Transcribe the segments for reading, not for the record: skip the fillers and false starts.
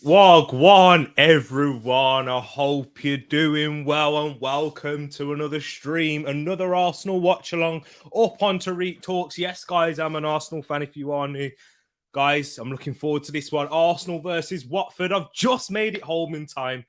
Wagwan, everyone. I hope you're doing well and welcome to another stream, another Arsenal watch along up on Tereak Talks. Yes, guys, I'm an Arsenal fan if you are new. Guys, I'm looking forward to this one. Arsenal versus Watford. I've just made it home in time.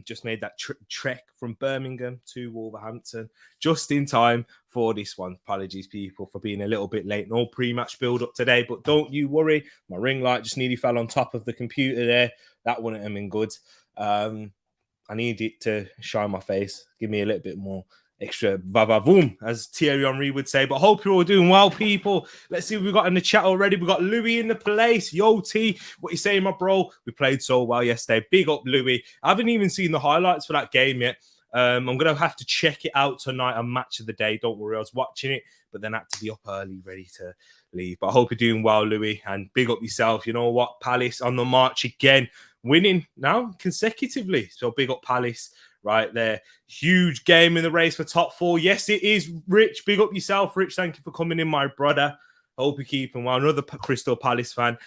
Just made that trek from Birmingham to Wolverhampton just in time for this one. Apologies, people, for being a little bit late. No pre-match build-up today, but don't you worry. My ring light just nearly fell on top of the computer there. That wouldn't have been good. I need it to shine my face. Give me a little bit more extra va-va-voom, as Thierry Henry would say. But I hope you're all doing well, people. Let's see what we've got in the chat already. We've got Louis in the place. Yo, T, what you saying, my bro? We played so well yesterday. Big up, Louis. I haven't even seen the highlights for that game yet. I'm going to have to check it out tonight on Match of the Day. Don't worry, I was watching it, but then I had to be up early, ready to leave. But I hope you're doing well, Louis, and big up yourself. You know what? Palace on the march again, winning now consecutively. So big up Palace right there. Huge game in the race for top four. Yes, it is. Rich, big up yourself, Rich. Thank you for coming in, my brother. Hope you're keeping well. Another Crystal Palace fan.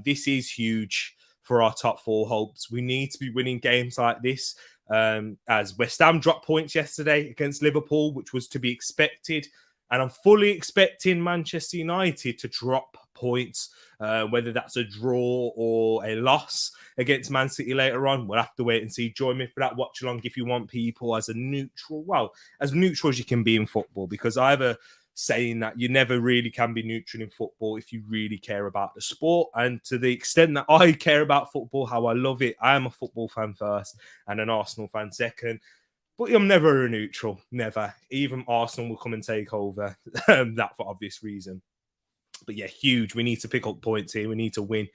This is huge for our top four hopes. We need to be winning games like this. As West Ham dropped points yesterday against Liverpool, which was to be expected. And I'm fully expecting Manchester United to drop points, whether that's a draw or a loss against Man City later on. We'll have to wait and see. Join me for that watch along if you want, people, as a neutral. Well, as neutral as you can be in football, because I have a saying that you never really can be neutral in football if you really care about the sport. And to the extent that I care about football, how I love it, I am a football fan first and an Arsenal fan second. But I'm never a neutral, never. Even Arsenal will come and take over, that for obvious reason. But yeah, huge. We need to pick up points here. We need to win.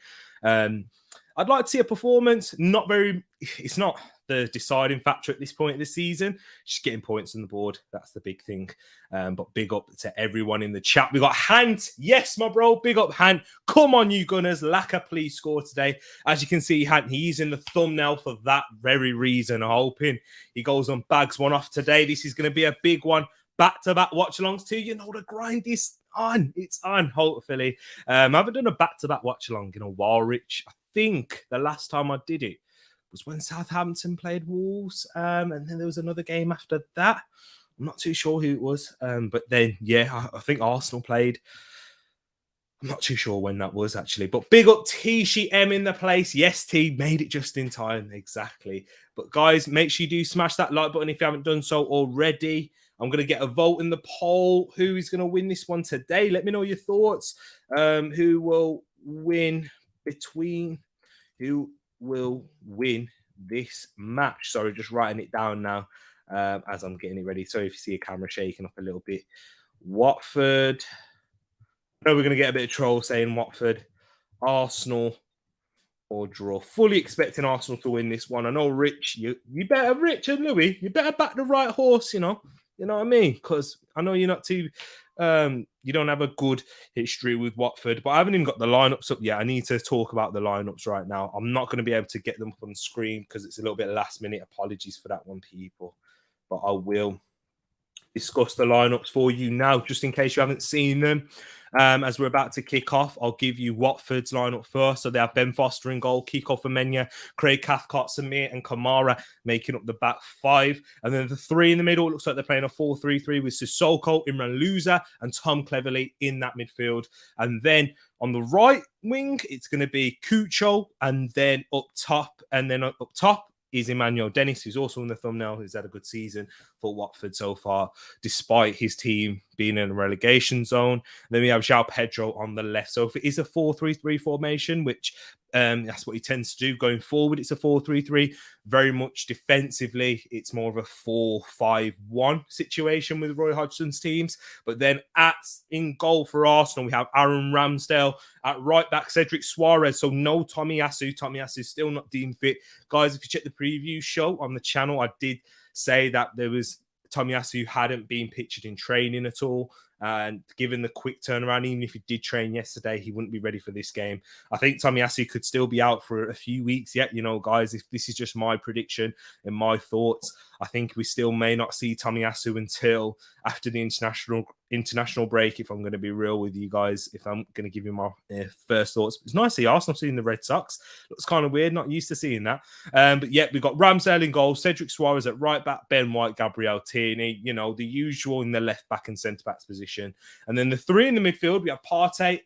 I'd like to see a performance. It's not the deciding factor at this point of the season. Just getting points on the board. That's the big thing. But big up to everyone in the chat. We got Hant. Yes, my bro. Big up, Hant. Come on, you Gunners. Laka, please score today. As you can see, Hant, he's in the thumbnail for that very reason. I'm hoping he goes and bags one off today. This is going to be a big one. Back-to-back watch-alongs too. You know, the grind is on. It's on, hopefully. I haven't done a back-to-back watch-along in a while, Rich. I think the last time I did it was when Southampton played Wolves, and then there was another game after that. I'm not too sure who it was, but then, yeah, I think Arsenal played. I'm not too sure when that was, actually. But big up T M in the place. Yes, T, made it just in time. Exactly. But, guys, make sure you do smash that like button if you haven't done so already. I'm going to get a vote in the poll. Who is going to win this one today? Let me know your thoughts. Who will win this match? Sorry, just writing it down now as I'm getting it ready. Sorry if you see a camera shaking up a little bit. Watford. I know we're going to get a bit of troll saying Watford, Arsenal, or draw. Fully expecting Arsenal to win this one. I know, Rich, you better, Rich and Louis, you better back the right horse, you know. You know what I mean? Because I know you're not too, you don't have a good history with Watford, but I haven't even got the lineups up yet. I need to talk about the lineups right now. I'm not going to be able to get them up on screen because it's a little bit last minute. Apologies for that one, people. But I will discuss the lineups for you now, just in case you haven't seen them. As we're about to kick off, I'll give you Watford's lineup first. So they have Ben Foster in goal, Kiko Femenya, Craig Cathcart, Samir, and Kamara making up the back five. And then the three in the middle, it looks like they're playing a 4-3-3 with Sissoko, Imran Louza, and Tom Cleverley in that midfield. And then on the right wing, it's going to be Cucho, and then up top, is Emmanuel Dennis, who's also in the thumbnail, who's had a good season for Watford so far, despite his team being in a relegation zone. And then we have João Pedro on the left. So if it is a 4-3-3 formation, which that's what he tends to do going forward, it's a 4-3-3. Very much defensively, it's more of a 4-5-1 situation with Roy Hodgson's teams. But then in goal for Arsenal, we have Aaron Ramsdale. At right back, Cedric Suarez. So no Tomiyasu. Tomiyasu is still not deemed fit. Guys, if you check the preview show on the channel, I did say that there was Tomiyasu hadn't been pictured in training at all. And given the quick turnaround, even if he did train yesterday, he wouldn't be ready for this game. I think Tomiyasu could still be out for a few weeks yet. You know, guys, if this is just my prediction and my thoughts, I think we still may not see Tomiyasu until after the international break, if I'm going to be real with you guys, if I'm going to give you my first thoughts. It's nice to see Arsenal seeing the Red Sox. Looks kind of weird, not used to seeing that. But yeah, we've got Ramsdale in goal, Cedric Suarez at right back, Ben White, Gabriel Tierney, you know, the usual in the left back and centre back's position. And then the three in the midfield, we have Partey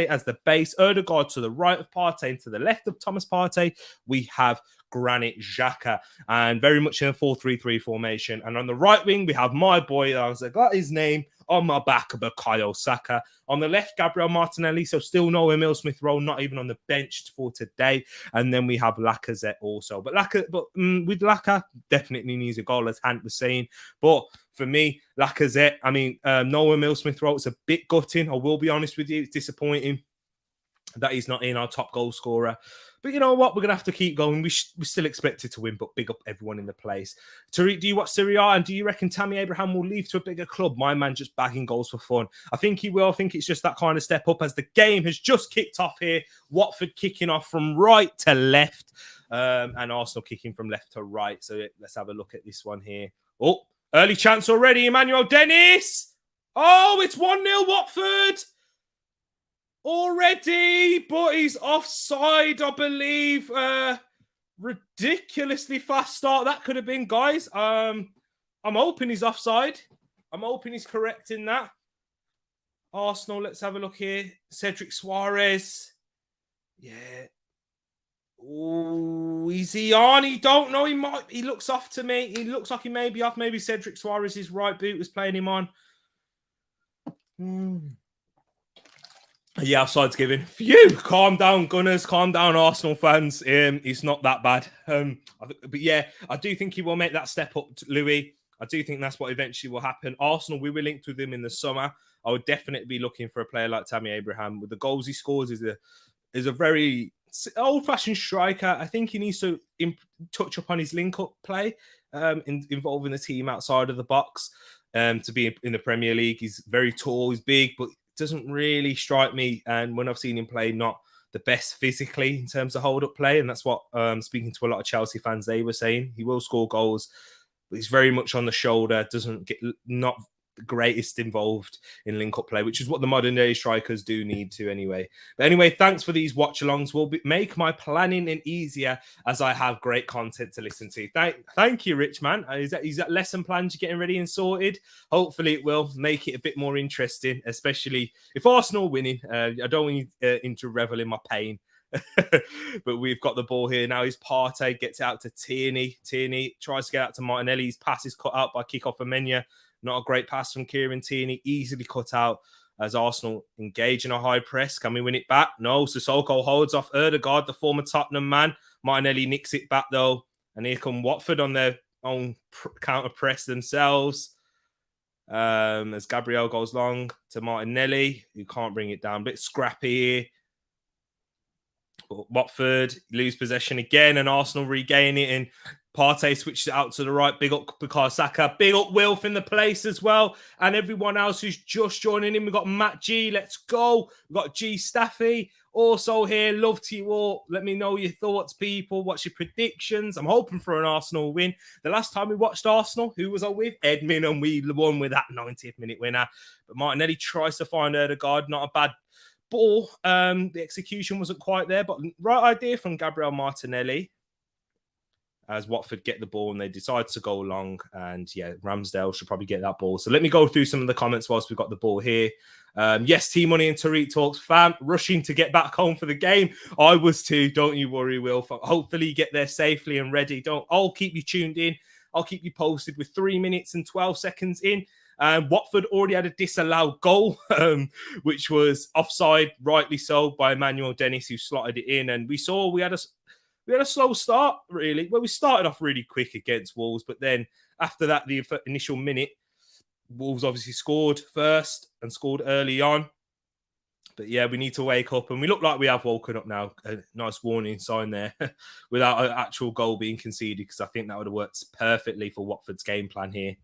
as the base, Ødegaard to the right of Partey, and to the left of Thomas Partey, we have Granit Xhaka, and very much in a 4-3-3 formation. And on the right wing, we have my boy, I got his name on my back, Bukayo Saka. On the left, Gabriel Martinelli, so still no Emile Smith-Rowe, not even on the bench for today. And then we have Lacazette also. But with Laka, definitely needs a goal, as Hant was saying. But for me, Lacazette, I mean, no Emile Smith-Rowe, it's a bit gutting. I will be honest with you, it's disappointing that he's not in our top goal scorer. But you know what? We're going to have to keep going. We still expected to win, but big up everyone in the place. Tariq, do you watch Serie A? And do you reckon Tammy Abraham will leave to a bigger club? My man just bagging goals for fun. I think he will. I think it's just that kind of step up as the game has just kicked off here. Watford kicking off from right to left and Arsenal kicking from left to right. So let's have a look at this one here. Oh, early chance already. Emmanuel Dennis. Oh, it's 1-0 Watford. Already, but he's offside, I believe. Ridiculously fast start that could have been, guys. I'm hoping he's offside. I'm hoping he's correct in that. Arsenal, let's have a look here. Cedric Suarez. Yeah. Oh, is he on? He don't know. He looks off to me. He looks like he may be off. Maybe Cedric Suarez's right boot was playing him on. Yeah, offside's given. Phew! Calm down, Gunners. Calm down, Arsenal fans. It's not that bad. But yeah, I do think he will make that step up to Louis. I do think that's what eventually will happen. Arsenal, we were linked with him in the summer. I would definitely be looking for a player like Tammy Abraham. With the goals he scores, is a very old-fashioned striker. I think he needs to touch up on his link-up play, involving the team outside of the box. To be in the Premier League, he's very tall, he's big, but doesn't really strike me. And when I've seen him play, not the best physically in terms of hold-up play. And that's what, speaking to a lot of Chelsea fans, they were saying. He will score goals, but he's very much on the shoulder, doesn't get not the greatest involved in link-up play, which is what the modern-day strikers do need to anyway. But anyway, thanks for these watch-alongs. Will make my planning and easier as I have great content to listen to. Thank you, Rich, man. Is that lesson plans you're getting ready and sorted? Hopefully it will make it a bit more interesting, especially if Arsenal winning. I don't want you to revel in my pain. But we've got the ball here now. His Partey gets out to Tierney. Tierney tries to get out to Martinelli. His pass is cut out by kick-off Amenya. Not a great pass from Kieran Tierney. Easily cut out as Arsenal engage in a high press. Can we win it back? No. Sissoko holds off Ødegaard, the former Tottenham man. Martinelli nicks it back, though. And here come Watford on their own counter press themselves. As Gabriel goes long to Martinelli. You can't bring it down. A bit scrappy here. But Watford lose possession again, and Arsenal regain it. And Partey switches it out to the right. Big up Bukayo Saka. Big up Wilf in the place as well. And everyone else who's just joining in. We've got Matt G. Let's go. We've got G Staffy also here. Love to you all. Let me know your thoughts, people. What's your predictions? I'm hoping for an Arsenal win. The last time we watched Arsenal, who was I with? Edmund, and we won with that 90th minute winner. But Martinelli tries to find Ødegaard. Not a bad ball. The execution wasn't quite there, but right idea from Gabriel Martinelli. As Watford get the ball and they decide to go long. And yeah, Ramsdale should probably get that ball. So let me go through some of the comments whilst we've got the ball here. Yes, T-Money and Tereak Talks fam, rushing to get back home for the game. I was too. Don't you worry, Will. Hopefully you get there safely and ready. I'll keep you tuned in. I'll keep you posted with 3 minutes and 12 seconds in. Watford already had a disallowed goal, which was offside, rightly so, by Emmanuel Dennis, who slotted it in. And we had a slow start, really. Well, we started off really quick against Wolves, but then after that, the initial minute, Wolves obviously scored first and scored early on. But yeah, we need to wake up, and we look like we have woken up now. A nice warning sign there without an actual goal being conceded, because I think that would have worked perfectly for Watford's game plan here.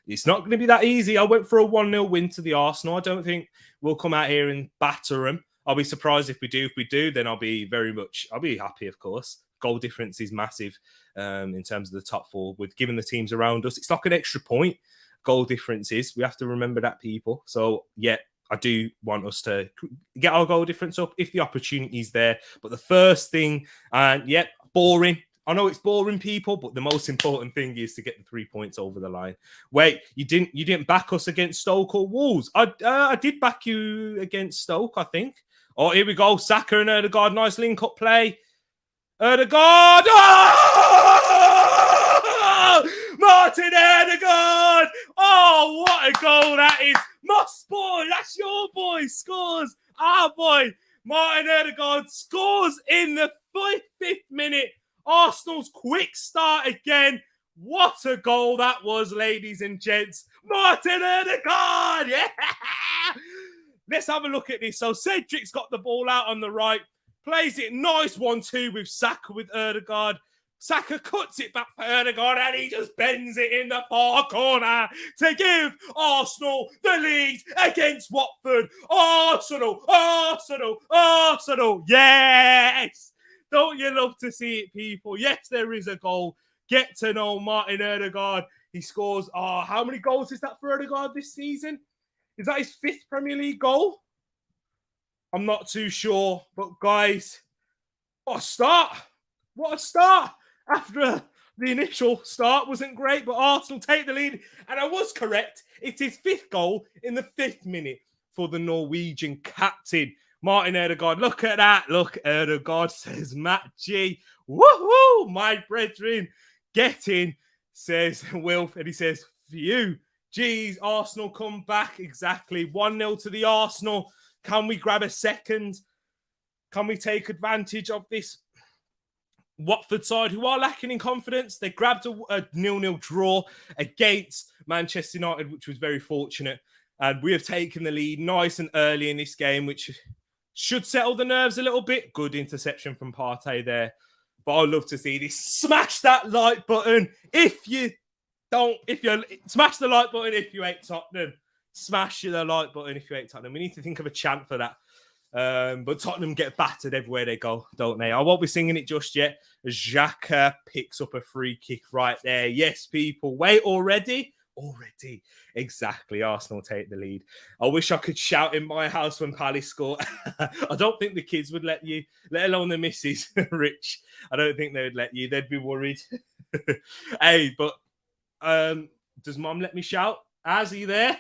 It's not going to be that easy. I went for a 1-0 win to the Arsenal. I don't think we'll come out here and batter them. I'll be surprised if we do. If we do, then I'll be happy, of course. goal difference is massive in terms of the top four. With giving the teams around us, it's like an extra point. Goal differences. We have to remember that, people. So, yeah, I do want us to get our goal difference up if the opportunity is there. But the first thing, and boring. I know it's boring, people, but the most important thing is to get the 3 points over the line. Wait, you didn't back us against Stoke or Wolves? I did back you against Stoke, I think. Oh, here we go. Saka and Ødegaard, nice link-up play. Ødegaard! Oh! Martin Ødegaard! Oh, what a goal that is. Moss boy, that's your boy, scores. Our boy, Martin Ødegaard scores in the fifth minute. Arsenal's quick start again. What a goal that was, ladies and gents. Martin Ødegaard! Yeah! Let's have a look at this. So Cedric's got the ball out on the right. Plays it nice 1-2 with Saka with Ødegaard. Saka cuts it back for Ødegaard and he just bends it in the far corner to give Arsenal the lead against Watford. Arsenal! Arsenal! Arsenal! Yes! Don't you love to see it, people? Yes, there is a goal. Get to know Martin Ødegaard. He scores. How many goals is that for Ødegaard this season? Is that his 5th Premier League goal? I'm not too sure. But, guys, what a start. What a start. After the initial start wasn't great, but Arsenal take the lead. And I was correct. It's his 5th goal in the 5th minute for the Norwegian captain. Martin Ødegaard, look at that. Look, Ødegaard, says Matt G. Woohoo, my brethren. Get in, says Wilf. And he says, phew. Geez, Arsenal come back. Exactly. 1-0 to the Arsenal. Can we grab a second? Can we take advantage of this Watford side who are lacking in confidence? They grabbed a 0-0 draw against Manchester United, which was very fortunate. And we have taken the lead nice and early in this game, which should settle the nerves a little bit. Good interception from Partey there. But I'd love to see this. Smash that like button smash the like button if you hate Tottenham. Smash the like button if you hate Tottenham. We need to think of a chant for that. But Tottenham get battered everywhere they go, don't they? I won't be singing it just yet. Xhaka picks up a free kick right there. Yes, people. Wait, already? Already. Exactly. Arsenal take the lead. I wish I could shout in my house when Palace score. I don't think the kids would let you, let alone the missus, Rich. I don't think they would let you. They'd be worried. Hey, but does Mum let me shout? Is he there?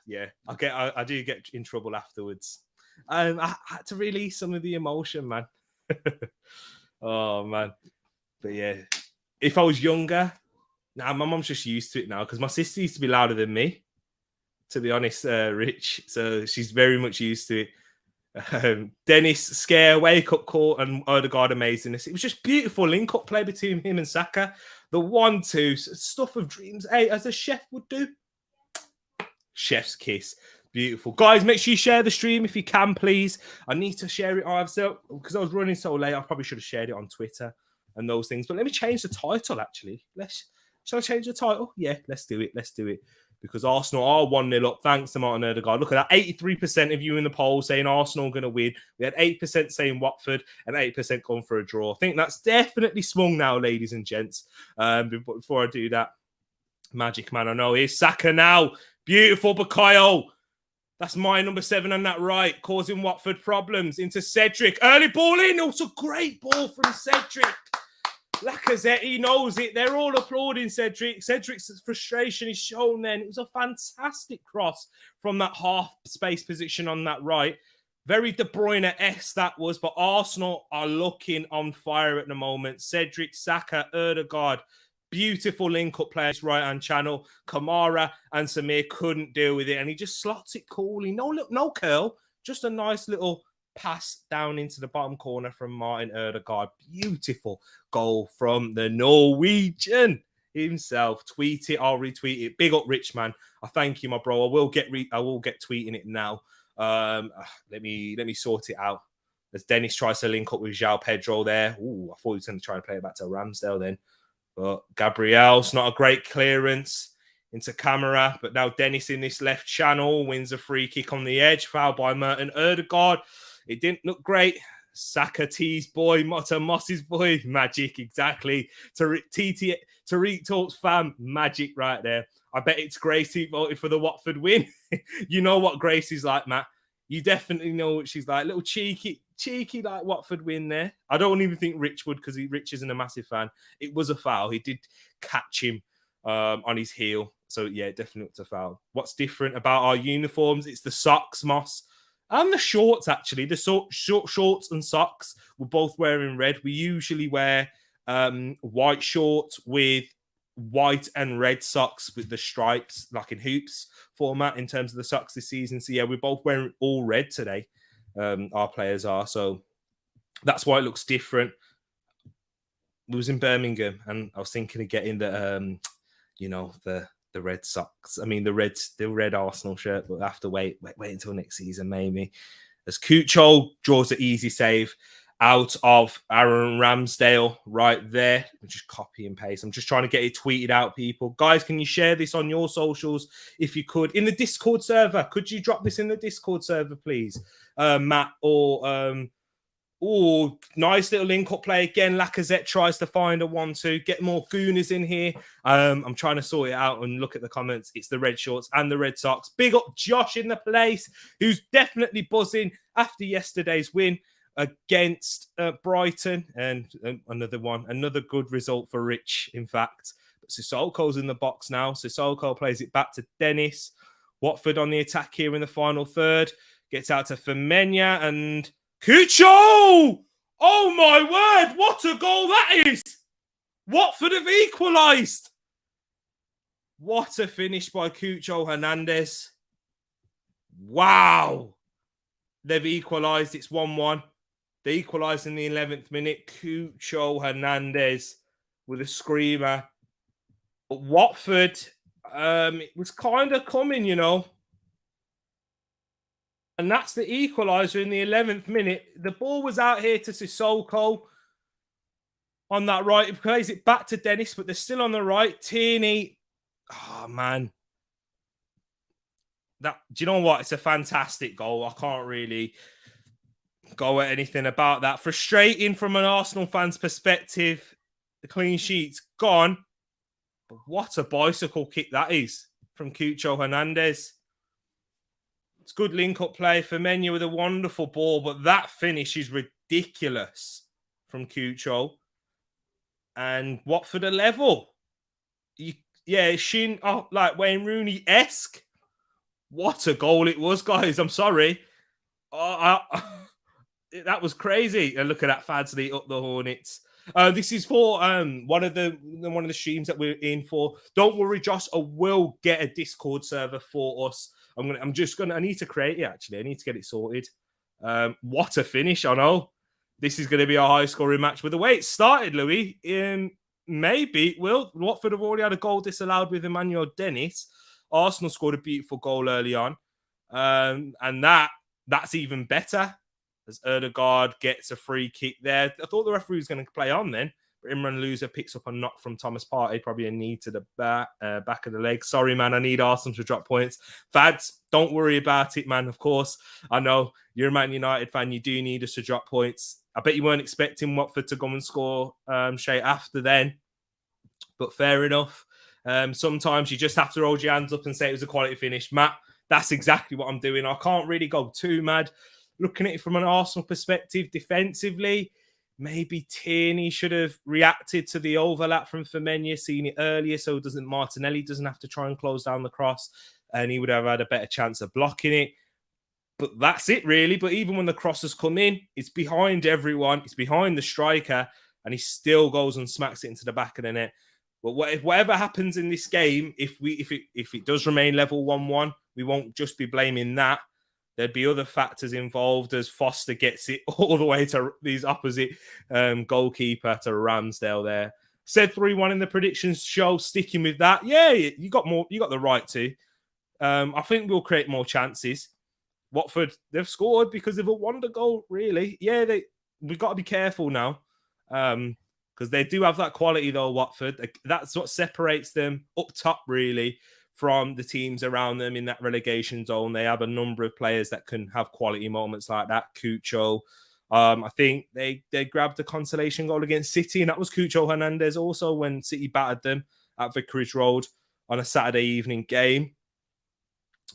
Yeah, I do get in trouble afterwards. I had to release some of the emotion, man. Oh, man. But yeah, if I was younger, my mum's just used to it now because my sister used to be louder than me, to be honest, Rich. So she's very much used to it. Dennis, scare, wake-up call, and Ødegaard amazingness. It was just beautiful link-up play between him and Saka. The 1-2, stuff of dreams. Hey, as a chef would do. Chef's kiss. Beautiful. Guys, make sure you share the stream if you can, please. I need to share it. Because I was running so late, I probably should have shared it on Twitter and those things. But let me change the title, actually. Shall I change the title? Yeah, let's do it. Let's do it. Because Arsenal are 1-0 up. Thanks to Martin Ødegaard. Look at that. 83% of you in the poll saying Arsenal are going to win. We had 8% saying Watford and 8% going for a draw. I think that's definitely swung now, ladies and gents. But before I do that, Magic Man, I know. Here's Saka now. Beautiful, Bukayo. That's my number 7 on that right, causing Watford problems. Into Cedric. Early ball in. Also, great ball from Cedric. Lacazette, he knows it. They're all applauding Cedric. Cedric's frustration is shown then. It was a fantastic cross from that half space position on that right. Very De Bruyne-esque that was, but Arsenal are looking on fire at the moment. Cedric, Saka, Ødegaard. Beautiful link-up players, right-hand channel. Kamara and Samir couldn't deal with it, and he just slots it coolly. No curl, just a nice little pass down into the bottom corner from Martin Ødegaard. Beautiful goal from the Norwegian himself. Tweet it, I'll retweet it. Big up, Rich Man. I thank you, my bro. I will get tweeting it now. Let me sort it out. As Dennis tries to link up with João Pedro there. Ooh, I thought he was going to try and play it back to Ramsdale then. But Gabriel's not a great clearance into camera. But now Dennis in this left channel wins a free kick on the edge. Foul by Martin Ødegaard. It didn't look great. Saka T's boy, Motta Moss's boy, magic, exactly. Tereak Talks fam, magic right there. I bet it's Gracie voted for the Watford win. You know what Gracie's like, Matt. You definitely know what she's like. Little cheeky like Watford win there. I don't even think Rich would, because Rich isn't a massive fan. It was a foul. He did catch him on his heel. So yeah, definitely it's a foul. What's different about our uniforms? It's the socks, Moss. And the shorts, actually. The short shorts and socks, we're both wearing red. We usually wear white shorts with white and red socks with the stripes, like in hoops format in terms of the socks this season. So yeah, we're both wearing all red today. Our players are. So that's why it looks different. We was in Birmingham, and I was thinking of getting the the red socks. I mean, the red Arsenal shirt, but I have to wait until next season, maybe. As Cucho draws an easy save out of Aaron Ramsdale right there. Just copy and paste. I'm just trying to get it tweeted out, people. Guys, can you share this on your socials if you could? In the Discord server, could you drop this in the Discord server, please? Matt, or nice little link-up play again. Lacazette tries to find a 1-2. Get more Gooners in here. I'm trying to sort it out and look at the comments. It's the red shorts and the red socks. Big up Josh in the place, who's definitely buzzing after yesterday's win against Brighton. And another good result for Rich, in fact. But Sissoko's in the box now. Sissoko plays it back to Dennis. Watford on the attack here in the final third. Gets out to Femenia and Cucho! Oh my word, what a goal that is! Watford have equalised. What a finish by Cucho Hernandez. Wow. They've equalised. It's 1-1. They equalised in the 11th minute. Cucho Hernandez with a screamer. But Watford, it was kind of coming, you know. And that's the equaliser in the 11th minute. The ball was out here to Sissoko on that right. He plays it back to Dennis, but they're still on the right. Tierney. Oh, man. Do you know what? It's a fantastic goal. I can't really go at anything about that. Frustrating from an Arsenal fan's perspective. The clean sheet's gone. But what a bicycle kick that is from Cucho Hernandez. It's good link-up play for Menu with a wonderful ball, but that finish is ridiculous from Cucho. And Watford are level. Shin, like Wayne Rooney-esque. What a goal it was, guys. I'm sorry. That was crazy. And look at that Fadsley up the Hornets. This is for one of the streams that we're in for. Don't worry, Josh. I will get a Discord server for us. I need to create it, actually. I need to get it sorted. What a finish, I know. This is going to be a high-scoring match. With the way it started, Louis, maybe it will. Watford have already had a goal disallowed with Emmanuel Dennis. Arsenal scored a beautiful goal early on. And that's even better, as Erdegaard gets a free kick there. I thought the referee was going to play on then. Imran Loser picks up a knock from Thomas Partey, probably a knee to the back of the leg. Sorry, man, I need Arsenal to drop points. Fads, don't worry about it, man. Of course, I know you're a Man United fan. You do need us to drop points. I bet you weren't expecting Watford to go and score straight after then. But fair enough. Sometimes you just have to hold your hands up and say it was a quality finish. Matt, that's exactly what I'm doing. I can't really go too mad. Looking at it from an Arsenal perspective, defensively, maybe Tierney should have reacted to the overlap from Femenia, seen it earlier, so Martinelli doesn't have to try and close down the cross, and he would have had a better chance of blocking it. But that's it, really. But even when the crosses come in, it's behind everyone. It's behind the striker, and he still goes and smacks it into the back of the net. But whatever happens in this game, if it does remain level 1-1, we won't just be blaming that. There'd be other factors involved as Foster gets it all the way to these opposite goalkeeper to Ramsdale there. Said 3-1 in the predictions show, sticking with that. Yeah, you got the right to. I think we'll create more chances. Watford, they've scored because of a wonder goal, really. Yeah, we've got to be careful now. Because they do have that quality, though, Watford. That's what separates them up top, really, from the teams around them in that relegation zone. They have a number of players that can have quality moments like that. Cucho, I think they grabbed a consolation goal against City, and that was Cucho Hernandez also when City battered them at Vicarage Road on a Saturday evening game.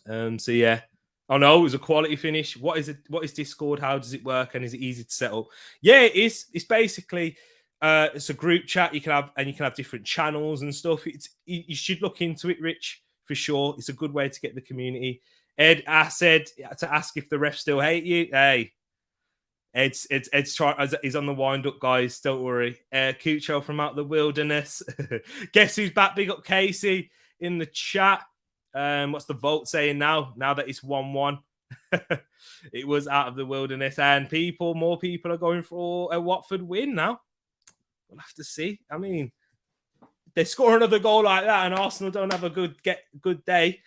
So yeah, I know it was a quality finish. What is it? What is Discord? How does it work? And is it easy to set up? Yeah, it is. It's basically it's a group chat you can have, and you can have different channels and stuff. You should look into it, Rich, for sure. It's a good way to get the community. Ed, I said to ask if the refs still hate you. Hey, Ed's trying. He's on the wind up, guys. Don't worry. Cucho from out the wilderness. Guess who's back? Big up Casey in the chat. What's the vote saying now? Now that it's 1-1, it was out of the wilderness, and more people are going for a Watford win now. We'll have to see. I mean, they score another goal like that, and Arsenal don't have a good day.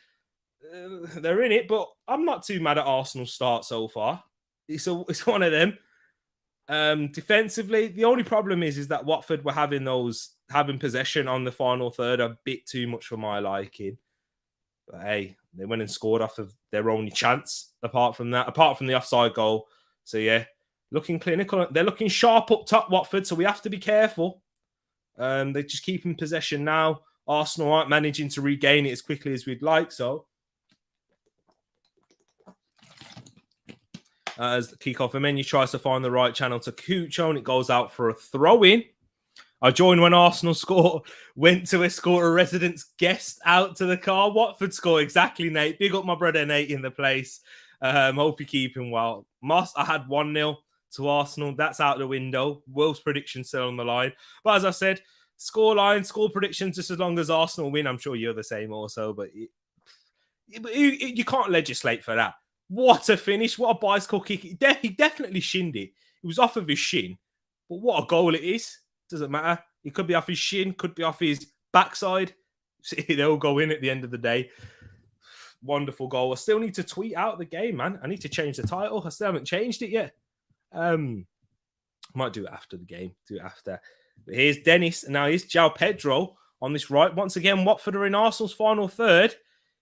They're in it, but I'm not too mad at Arsenal's start so far. It's one of them. Defensively, the only problem is that Watford were having possession on the final third a bit too much for my liking. But hey, they went and scored off of their only chance. Apart from the offside goal. So yeah, looking clinical. They're looking sharp up top, Watford. So we have to be careful. They're just keeping possession now. Arsenal aren't managing to regain it as quickly as we'd like. So. As the kickoff, menu tries to find the right channel to Cucho, and it goes out for a throw-in. I joined when Arsenal went to escort a resident's guest out to the car. Watford score, exactly, Nate. Big up my brother Nate in the place. Hope you're keeping well. I had 1-0 to Arsenal. That's out the window. Will's prediction still on the line. But as I said, score predictions, just as long as Arsenal win. I'm sure you're the same also, but you can't legislate for that. What a finish. What a bicycle kick. He definitely shinned it. It was off of his shin. But what a goal it is. Doesn't matter. It could be off his shin. Could be off his backside. They'll go in at the end of the day. Wonderful goal. I still need to tweet out the game, man. I need to change the title. I still haven't changed it yet. Might do it after the game. Do it after. But here's Dennis. Now here's João Pedro on this right. Once again, Watford are in Arsenal's final third.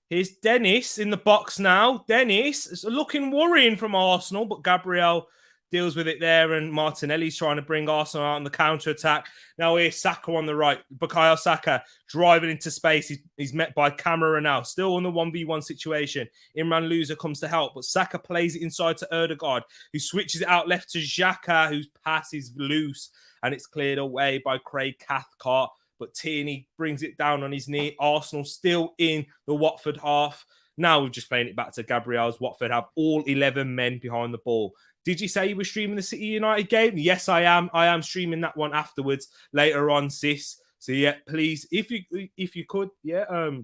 Here's Dennis in the box now. Dennis is looking worrying from Arsenal, but Gabriel deals with it there, and Martinelli's trying to bring Arsenal out on the counter-attack. Now here's Saka on the right. Bukayo Saka driving into space. He's met by Camera now. Still on the 1v1 situation. Imran Loser comes to help, but Saka plays it inside to Erdegaard, who switches it out left to Xhaka, whose pass is loose, and it's cleared away by Craig Cathcart. But Tierney brings it down on his knee. Arsenal still in the Watford half. Now we're just playing it back to Gabriel's. Watford have all 11 men behind the ball. Did you say you were streaming the City United game? Yes, I am. I am streaming that one afterwards later on, sis. So yeah, please, if you could,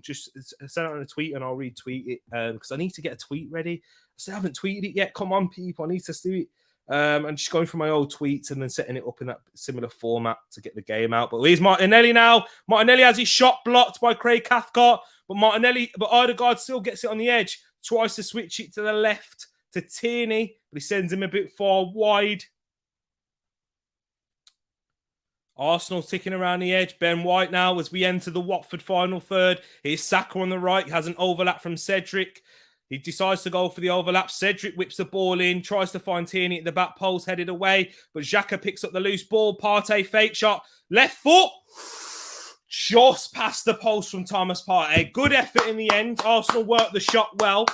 just send out a tweet and I'll retweet it because I need to get a tweet ready. I still haven't tweeted it yet. Come on, people, I need to do it. I'm just going through my old tweets and then setting it up in that similar format to get the game out. But here's Martinelli now. Martinelli has his shot blocked by Craig Cathcart, but Erdegaard still gets it on the edge. Tries to switch it to the left to Tierney, but he sends him a bit far wide. Arsenal ticking around the edge. Ben White now as we enter the Watford final third. Here's Saka on the right. He has an overlap from Cedric. He decides to go for the overlap. Cedric whips the ball in, tries to find Tierney at the back post, headed away. But Xhaka picks up the loose ball. Partey fake shot. Left foot. Just past the post from Thomas Partey. Good effort in the end. Arsenal worked the shot well.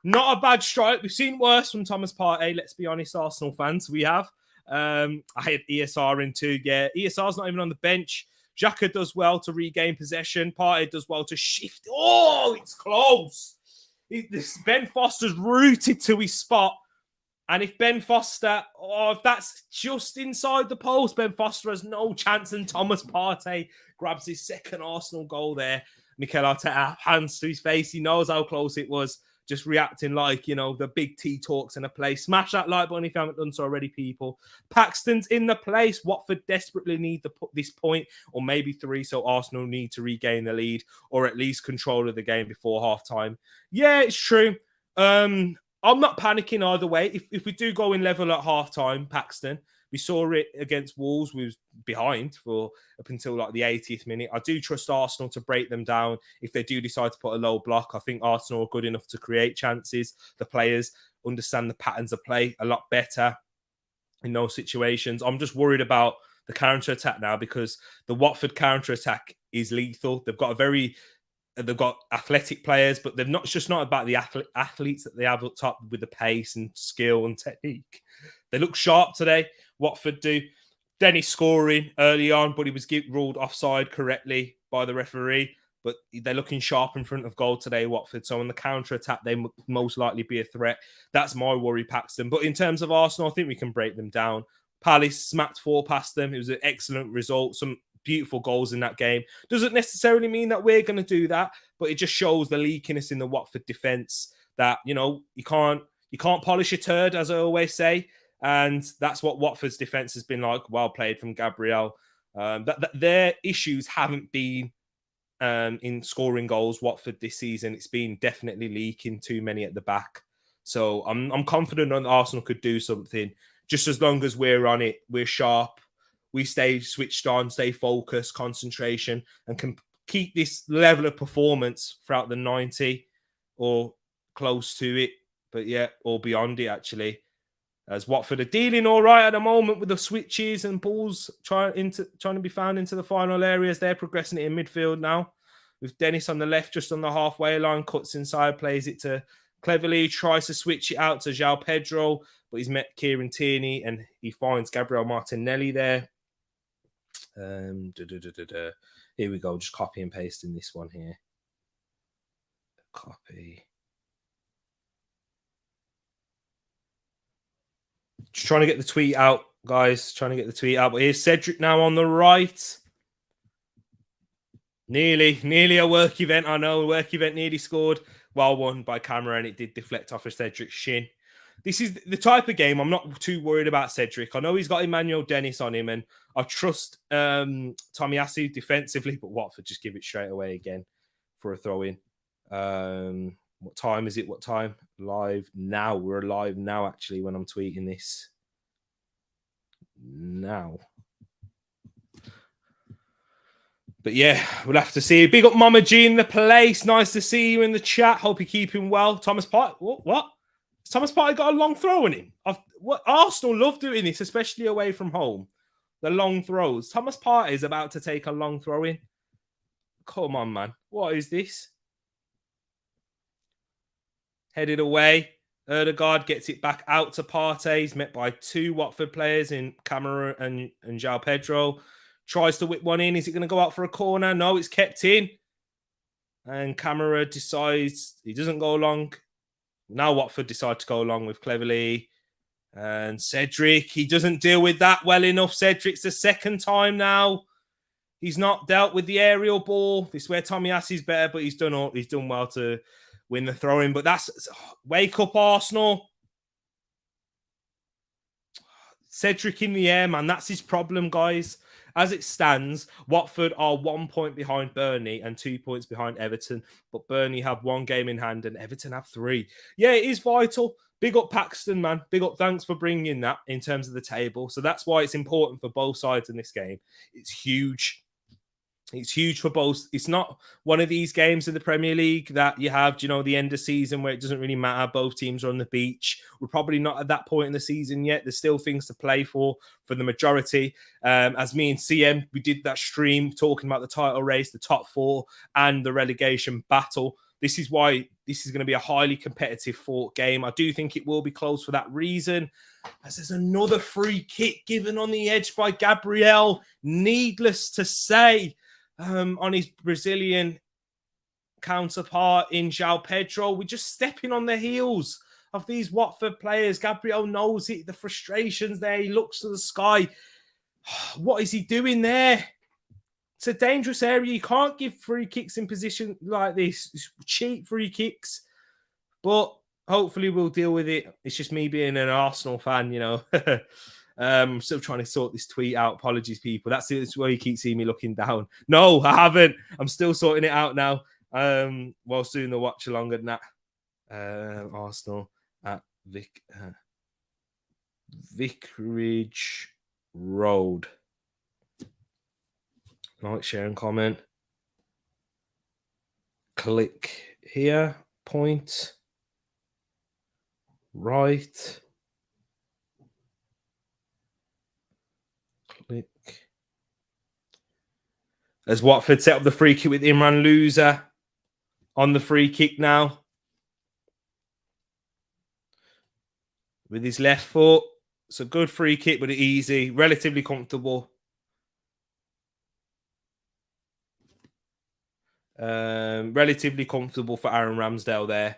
Not a bad strike. We've seen worse from Thomas Partey. Let's be honest, Arsenal fans. We have. I had ESR in too. Yeah, ESR's not even on the bench. Xhaka does well to regain possession. Partey does well to shift. Oh, it's close. Ben Foster's rooted to his spot. And if Ben Foster, if that's just inside the post, Ben Foster has no chance. And Thomas Partey grabs his second Arsenal goal there. Mikel Arteta, hands to his face. He knows how close it was. Just reacting like, the big T talks in a place. Smash that like button if you haven't done so already, people. Paxton's in the place. Watford desperately need this point or maybe 3, so Arsenal need to regain the lead or at least control of the game before half-time. Yeah, it's true. I'm not panicking either way. If we do go in level at half-time, Paxton, we saw it against Wolves. We was behind up until like the 80th minute. I do trust Arsenal to break them down if they do decide to put a low block. I think Arsenal are good enough to create chances. The players understand the patterns of play a lot better. in those situations. I'm just worried about the counter attack now, because the Watford counter attack is lethal. They've got athletic players, but they're not. It's just not about the athletes that they have up top with the pace and skill and technique. They look sharp today. Watford do. Dennis scoring early on, but he was ruled offside correctly by the referee. But they're looking sharp in front of goal today, Watford. So on the counter attack, they most likely be a threat. That's my worry, Paxton. But in terms of Arsenal, I think we can break them down. Palace smacked 4 past them. It was an excellent result. Some beautiful goals in that game. Doesn't necessarily mean that we're going to do that, but it just shows the leakiness in the Watford defence, that, you know, you can't polish a turd, as I always say. And that's what Watford's defence has been like. Well played from Gabriel. Their issues haven't been in scoring goals, Watford, this season. It's been definitely leaking too many at the back. So I'm confident that Arsenal could do something, just as long as we're on it, we're sharp, we stay switched on, stay focused, concentration, and can keep this level of performance throughout the 90 or close to it. But yeah, or beyond it, actually. As Watford are dealing all right at the moment with the switches and balls trying to be found into the final areas. They're progressing it in midfield now, with Dennis on the left, just on the halfway line, cuts inside, plays it to Cleverly, tries to switch it out to João Pedro, but he's met Kieran Tierney and he finds Gabriel Martinelli there. Here we go, just copy and paste in this one here. Copy. Just trying to get the tweet out, guys. Trying to get the tweet out. But here's Cedric now on the right. Nearly a work event. I know, a work event nearly scored. Well won by Camera, and it did deflect off of Cedric's shin. This is the type of game I'm not too worried about Cedric. I know he's got Emmanuel Dennis on him, and I trust Tomiyasu defensively, but Watford just give it straight away again for a throw-in. What time is it? What time? Live now. We're live now, actually, when I'm tweeting this. Now. But yeah, we'll have to see. Big up Mama G in the place. Nice to see you in the chat. Hope you're keeping well. Thomas Partey. What? Has Thomas Partey got a long throw in him? Arsenal love doing this, especially away from home. The long throws. Thomas Partey is about to take a long throw in. Come on, man. What is this? Headed away. Erdegaard gets it back out to Partey. He's met by 2 Watford players in Camera and João Pedro. Tries to whip one in. Is it going to go out for a corner? No, it's kept in. And Camera decides he doesn't go long. Now Watford decide to go along with Cleverly. And Cedric, he doesn't deal with that well enough. Cedric's the second time now. He's not dealt with the aerial ball. This is where Tomiyasu's better, but he's done well to win the throw-in. But that's... Wake up, Arsenal. Cedric in the air, man. That's his problem, guys. As it stands, Watford are 1 point behind Burnley and 2 points behind Everton. But Burnley have 1 game in hand and Everton have 3. Yeah, it is vital. Big up Paxton, man. Big up. Thanks for bringing that in terms of the table. So that's why it's important for both sides in this game. It's huge. It's huge for both. It's not one of these games in the Premier League that you have, the end of season where it doesn't really matter. Both teams are on the beach. We're probably not at that point in the season yet. There's still things to play for the majority. As me and CM, we did that stream talking about the title race, the top 4, and the relegation battle. This is why this is going to be a highly competitive fought game. I do think it will be close for that reason. As there's another free kick given on the edge by Gabriel. Needless to say, on his Brazilian counterpart in João Pedro. We're just stepping on the heels of these Watford players. Gabriel knows it, the frustrations there. He looks to the sky. What is he doing there? It's a dangerous area. You can't give free kicks in position like this. It's cheap free kicks. But hopefully we'll deal with it. It's just me being an Arsenal fan, I'm still trying to sort this tweet out. Apologies, people. That's where you keep seeing me looking down. No, I haven't. I'm still sorting it out now. Whilst doing the watch-along and that. Arsenal at Vicarage Road. Like, share, and comment. Click here. Point. Right. Click. As Watford set up the free kick with Imran Loser on the free kick now. With his left foot. It's a good free kick, but easy. Relatively comfortable. Relatively comfortable for Aaron Ramsdale there.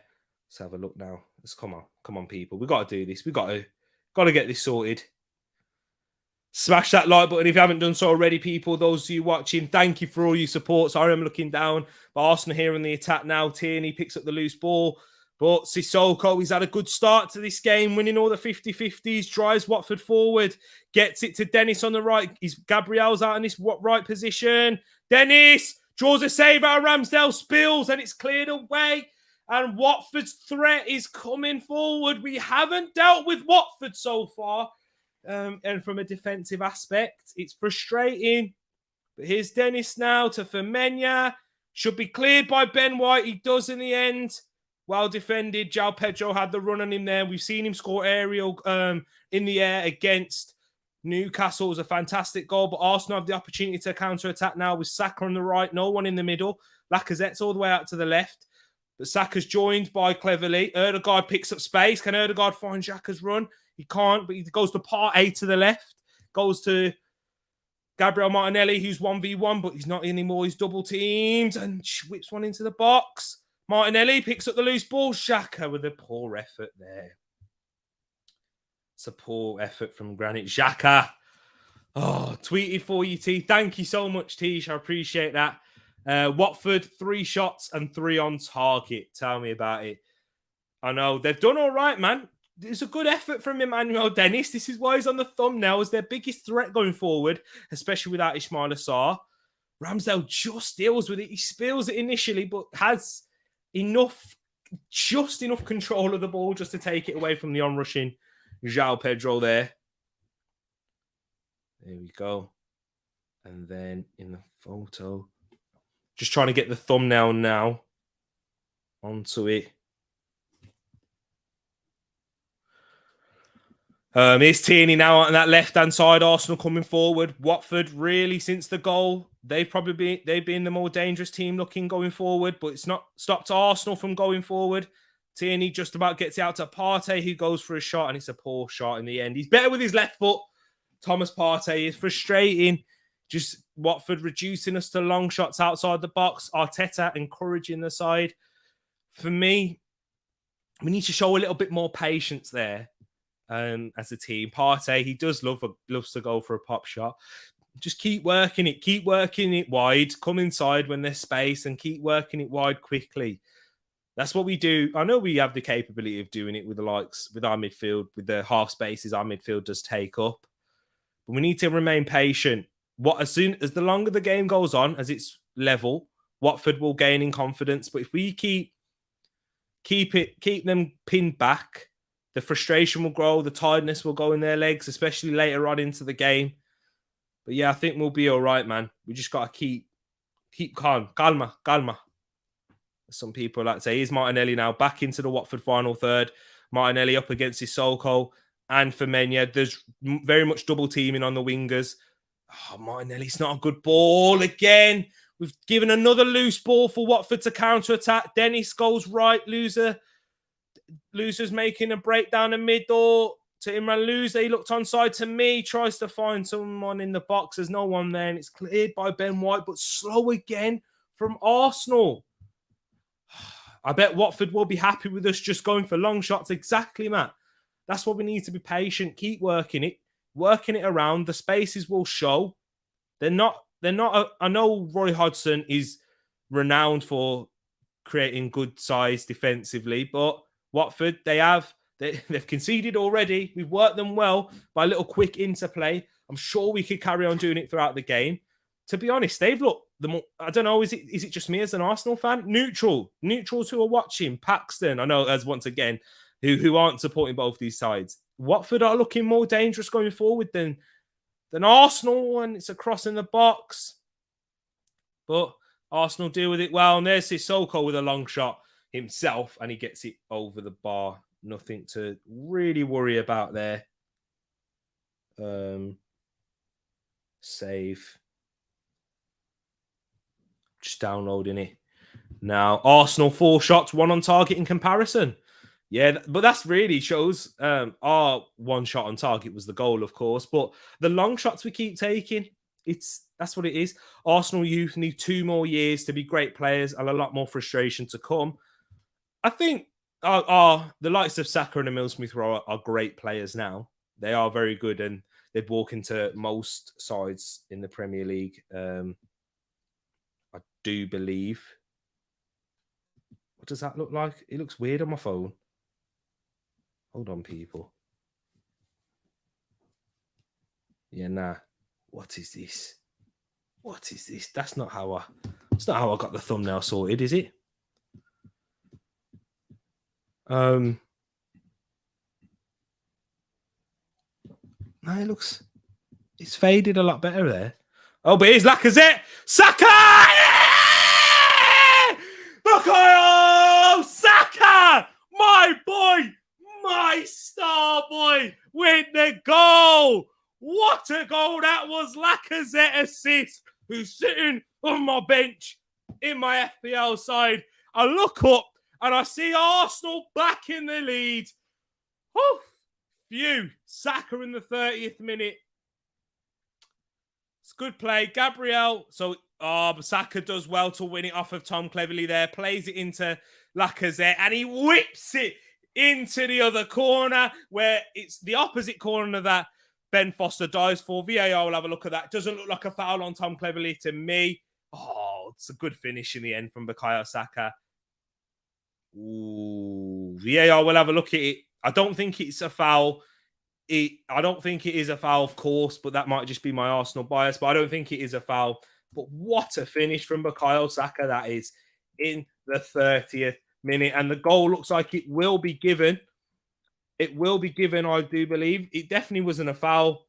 Let's have a look now. Let's come on, people. We got to do this. We got to get this sorted. Smash that like button if you haven't done so already, people. Those of you watching, thank you for all your support. Sorry, I'm looking down. But Arsenal here in the attack now. Tierney picks up the loose ball. But Sissoko, he's had a good start to this game, winning all the 50-50s, drives Watford forward, gets it to Dennis on the right. Gabriel's out in this right position. Dennis draws a save out of Ramsdale, spills, and it's cleared away. And Watford's threat is coming forward. We haven't dealt with Watford so far. And from a defensive aspect, it's frustrating. But here's Dennis now to Femenya. Should be cleared by Ben White. He does in the end. Well defended. João Pedro had the run on him there. We've seen him score aerial in the air against Newcastle. It was a fantastic goal, but Arsenal have the opportunity to counter-attack now with Saka on the right, no one in the middle. Lacazette's all the way out to the left. But Saka's joined by Cleverly. Ødegaard picks up space. Can Ødegaard find Xhaka's run? He can't, but he goes to Partey to the left. Goes to Gabriel Martinelli, who's 1v1, but he's not anymore. He's double-teamed and whips one into the box. Martinelli picks up the loose ball. Xhaka with a poor effort there. It's a poor effort from Granit Xhaka. Oh, tweeted for you, T. Thank you so much, Tish. I appreciate that. Watford, 3 shots and 3 on target. Tell me about it. I know they've done all right, man. It's a good effort from Emmanuel Dennis. This is why he's on the thumbnail as their biggest threat going forward, especially without Ismail Assar. Ramsdale just deals with it. He spills it initially, but has just enough control of the ball just to take it away from the onrushing João Pedro there. There we go. And then in the photo, just trying to get the thumbnail now onto it. Here's Tierney now on that left-hand side. Arsenal coming forward. Watford, really, since the goal, they've been the more dangerous team looking going forward, but it's not stopped Arsenal from going forward. Tierney just about gets it out to Partey, who goes for a shot, and it's a poor shot in the end. He's better with his left foot. Thomas Partey is frustrating. Just Watford reducing us to long shots outside the box. Arteta encouraging the side. For me, we need to show a little bit more patience there. As a team. Partey, he does loves to go for a pop shot. Just keep working it wide, come inside when there's space and keep working it wide quickly. That's what we do. I know we have the capability of doing it with the likes, with our midfield, with the half spaces our midfield does take up. But we need to remain patient. As soon as the longer the game goes on, as it's level, Watford will gain in confidence. But if we keep them pinned back, the frustration will grow, the tiredness will go in their legs, especially later on into the game. But yeah, I think we'll be all right, man. We just got to keep calm. Calma. Some people like to say, here's Martinelli now back into the Watford final third. Martinelli up against Sissoko and Femenya. There's very much double teaming on the wingers. Oh, Martinelli's not a good ball again. We've given another loose ball for Watford to counter-attack. Dennis goes right, Loser's making a break down the middle to Imran Loser. He looked onside to me, tries to find someone in the box. There's no one there, and it's cleared by Ben White, but slow again from Arsenal. I bet Watford will be happy with us just going for long shots. Exactly, Matt. That's what we need to be patient. Keep working it around. The spaces will show. They're not. I know Roy Hodgson is renowned for creating good size defensively, but Watford, they've conceded already. We've worked them well by a little quick interplay. I'm sure we could carry on doing it throughout the game. To be honest, they've looked I don't know, is it just me as an Arsenal fan? Neutrals who are watching, Paxton, I know as once again, who aren't supporting both these sides. Watford are looking more dangerous going forward than Arsenal, and it's a cross in the box. But Arsenal deal with it well, and there's Sissoko with a long shot himself, and he gets it over the bar. Nothing to really worry about there. Save. Just downloading it. Now, Arsenal 4 shots, 1 on target in comparison. Yeah, but that's really shows our 1 shot on target was the goal, of course. But the long shots we keep taking, that's what it is. Arsenal youth need 2 more years to be great players and a lot more frustration to come. I think the likes of Saka and Emile Smith Rowe are great players now. They are very good and they'd walk into most sides in the Premier League. I do believe. What does that look like? It looks weird on my phone. Hold on, people. Yeah, nah. What is this? What is this? That's not how I got the thumbnail sorted, is it? No, it's faded a lot better there. Oh, but here's Lacazette. Saka! Bukayo Saka! My boy! My star boy! With the goal! What a goal that was! Lacazette assist, who's sitting on my bench in my FPL side. I look up and I see Arsenal back in the lead. Whew. Phew. Saka in the 30th minute. It's good play. Gabriel. So Saka does well to win it off of Tom Cleverley there. Plays it into Lacazette and he whips it into the other corner where it's the opposite corner that Ben Foster dives for. VAR will have a look at that. Doesn't look like a foul on Tom Cleverley to me. Oh, it's a good finish in the end from Bukayo Saka. Ooh, VAR will have a look at it. I don't think it's a foul. I don't think it is a foul, of course, but that might just be my Arsenal bias. But I don't think it is a foul. But what a finish from Bukayo Saka that is in the 30th minute. And the goal looks like it will be given. It will be given, I do believe. It definitely wasn't a foul.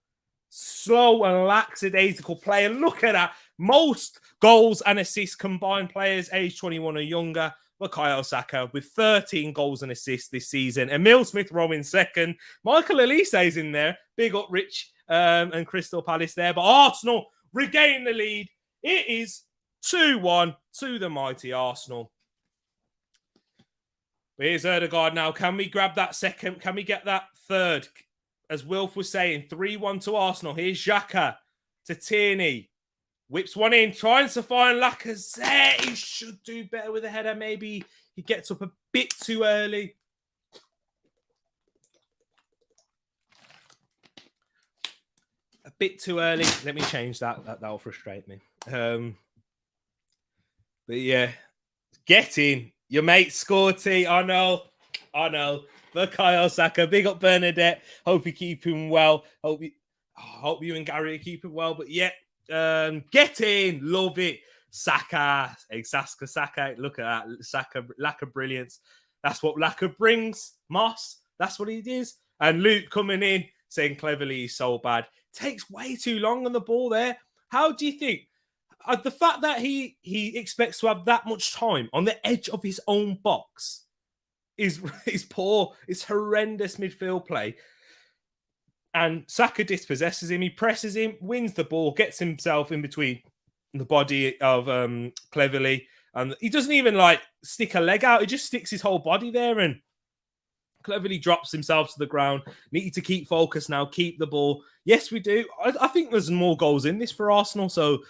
Slow and lackadaisical play. And look at that. Most goals and assists combined players age 21 or younger. Bukayo Saka with 13 goals and assists this season. Emile Smith Rowe in second. Michael Elise is in there. Big up Rich and Crystal Palace there. But Arsenal regain the lead. It is 2-1 to the mighty Arsenal. But here's Ødegaard now. Can we grab that second? Can we get that third? As Wilf was saying, 3-1 to Arsenal. Here's Xhaka to Tierney. Whips one in, trying to find Lacazette. He should do better with a header. Maybe he gets up a bit too early. A bit too early. Let me change that. That'll frustrate me. But yeah, get in. Your mate scored, T. I know. Bukayo Saka. Big up Bernadette. Hope you keep him well. Hope you and Gary are keeping well. But yeah. Get in, love it. Saka. Look at that. Saka, lack of brilliance. That's what Laka brings. Moss, that's what he is. And Luke coming in, saying Cleverley he's so bad. Takes way too long on the ball there. How do you think? The fact that he expects to have that much time on the edge of his own box is poor. It's horrendous midfield play. And Saka dispossesses him. He presses him, wins the ball, gets himself in between the body of Cleverley. And he doesn't even stick a leg out. He just sticks his whole body there and Cleverley drops himself to the ground. Need to keep focus now, keep the ball. Yes, we do. I think there's more goals in this for Arsenal. So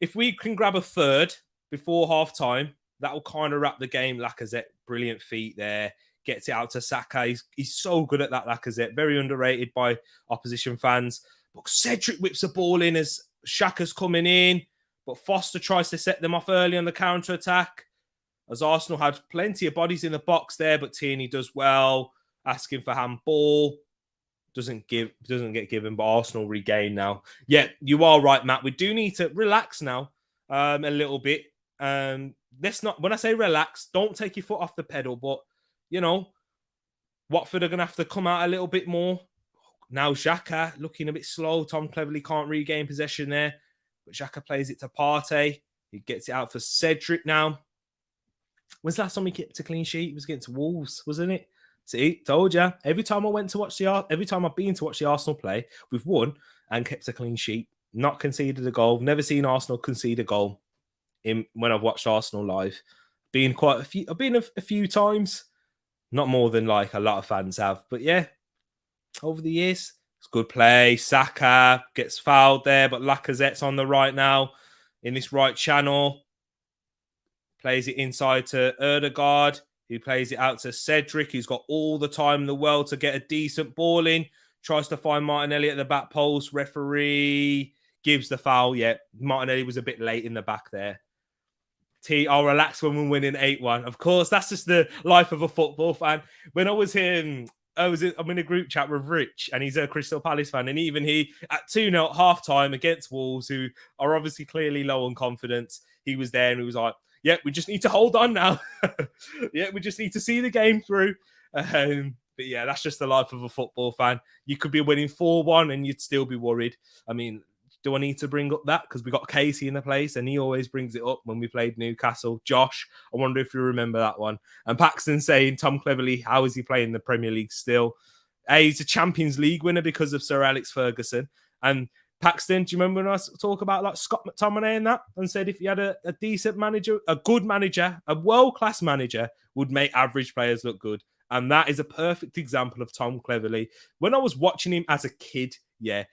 if we can grab a third before half time, that will kind of wrap the game. Lacazette, brilliant feet there. Gets it out to Saka. He's so good at that, Lacazette. Very underrated by opposition fans. But Cedric whips the ball in as Xhaka's coming in. But Foster tries to set them off early on the counter-attack. As Arsenal had plenty of bodies in the box there, but Tierney does well. Asking for handball. Doesn't get given, but Arsenal regain now. Yeah, you are right, Matt. We do need to relax now a little bit. Let's not, when I say relax, don't take your foot off the pedal, but Watford are going to have to come out a little bit more. Now Xhaka looking a bit slow. Tom Cleverley can't regain possession there. But Xhaka plays it to Partey. He gets it out for Cedric now. When's the last time he kept a clean sheet? It was against Wolves, wasn't it? See, told you. Every time I've been to watch the Arsenal play, we've won and kept a clean sheet. Not conceded a goal. Never seen Arsenal concede a goal when I've watched Arsenal live. I've been a few times, not more than like a lot of fans have. But yeah, over the years, it's good play. Saka gets fouled there, but Lacazette's on the right now in this right channel. Plays it inside to Erdegaard, who plays it out to Cedric, who's got all the time in the world to get a decent ball in. Tries to find Martinelli at the back post. Referee gives the foul. Yeah, Martinelli was a bit late in the back there. I'll relax when we're winning 8-1. Of course, that's just the life of a football fan. When I was here, I'm in a group chat with Rich, and he's a Crystal Palace fan, and even he, at 2-0 at half-time against Wolves, who are obviously clearly low on confidence, he was there, and he was like, yeah, we just need to hold on now. Yeah, we just need to see the game through. But yeah, that's just the life of a football fan. You could be winning 4-1 and you'd still be worried. I mean, do I need to bring up that? Because we got Casey in the place and he always brings it up when we played Newcastle. Josh, I wonder if you remember that one. And Paxton saying, Tom Cleverley, how is he playing the Premier League still? He's a Champions League winner because of Sir Alex Ferguson. And Paxton, do you remember when I talk about like Scott McTominay and that? And said if you had a decent manager, a good manager, a world-class manager would make average players look good. And that is a perfect example of Tom Cleverley. When I was watching him as a kid, I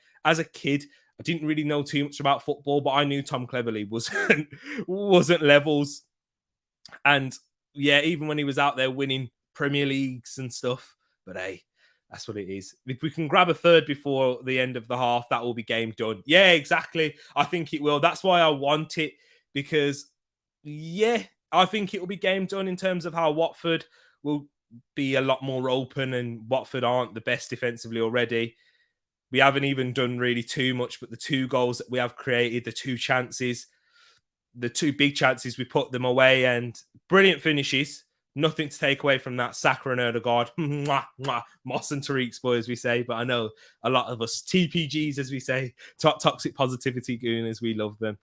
didn't really know too much about football, but I knew Tom Cleverley wasn't levels. And yeah, even when he was out there winning Premier Leagues and stuff, but hey, that's what it is. If we can grab a third before the end of the half, that will be game done. Yeah, exactly. I think it will. That's why I want it, because yeah, I think it will be game done in terms of how Watford will be a lot more open, and Watford aren't the best defensively already. We haven't even done really too much, but the 2 goals that we have created, the 2 chances, the 2 big chances, we put them away, and brilliant finishes. Nothing to take away from that. Saka and Erdegaard. Moss and Tereak boy, as we say. But I know a lot of us, TPGs, as we say, toxic positivity gooners, we love them.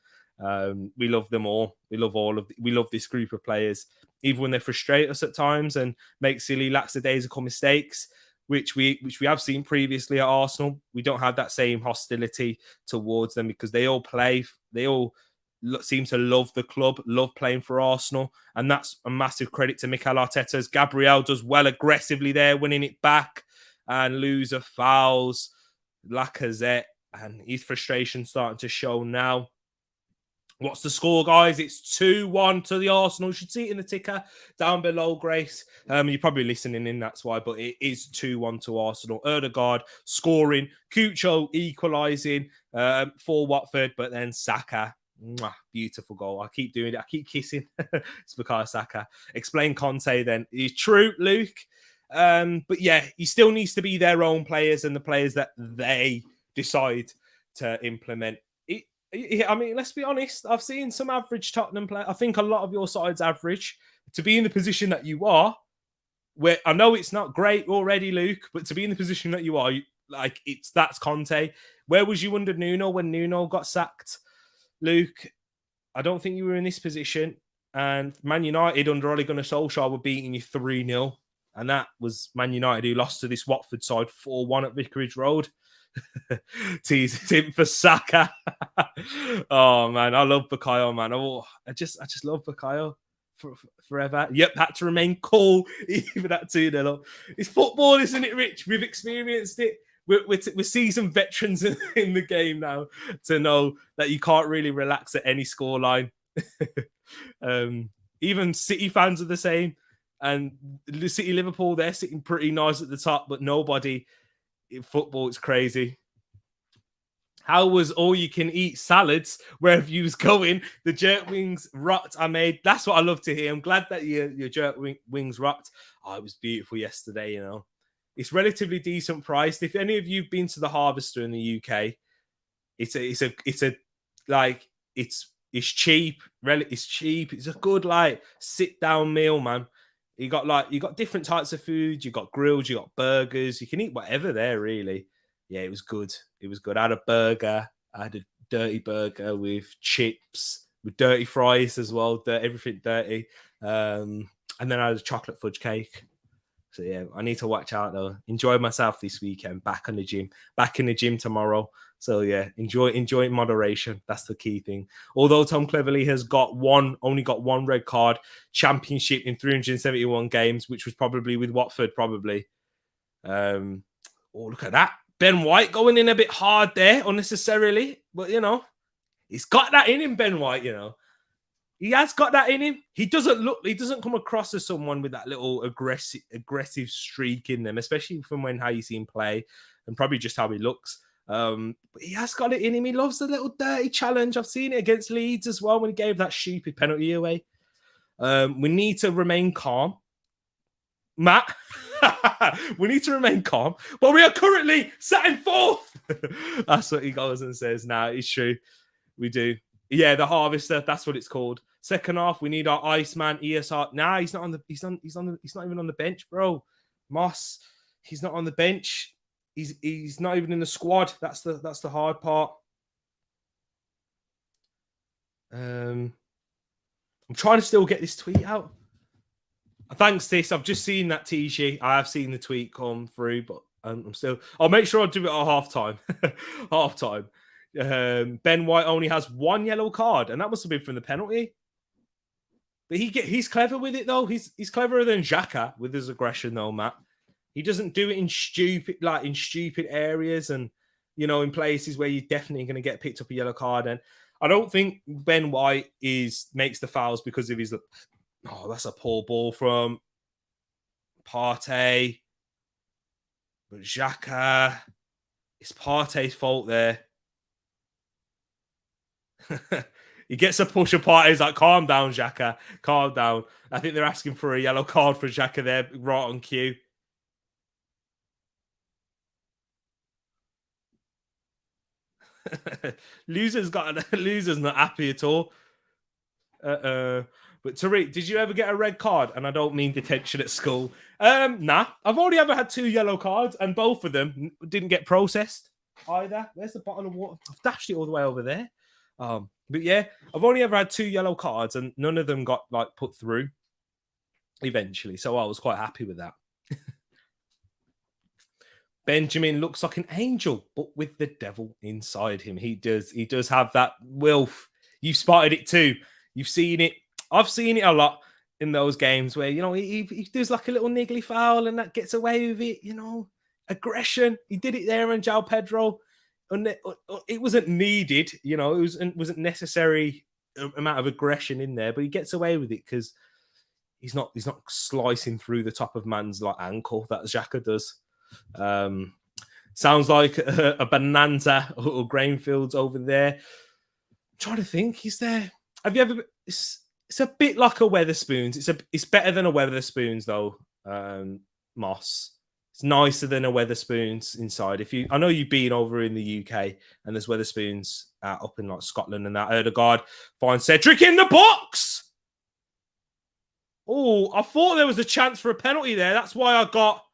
We love them all. We love this group of players, even when they frustrate us at times and make silly lackadaisical mistakes, which we have seen previously at Arsenal. We don't have that same hostility towards them because they all seem to love the club, love playing for Arsenal. And that's a massive credit to Mikel Arteta's. Gabriel does well aggressively there, winning it back. And loser fouls Lacazette. And his frustration starting to show now. What's the score, guys? It's 2-1 to the Arsenal. You should see it in the ticker down below, Grace. You're probably listening in, that's why, but it is 2-1 to Arsenal. Erdegaard scoring, Cucho equalising for Watford, but then Saka. Beautiful goal. I keep doing it. I keep kissing. It's Bukayo Saka. Explain Conte then. It's true, Luke. But yeah, he still needs to be their own players and the players that they decide to implement. I mean, let's be honest. I've seen some average Tottenham play. I think a lot of your side's average. To be in the position that you are, where I know it's not great already, Luke, but to be in the position that you are, that's Conte. Where was you under Nuno when Nuno got sacked, Luke? I don't think you were in this position. And Man United under Ole Gunnar Solskjaer were beating you 3-0. And that was Man United who lost to this Watford side 4-1 at Vicarage Road. Teased him for Saka. Oh man, I love Bukayo, man. I just love Bukayo forever. Yep, had to remain cool even at 2-0. It's football, isn't it, Rich? We've experienced it. We're seasoned veterans in the game now to know that you can't really relax at any scoreline. Even City fans are the same. And City Liverpool, they're sitting pretty nice at the top, but nobody in football, it's crazy. How was all you can eat salads wherever you was going? The jerk wings rocked I made. That's what I love to hear. I'm glad that your jerk wings rocked. Oh, it was beautiful yesterday, you know. It's relatively decent priced. If any of you've been to the Harvester in the UK, it's cheap. It's cheap. It's a good sit down meal, man. You got different types of food. You got grills, you got burgers. You can eat whatever there, really. Yeah, it was good. It was good. I had a burger. I had a dirty burger with chips, with dirty fries as well. Everything dirty. And then I had a chocolate fudge cake. So yeah, I need to watch out though. Enjoy myself this weekend. Back in the gym tomorrow. So yeah, enjoy in moderation. That's the key thing. Although Tom Cleverley has only got one red card, championship in 371 games, which was probably with Watford, probably. Oh, look at that. Ben White going in a bit hard there, unnecessarily. But he's got that in him, Ben White, He has got that in him. He doesn't come across as someone with that little aggressive streak in them, especially from how you see him play and probably just how he looks. But he has got it in him. He loves the little dirty challenge. I've seen it against Leeds as well when he gave that stupid penalty away. We need to remain calm. Matt, we need to remain calm. But we are currently sat in fourth. That's what he goes and says. Nah, it's true. We do. Yeah, the harvester. That's what it's called. Second half, we need our Iceman, ESR. Nah, he's not even on the bench, bro. Moss, he's not on the bench. He's not even in the squad. That's the hard part. I'm trying to still get this tweet out. Thanks, Tis. I've just seen that TG. I have seen the tweet come through, but I'll make sure I do it at halftime. Halftime. Ben White only has one yellow card, and that must have been from the penalty. But he's clever with it though. He's cleverer than Xhaka with his aggression though, Matt. He doesn't do it in stupid areas and in places where you're definitely going to get picked up a yellow card. And I don't think Ben White makes the fouls because of his. Oh, that's a poor ball from Partey. But Xhaka, it's Partey's fault there. He gets a push of Partey. He's like, calm down, Xhaka. Calm down. I think they're asking for a yellow card for Xhaka there, right on cue. Loser's not happy at all. But Tereak, did you ever get a red card? And I don't mean detention at school. Nah. I've only ever had 2 yellow cards, and both of them didn't get processed either. Where's the bottle of water? I've dashed it all the way over there. But yeah, I've only ever had 2 yellow cards, and none of them got put through eventually. So I was quite happy with that. Benjamin looks like an angel, but with the devil inside him. He does have that Wilf. You've spotted it too. You've seen it. I've seen it a lot in those games where, he does like a little niggly foul and that gets away with it, aggression. He did it there on João Pedro. And it wasn't needed, it wasn't necessary amount of aggression in there, but he gets away with it because he's not slicing through the top of man's ankle that Xhaka does. Sounds like a bonanza or Grainfields over there. I'm trying to think, is there? Have you ever? It's a bit like a Weatherspoons. It's better than a Weatherspoons though. Moss. It's nicer than a Weatherspoons inside. I know you've been over in the UK and there's Weatherspoons up in Scotland and that. Odegaard finds Cedric in the box. Oh, I thought there was a chance for a penalty there. That's why I got.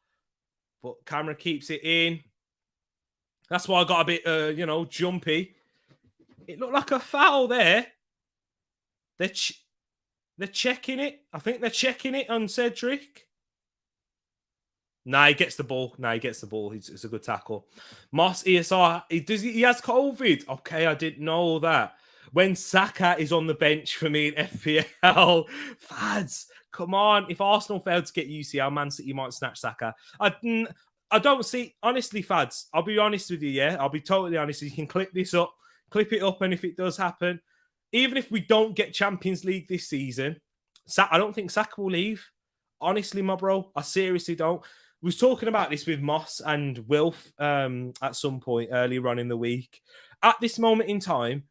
But camera keeps it in. That's why I got a bit, jumpy. It looked like a foul there. They're checking it. I think they're checking it on Cedric. He gets the ball. It's a good tackle. Moss, ESR, he has COVID. Okay, I didn't know that. When Saka is on the bench for me in FPL, fads, come on. If Arsenal failed to get UCL, Man City might snatch Saka. I don't see, honestly, fads, I'll be honest with you, yeah? I'll be totally honest. You can clip it up, and if it does happen, even if we don't get Champions League this season, I don't think Saka will leave. Honestly, my bro, I seriously don't. We was talking about this with Moss and Wilf at some point earlier on in the week. At this moment in time,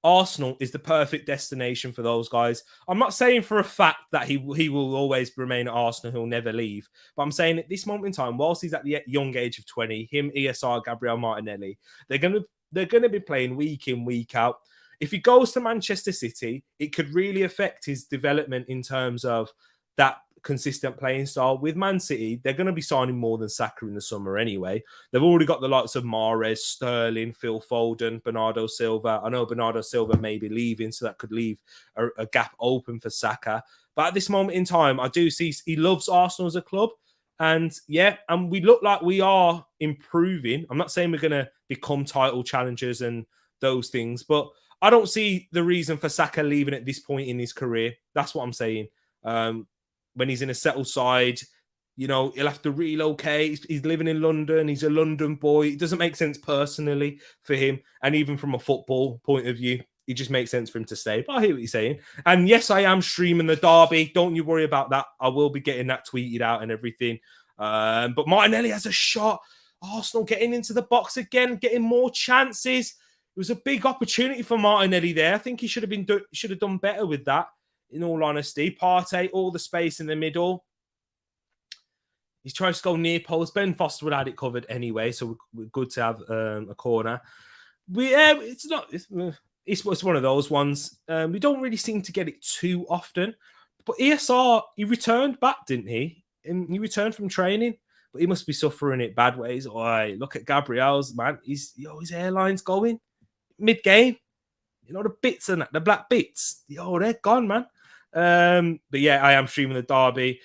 Arsenal is the perfect destination for those guys. I'm not saying for a fact that he will always remain at Arsenal, he'll never leave. But I'm saying at this moment in time, whilst he's at the young age of 20, him, ESR, Gabriel Martinelli, they're gonna be playing week in, week out. If he goes to Manchester City, it could really affect his development in terms of that consistent playing style. With Man City, they're going to be signing more than Saka in the summer anyway. They've already got the likes of Mahrez, Sterling, Phil Foden, Bernardo Silva. I know Bernardo Silva may be leaving, so that could leave a gap open for Saka. But at this moment in time, I do see he loves Arsenal as a club. And yeah, and we look like we are improving. I'm not saying we're going to become title challengers and those things, but I don't see the reason for Saka leaving at this point in his career. That's what I'm saying. When he's in a settled side, he'll have to relocate. He's living in London. He's a London boy. It doesn't make sense personally for him. And even from a football point of view, it just makes sense for him to stay. But I hear what you're saying. And yes, I am streaming the derby. Don't you worry about that. I will be getting that tweeted out and everything. But Martinelli has a shot. Arsenal getting into the box again, getting more chances. It was a big opportunity for Martinelli there. I think he should have done better with that, in all honesty. Partey, all the space in the middle. He's trying to go near post. Ben Foster would have had it covered anyway, so we're good to have a corner. It's one of those ones. We don't really seem to get it too often. But ESR, he returned back, didn't he? And he returned from training, but he must be suffering it bad ways. Oh, look at Gabriel's, man. His hairline's going mid-game. The bits and the black bits. They're gone, man. But yeah, I am streaming the derby.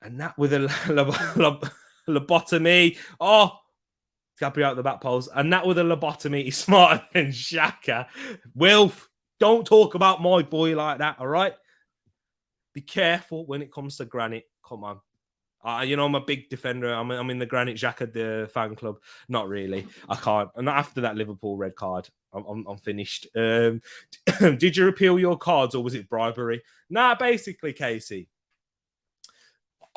And that with a lobotomy. Oh, Gabriel at the back post. And that with a lobotomy, he's smarter than Xhaka. Wilf, don't talk about my boy like that, all right? Be careful when it comes to Granite. Come on. I'm a big defender. I'm in the Granit Xhaka the fan club. Not really. I can't. And after that Liverpool red card, I'm finished. Did you repeal your cards or was it bribery? Nah, basically, Casey.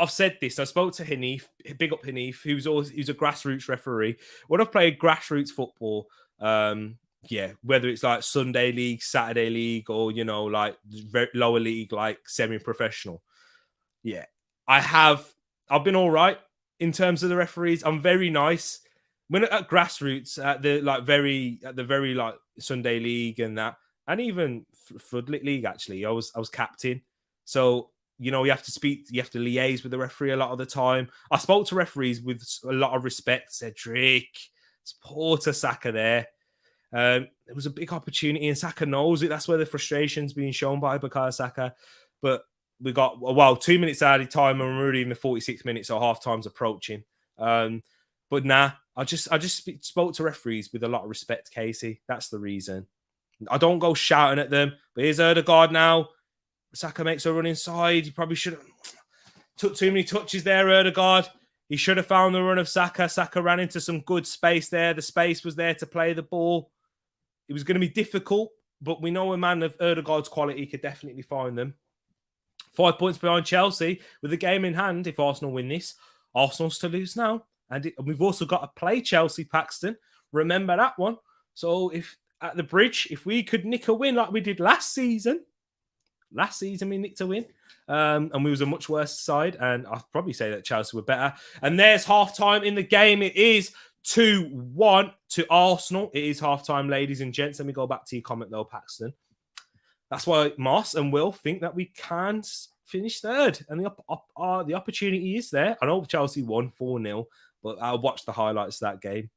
I've said this. I spoke to Hanif, big up Hanif, who's a grassroots referee. When I've played grassroots football, whether it's like Sunday league, Saturday league, or like lower league, like semi-professional, I've been all right in terms of the referees. I'm very nice. When at grassroots, at the very like Sunday league and that, and even Floodlit League, actually, I was captain. So you have to liaise with the referee a lot of the time. I spoke to referees with a lot of respect. Cedric, supporter Saka there. It was a big opportunity, and Saka knows it. That's where the frustration's being shown by Bukayo Saka. But we got 2 minutes out of time, and we're already in the 46 minutes, so half time's approaching. But nah, I just spoke to referees with a lot of respect, Casey. That's the reason. I don't go shouting at them. But here's Ødegaard now. Saka makes a run inside. He probably should have took too many touches there, Ødegaard. He should have found the run of Saka. Saka ran into some good space there. The space was there to play the ball. It was going to be difficult, but we know a man of Ødegaard's quality could definitely find them. 5 points behind Chelsea with the game in hand. If Arsenal win this, Arsenal's to lose now. And we've also got to play Chelsea, Paxton. Remember that one. So if at the Bridge, if we could nick a win like we did last season we nicked a win. And we was a much worse side. And I'd probably say that Chelsea were better. And there's half-time in the game. It is 2-1 to Arsenal. It is half-time, ladies and gents. Let me go back to your comment, though, Paxton. That's why Moss and Will think that we can finish third. And the opportunity is there. I know Chelsea won 4-0, but I watched the highlights of that game.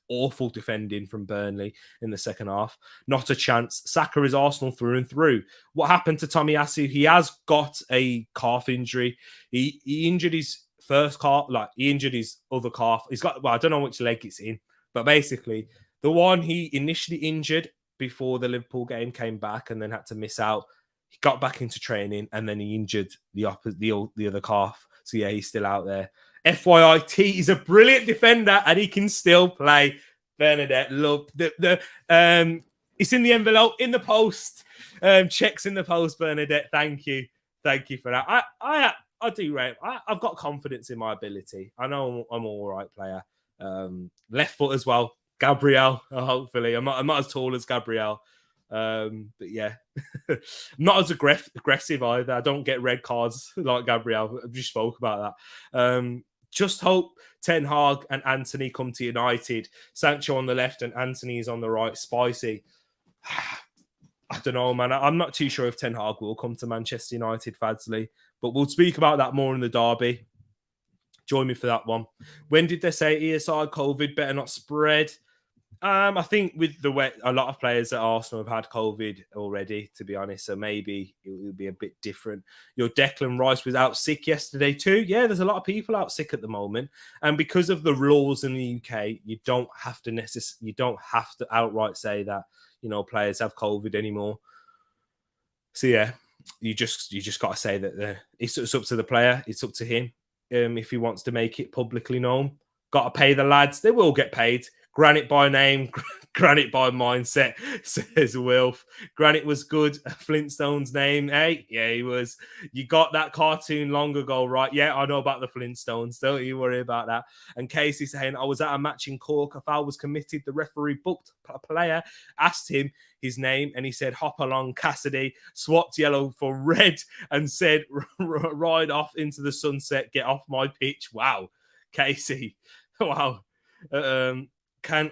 Awful defending from Burnley in the second half. Not a chance. Saka is Arsenal through and through. What happened to Tomiyasu? He has got a calf injury. He injured his first calf, he injured his other calf. He's got, I don't know which leg it's in, but basically the one he initially injured before the Liverpool game came back and then had to miss out. He got back into training and then he injured the other calf. So yeah, he's still out there. FYI, T is a brilliant defender and he can still play. Bernadette, love it's in the envelope, in the post. Checks in the post, Bernadette. Thank you for that. I do rate. I've got confidence in my ability. I know I'm all right player. Left foot as well. Gabriel, hopefully. I'm not as tall as Gabriel. But yeah, not as aggressive either. I don't get red cards like Gabriel. I just spoke about that. Just hope Ten Hag and Anthony come to United. Sancho on the left and Anthony is on the right. Spicy. I don't know, man. I'm not too sure if Ten Hag will come to Manchester United, Fadsley. But we'll speak about that more in the derby. Join me for that one. When did they say ESR COVID better not spread? I think with the way a lot of players at Arsenal have had COVID already, to be honest, so maybe it will be a bit different. Your Declan Rice was out sick yesterday too. Yeah, there's a lot of people out sick at the moment, and because of the laws in the UK, you don't have to outright say that players have COVID anymore. So yeah, you just got to say that it's up to the player. It's up to him if he wants to make it publicly known. Got to pay the lads. They will get paid. Granite by name, Granite by mindset, says Wilf. Granite was good. Flintstone's name. Hey, yeah, he was. You got that cartoon long ago, right? Yeah, I know about the Flintstones. Don't you worry about that. And Casey saying, I was at a match in Cork. A foul was committed. The referee booked a player, asked him his name, and he said, Hopalong Cassidy, swapped yellow for red, and said, ride off into the sunset, get off my pitch. Wow, Casey. Wow. Can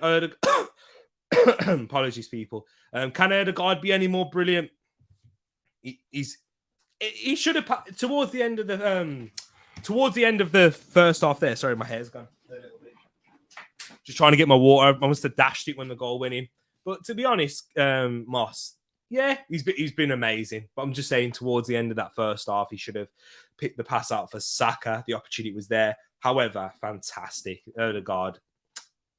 apologies, people. Can Erdegaard be any more brilliant? He should have towards the end of the first half there. Sorry, my hair's gone a little bit. Just trying to get my water. I must have dashed it when the goal went in. But to be honest, Moss, yeah, he's been amazing. But I'm just saying, towards the end of that first half, he should have picked the pass out for Saka. The opportunity was there. However, fantastic. Erdegaard,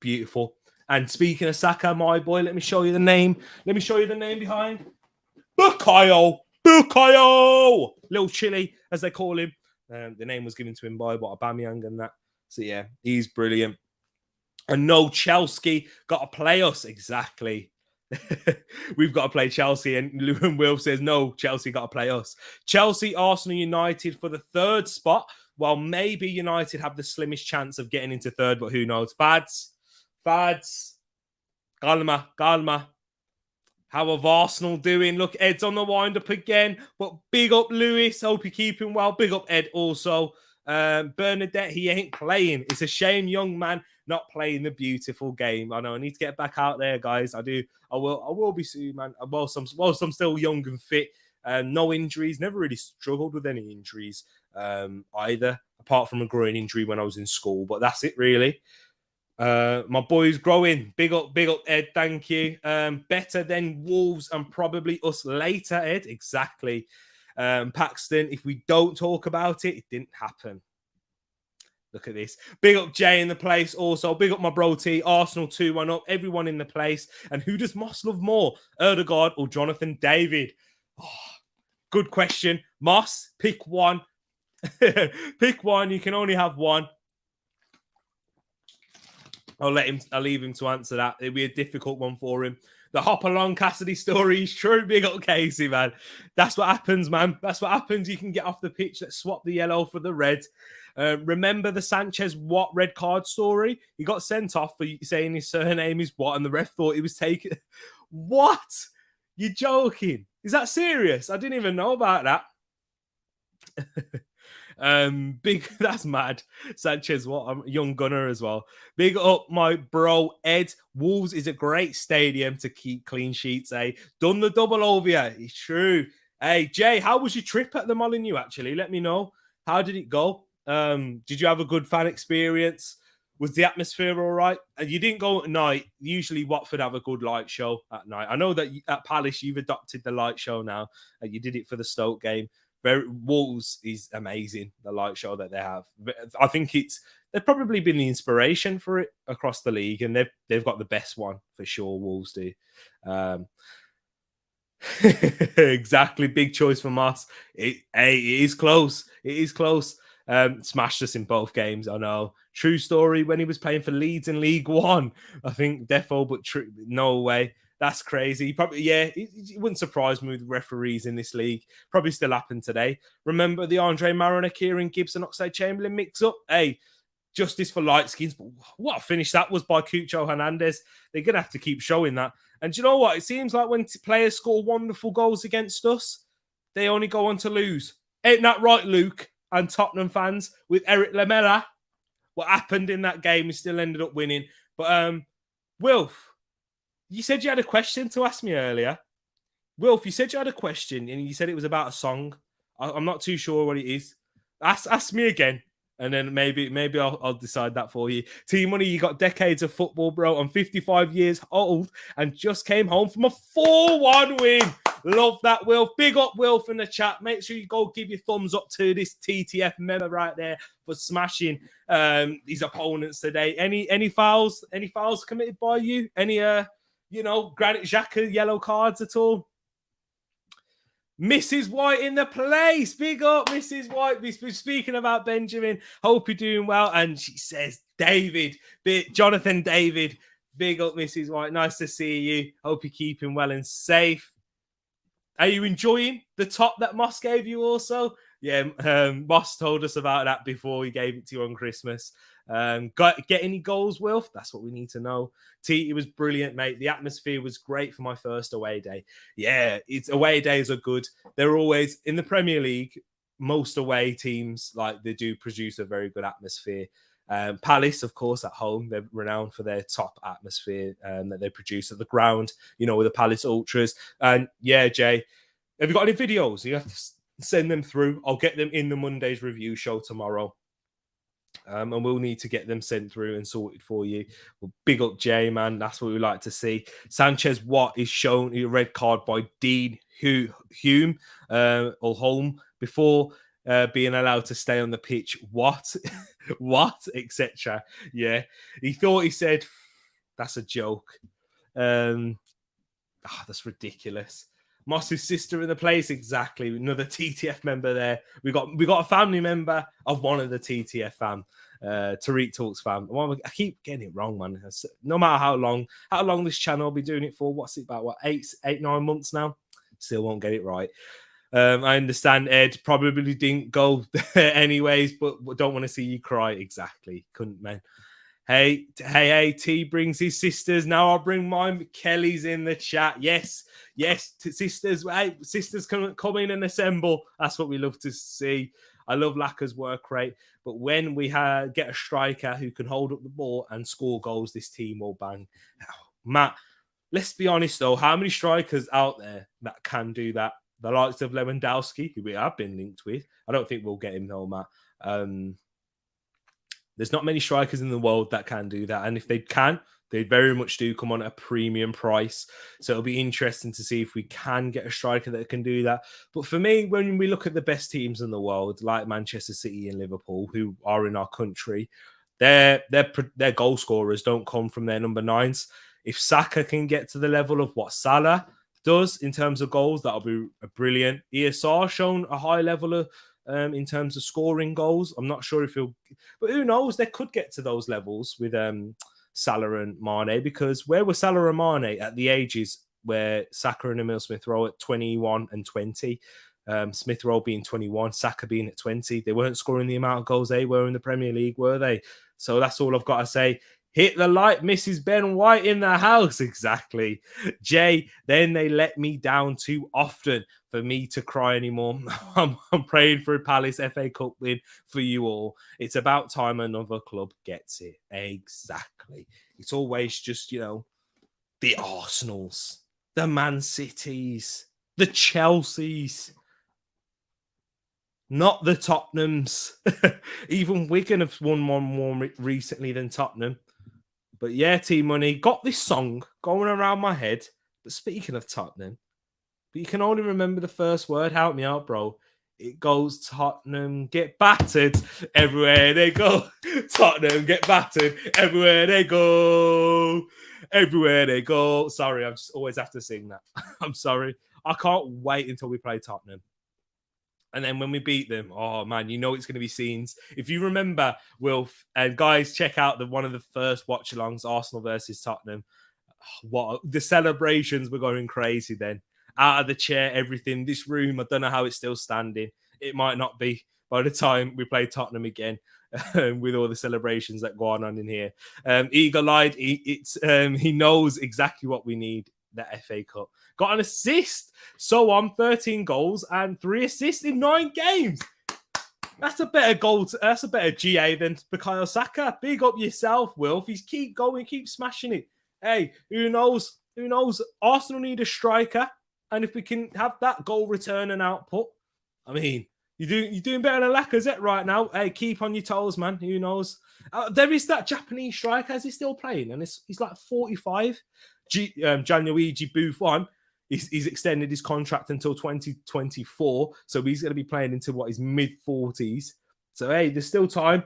beautiful. And speaking of Saka, my boy, let me show you the name. Let me show you the name behind. Bukayo. Little Chili, as they call him. The name was given to him by Aubameyang and that. So yeah, he's brilliant. And no, Chelsea got to play us. Exactly. We've got to play Chelsea. And Lewin Will says, no, Chelsea got to play us. Chelsea, Arsenal, United for the third spot. Well, maybe United have the slimmest chance of getting into third, but who knows? Fads. Calma. How are Arsenal doing? Look, Ed's on the wind-up again. But big up Lewis. Hope you're keeping well. Big up Ed also. Bernadette, he ain't playing. It's a shame, young man, not playing the beautiful game. I know I need to get back out there, guys. I will be soon, man. Whilst I'm still young and fit. No injuries. Never really struggled with any injuries either, apart from a groin injury when I was in school. But that's it, really. My boy's growing. Big up, Ed. Thank you. Better than Wolves and probably us later, Ed. Exactly. Paxton, if we don't talk about it, it didn't happen. Look at this. Big up Jay in the place also. Big up my bro T. Arsenal 2-1 up. Everyone in the place. And who does Moss love more? Erdegaard or Jonathan David? Oh, good question. Moss, pick one. Pick one. You can only have one. I'll leave him to answer that. It'll be a difficult one for him. The Hopalong Cassidy story is true. Big up Casey, man. That's what happens, man. That's what happens. You can get off the pitch. Let's swap the yellow for the red. Remember the Sanchez Watt red card story? He got sent off for saying his surname is Watt, and the ref thought he was taking. What? You're joking? Is that serious? I didn't even know about that. That's mad. Sanchez, what a young gunner as well. Big up my bro Ed. Wolves is a great stadium to keep clean sheets, eh? Done the double over here. It's true. Hey Jay, how was your trip at the Molineux actually? Let me know. How did it go? Did you have a good fan experience? Was the atmosphere all right? And you didn't go at night. Usually Watford have a good light show at night. I know that at Palace you've adopted the light show now. You did it for the Stoke game. Wolves is amazing, the light show that they have. I think they've probably been the inspiration for it across the league, and they've got the best one for sure. Wolves do. Exactly, big choice for Moss. It is close. It is close. Smashed us in both games. I know. True story. When he was playing for Leeds in League One, I think defo, but no way. That's crazy. Probably, yeah, it wouldn't surprise me with referees in this league. Probably still happen today. Remember the Andre Mariner, Kieran Gibson, Oxlade Chamberlain mix-up? Hey, justice for light skins. But what a finish that was by Cucho Hernandez. They're going to have to keep showing that. And do you know what? It seems like when players score wonderful goals against us, they only go on to lose. Ain't that right, Luke and Tottenham fans? With Eric Lamela, what happened in that game, he still ended up winning. But, Wilf, you said you had a question to ask me earlier. Wilf, you said you had a question and you said it was about a song. I'm not too sure what it is. Ask me again. And then maybe I'll decide that for you. T-Money, you got decades of football, bro. I'm 55 years old and just came home from a 4-1 win. Love that, Wilf. Big up, Wilf, in the chat. Make sure you go give your thumbs up to this TTF member right there for smashing these opponents today. Any fouls? Any fouls committed by you? Any Granit Xhaka yellow cards at all? Mrs. White in the place. Big up, Mrs. White. We've been speaking about Benjamin. Hope you're doing well. And she says, Jonathan David. Big up, Mrs. White. Nice to see you. Hope you're keeping well and safe. Are you enjoying the top that Moss gave you also? Yeah, Moss told us about that before he gave it to you on Christmas. Get any goals, Wilf? That's what we need to know. It was brilliant, mate. The atmosphere was great for my first away day. Yeah, away days are good. They're always in the Premier League. Most away teams, like, they do produce a very good atmosphere. Palace, of course, at home, they're renowned for their top atmosphere that they produce at the ground, with the Palace Ultras. And yeah, Jay, have you got any videos? You have to send them through. I'll get them in the Monday's review show tomorrow. And we'll need to get them sent through and sorted for you. Well, big up, Jay, man. That's what we like to see. Sanchez Watt is shown a red card by Dean Hume or Holm before being allowed to stay on the pitch. What? What? Etc. Yeah. He said, that's a joke. That's ridiculous. Moss's sister in the place, exactly. Another TTF member there. We got a family member of one of the TTF fam, Tereak Talks fam. I keep getting it wrong, man. No matter how long this channel will be doing it for. What's it about? What 8-9 months now? Still won't get it right. I understand Ed probably didn't go anyways, but don't want to see you cry. Exactly, couldn't, man. Hey, T brings his sisters. Now I'll bring mine. Kelly's in the chat. Yes, sisters. Hey, sisters come in and assemble. That's what we love to see. I love Lacker's work rate. But when we get a striker who can hold up the ball and score goals, this team will bang. Matt, let's be honest, though. How many strikers out there that can do that? The likes of Lewandowski, who we have been linked with. I don't think we'll get him, though, Matt. There's not many strikers in the world that can do that. And if they can, they very much do come on at a premium price. So it'll be interesting to see if we can get a striker that can do that. But for me, when we look at the best teams in the world, like Manchester City and Liverpool, who are in our country, their goal scorers don't come from their number 9s. If Saka can get to the level of what Salah does in terms of goals, that'll be brilliant. ESR shown a high level of in terms of scoring goals. I'm not sure if but who knows? They could get to those levels with Salah and Mane, because where were Salah and Mane at the ages where Saka and Emile Smith Rowe at 21 and 20? Smith Rowe being 21, Saka being at 20. They weren't scoring the amount of goals they were in the Premier League, were they? So that's all I've got to say. Hit the like, Mrs. Ben White in the house. Exactly. Jay, then they let me down too often for me to cry anymore. I'm praying for a Palace FA Cup win for you all. It's about time another club gets it. Exactly. It's always just, the Arsenals, the Man Cities, the Chelseas, not the Tottenhams. Even Wigan have won one more recently than Tottenham. But yeah, T-Money, got this song going around my head. But speaking of Tottenham, but you can only remember the first word. Help me out, bro. It goes Tottenham get battered everywhere they go. Tottenham get battered everywhere they go. Everywhere they go. Sorry, I just always have to sing that. I'm sorry. I can't wait until we play Tottenham. And then when we beat them, oh man, it's going to be scenes. If you remember, Wilf, and guys, check out one of the first watch-alongs, Arsenal versus Tottenham. What the celebrations were going crazy then. Out of the chair, everything. This room, I don't know how it's still standing. It might not be by the time we play Tottenham again, with all the celebrations that go on in here. Eagle-eyed, he knows exactly what we need. The FA Cup. Got an assist. So on 13 goals and 3 assists in 9 games. That's a better goal. That's a better GA than Bukayo Saka. Big up yourself, Wilf. He's keep going, keep smashing it. Hey, who knows? Who knows? Arsenal need a striker. And if we can have that goal return and output, I mean, You're doing better than Lacazette right now. Hey, keep on your toes, man. Who knows? There is that Japanese striker. Is he still playing? And he's like 45. Gianluigi Buffon. He's extended his contract until 2024. So he's going to be playing into his mid-40s. So, hey, there's still time.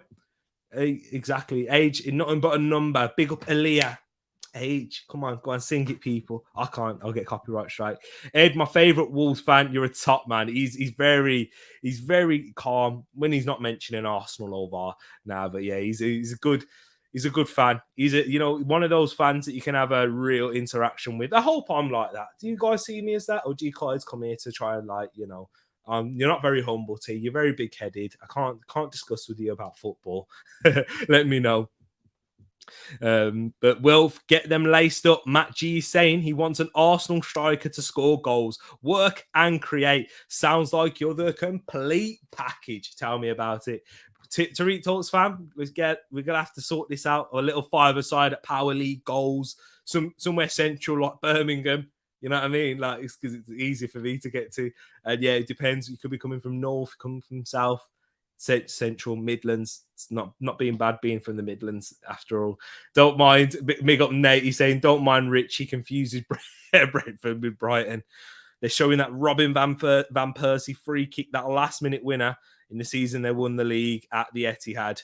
Hey, exactly. Age is nothing but a number. Big up Elia. Age. Come on, go and sing it, people. I can't. I'll get copyright strike. Ed, my favorite Wolves fan. You're a top man. He's very calm when he's not mentioning Arsenal over now. But yeah, he's a good fan. He's one of those fans that you can have a real interaction with. I hope I'm like that. Do you guys see me as that, or do you guys come here to try and you're not very humble, T. You're very big headed. I can't discuss with you about football. Let me know. But we'll get them laced up. Matt G is saying he wants an Arsenal striker to score goals, work and create. Sounds like you're the complete package. Tell me about it. Tereak Talks fam, we're gonna have to sort this out. A little five-a-side at Power League goals, somewhere central like Birmingham. You know what I mean? Like it's because it's easy for me to get to. And yeah, it depends. You could be coming from north, coming from south. Central Midlands. It's not being bad being from the Midlands after all. Don't mind. Big up Nate. He's saying don't mind Rich. He confuses Brentford with Brighton. They're showing that Robin Van Persie free kick, that last minute winner in the season they won the league at the Etihad.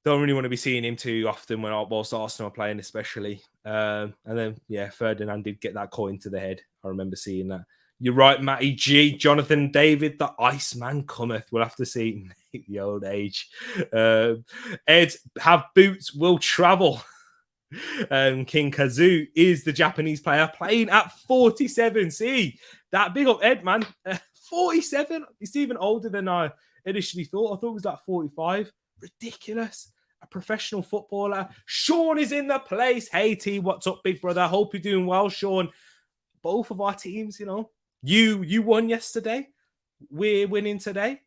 Don't really want to be seeing him too often whilst Arsenal are playing, especially. And then Ferdinand did get that coin to the head. I remember seeing that. You're right, Matty G. Jonathan David, the Iceman cometh. We'll have to see the old age. Ed, have boots, will travel. King Kazoo is the Japanese player playing at 47. See, that big up Ed, man. 47? It's even older than I initially thought. I thought it was like 45. Ridiculous. A professional footballer. Sean is in the place. Hey, T, what's up, big brother? Hope you're doing well, Sean. Both of our teams, You won yesterday. We're winning today.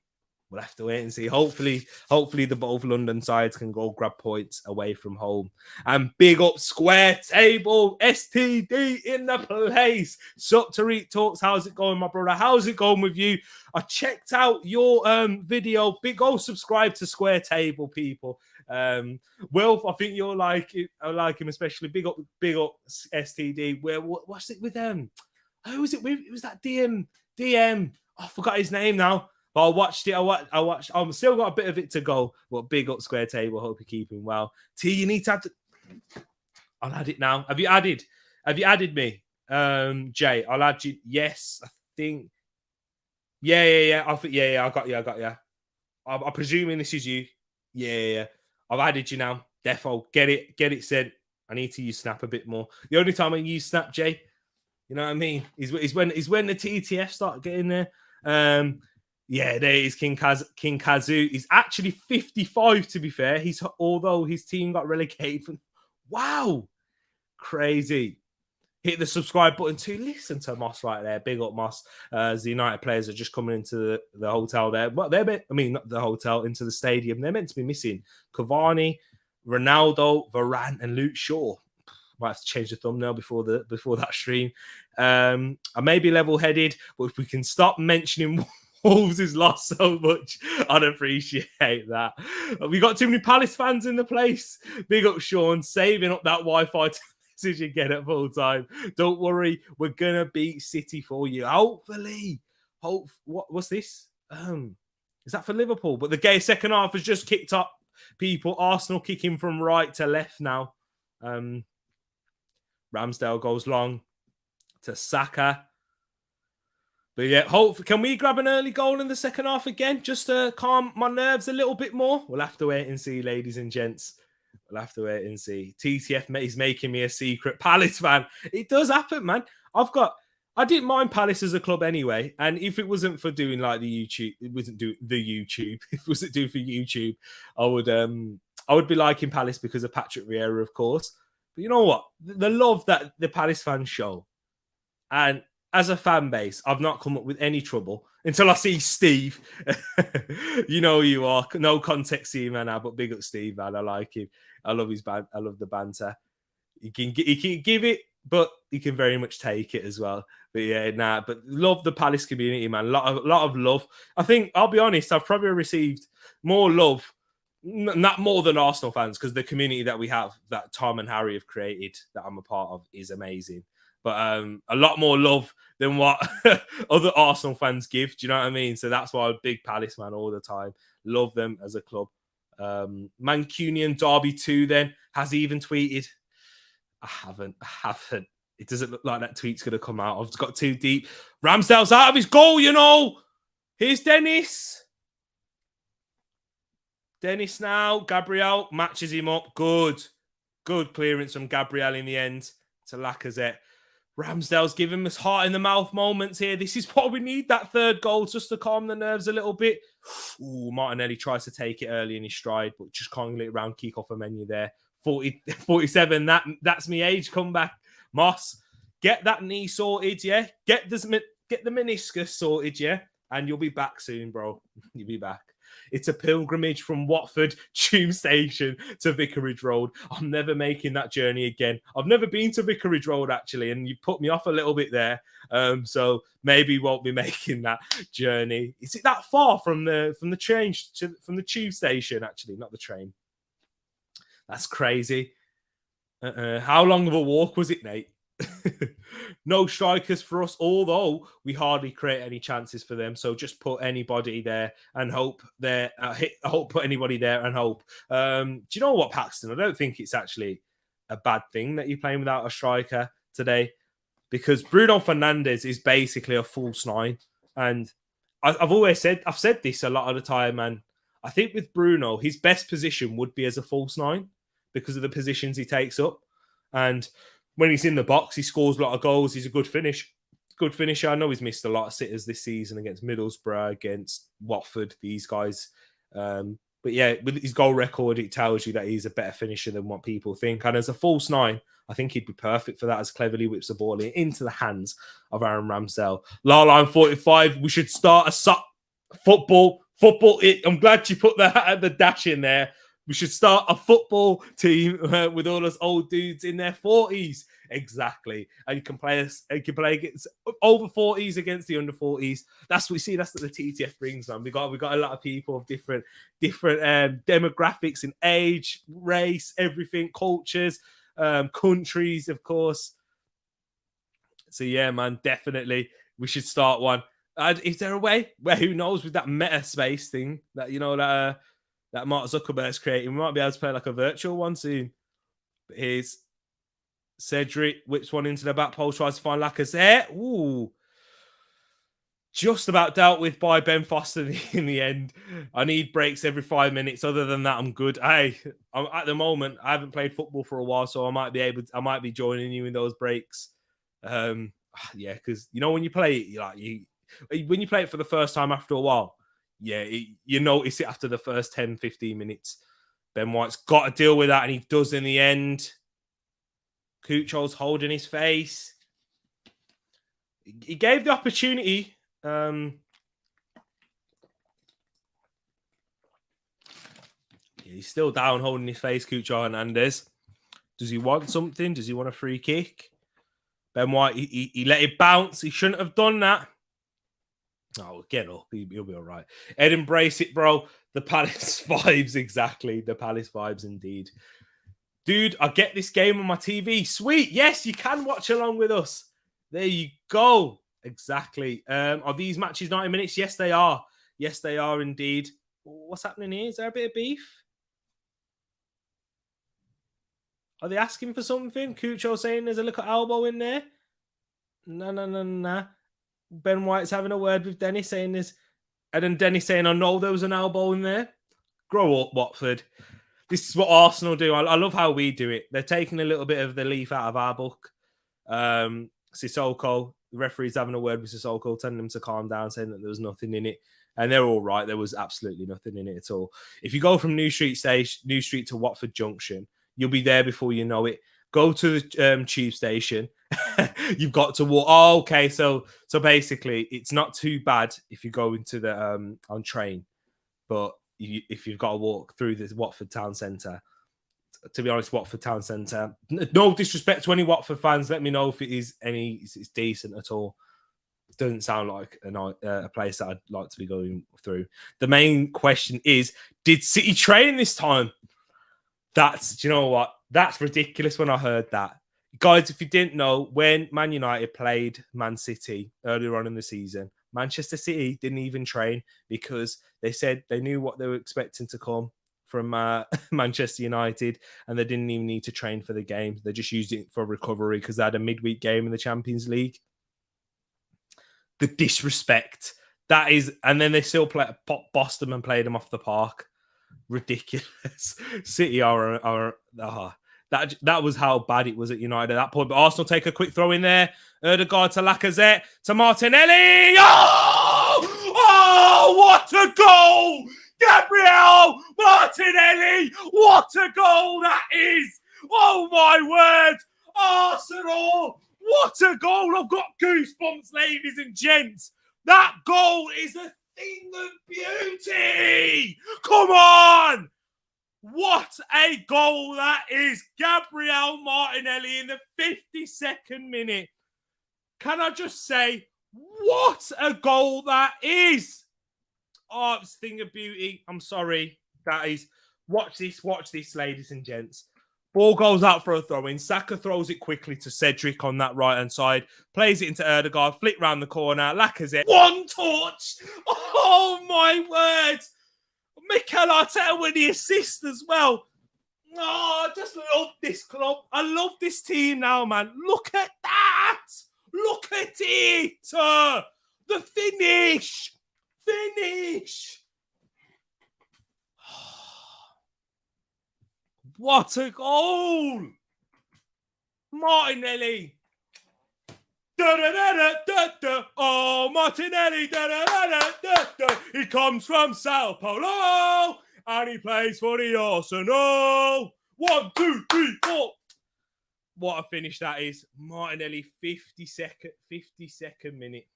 We'll have to wait and see. Hopefully the both London sides can go grab points away from home. And big up Square Table, STD in the place. Sup Tereak Talks. How's it going, my brother? How's it going with you? I checked out your video. Big old subscribe to Square Table, people. Wilf, I think you'll like it. I like him especially. Big up STD. What's it with them? Who was it with? It was that DM. I forgot his name now. But I watched it. I watched. I've still got a bit of it to go. But big up Square Table. Hope you're keeping well. T, you need to add. I'll add it now. Have you added me? Jay, I'll add you. Yes, I think. Yeah. I think. Yeah. I got you. I'm presuming this is you. Yeah. I've added you now. Defo, get it sent. I need to use Snap a bit more. The only time I use Snap, Jay, you know what I mean, is when the TTF start getting there. There is King Kazoo. He's actually 55, to be fair. Although his team got relegated from. Wow, crazy. Hit the subscribe button too. Listen to Moss right there. Big up Moss. As the United players are just coming into the hotel there. But not the hotel, into the stadium. They're meant to be missing Cavani, Ronaldo, Varane, and Luke Shaw. Might have to change the thumbnail before that stream. I may be level-headed, but if we can stop mentioning Wolves is lost so much, I'd appreciate that. We got too many Palace fans in the place. Big up Sean, saving up that Wi-Fi message again at full time. Don't worry, we're gonna beat City for you. Hopefully. What's this? Is that for Liverpool? But the gay second half has just kicked up. People, Arsenal kicking from right to left now. Ramsdale goes long to Saka. But yeah, can we grab an early goal in the second half again, just to calm my nerves a little bit more? We'll have to wait and see, ladies and gents. We'll have to wait and see. TTF is making me a secret Palace fan. It does happen, man. I didn't mind Palace as a club anyway. And if it wasn't for doing like the YouTube, it wasn't do the YouTube. If it wasn't doing for YouTube, I would be liking Palace because of Patrick Vieira, of course. But you know what? The love that the Palace fans show, and as a fan base, I've not come up with any trouble until I see Steve. You know who you are. No context to you, man. But big up Steve, man. I like him. I love his band. I love the banter. He can give it but you can very much take it as well. But yeah, but love the Palace community, man. A lot of love. I think, I'll be honest, I've probably received more love, not more than Arsenal fans, because the community that we have, that Tom and Harry have created, that I'm a part of, is amazing. But a lot more love than what other Arsenal fans give. Do you know what I mean? So that's why I'm a big Palace man all the time. Love them as a club. Mancunian Derby 2 then has even tweeted. I haven't. It doesn't look like that tweet's going to come out. I've got too deep. Ramsdale's out of his goal, you know. Here's Dennis. Dennis now. Gabriel matches him up. Good clearance from Gabriel in the end to Lacazette. Ramsdale's giving us heart in the mouth moments here. This is what we need, that third goal, just to calm the nerves a little bit. Ooh, Martinelli tries to take it early in his stride, but just can't get it around, kick off a menu there. 47, that's me age comeback. Moss, get that knee sorted, yeah? Get the meniscus sorted, yeah? And you'll be back soon, bro. You'll be back. It's a pilgrimage from Watford Tube Station to Vicarage Road. I'm never making that journey again. I've never been to Vicarage Road, actually, and you put me off a little bit there. So maybe won't be making that journey. Is it that far from the train from the tube station? Actually, not the train. That's crazy. How long of a walk was it, Nate? No strikers for us, although we hardly create any chances for them. So just put anybody there and hope there. Put anybody there and hope. Do you know what, Paxton? I don't think it's actually a bad thing that you're playing without a striker today, because Bruno Fernandes is basically a false nine, and I've said this a lot of the time, and I think with Bruno, his best position would be as a false nine because of the positions he takes up, and when he's in the box, he scores a lot of goals. He's a good finisher. I know he's missed a lot of sitters this season against Middlesbrough, against Watford, these guys. But yeah, with his goal record, it tells you that he's a better finisher than what people think. And as a false nine, I think he'd be perfect for that, as cleverly whips the ball into the hands of Aaron Ramsdale. Line 45, we should start a football. I'm glad you put the dash in there. We should start a football team with all us old dudes in their 40s. Exactly. And you can play against over 40s against the under 40s. That's what we see. That's what the TTF brings, man. We got a lot of people of different demographics in age, race, everything, cultures, countries, of course. So yeah, man, definitely we should start one. Is there a way where, who knows, with that meta space thing that, you know, that Mark Zuckerberg's creating, we might be able to play like a virtual one soon. But here's Cedric, whips one into the back post, tries to find Lacazette. Ooh. Just about dealt with by Ben Foster in the end. I need breaks every 5 minutes. Other than that, I'm good. At the moment, I haven't played football for a while, so I might be joining you in those breaks. Yeah, because you know when you play it, when you play it for the first time after a while, yeah, you notice it after the first 10, 15 minutes. Ben White's got to deal with that, and he does in the end. Cucho's holding his face. He gave the opportunity. He's still down, holding his face, Cucho Hernandez. Does he want something? Does he want a free kick? Ben White, he let it bounce. He shouldn't have done that. Oh, get up. He'll be all right. Ed, embrace it, bro. The Palace vibes, exactly. The Palace vibes, indeed. Dude, I get this game on my TV. Sweet. Yes, you can watch along with us. There you go. Exactly. Are these matches 90 minutes? Yes, they are. Yes, they are indeed. What's happening here? Is there a bit of beef? Are they asking for something? Cucho saying there's a little elbow in there? No. Ben White's having a word with Dennis, saying this. And then Dennis saying, I know there was an elbow in there. Grow up, Watford. This is what Arsenal do. I love how we do it. They're taking a little bit of the leaf out of our book. Sissoko, the referee's having a word with Sissoko, telling them to calm down, saying that there was nothing in it. And they're all right. There was absolutely nothing in it at all. If you go from New Street to Watford Junction, you'll be there before you know it. Go to the tube station. You've got to walk. Oh, okay. So basically, it's not too bad if you go into the on train, but if you've got to walk through the Watford town centre, to be honest, Watford Town Centre. No disrespect to any Watford fans. Let me know if it is it's decent at all. Doesn't sound like a place that I'd like to be going through. The main question is, did City train this time? Do you know what? That's ridiculous when I heard that. Guys, if you didn't know, when Man United played Man City earlier on in the season, Manchester City didn't even train because they said they knew what they were expecting to come from Manchester United, and they didn't even need to train for the game. They just used it for recovery because they had a midweek game in the Champions League. The disrespect that is, and then they still bossed them and played them off the park. Ridiculous. City that was how bad it was at United at that point. But Arsenal take a quick throw in there. Ødegaard to Lacazette to Martinelli. Oh, what a goal! Gabriel Martinelli! What a goal that is! Oh my word! Arsenal! What a goal! I've got goosebumps, ladies and gents. That goal is a thing of beauty! Come on! What a goal that is! Gabriel Martinelli in the 52nd minute. Can I just say, what a goal that is! Oh, it's a thing of beauty. I'm sorry. That is... Watch this, ladies and gents. Ball goes out for a throw-in. Saka throws it quickly to Cedric on that right-hand side. Plays it into Ødegaard. Flick round the corner. Lacazette. One touch! Oh, my word! Mikel Arteta with the assist as well. Oh, I just love this club. I love this team now, man. Look at that! Look at it! The finish! What a goal! Martinelli. Oh, Martinelli. He comes from Sao Paulo and he plays for the Arsenal. 1, 2, 3, 4. What a finish that is. Martinelli, 52nd minute.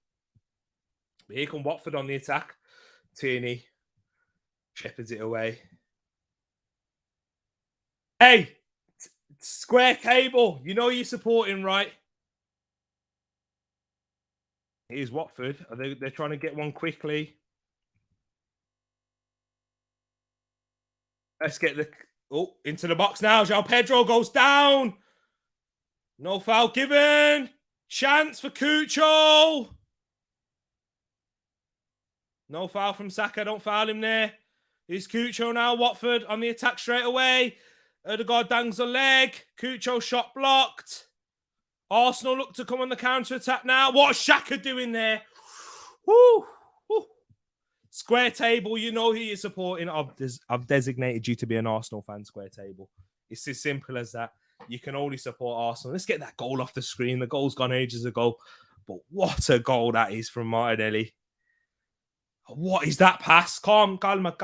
But here come Watford on the attack. Tierney shepherds it away. Hey, square cable. You know you're supporting, right? Here's Watford. They're trying to get one quickly. Let's get into the box now. João Pedro goes down. No foul given. Chance for Cucho. No foul from Saka. Don't foul him there. Here's Cucho now. Watford on the attack straight away. Ødegaard dangs a leg. Cucho shot blocked. Arsenal look to come on the counter-attack now. What's Xhaka doing there? Woo! Woo! Square table, you know who you're supporting. I've designated you to be an Arsenal fan, square table. It's as simple as that. You can only support Arsenal. Let's get that goal off the screen. The goal's gone ages ago. But what a goal that is from Martinelli. What is that pass? Calma.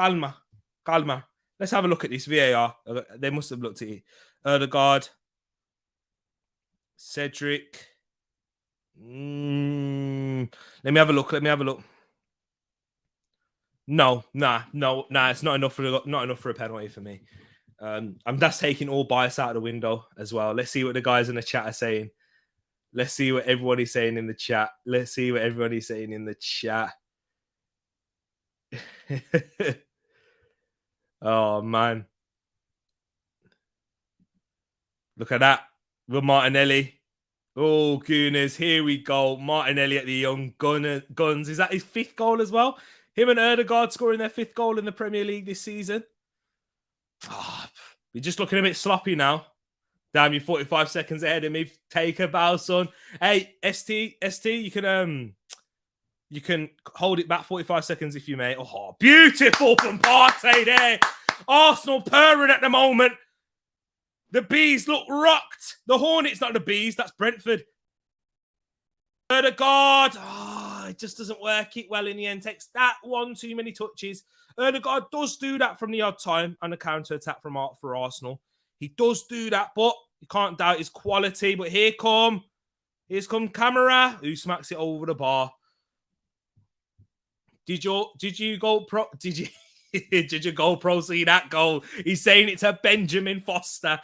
Let's have a look at this VAR. They must have looked at it. Ødegaard. Cedric. Let me have a look. No. It's not enough for a penalty for me. I'm just taking all bias out of the window as well. Let's see what the guys in the chat are saying. Let's see what everybody's saying in the chat. Oh, man. Look at that. With Martinelli. Oh, goodness. Here we go. Martinelli at the young guns. Is that his 5th goal as well? Him and Ødegaard scoring their 5th goal in the Premier League this season. Oh, we're just looking a bit sloppy now. Damn, you're 45 seconds ahead of me. Take a bow, son. Hey, ST, you can hold it back 45 seconds if you may. Oh, beautiful from Partey there. Arsenal purring at the moment. The Bees look rocked. The Hornets, not the Bees. That's Brentford. Ødegaard. Oh, it just doesn't work it well in the end. Takes that one too many touches. Ødegaard does do that from the odd time on the counter-attack for Arsenal. He does do that, but you can't doubt his quality. But here's come Camara, who smacks it over the bar. Did you go pro? Did you? Did your goal pro see that goal? He's saying it's a Benjamin Foster.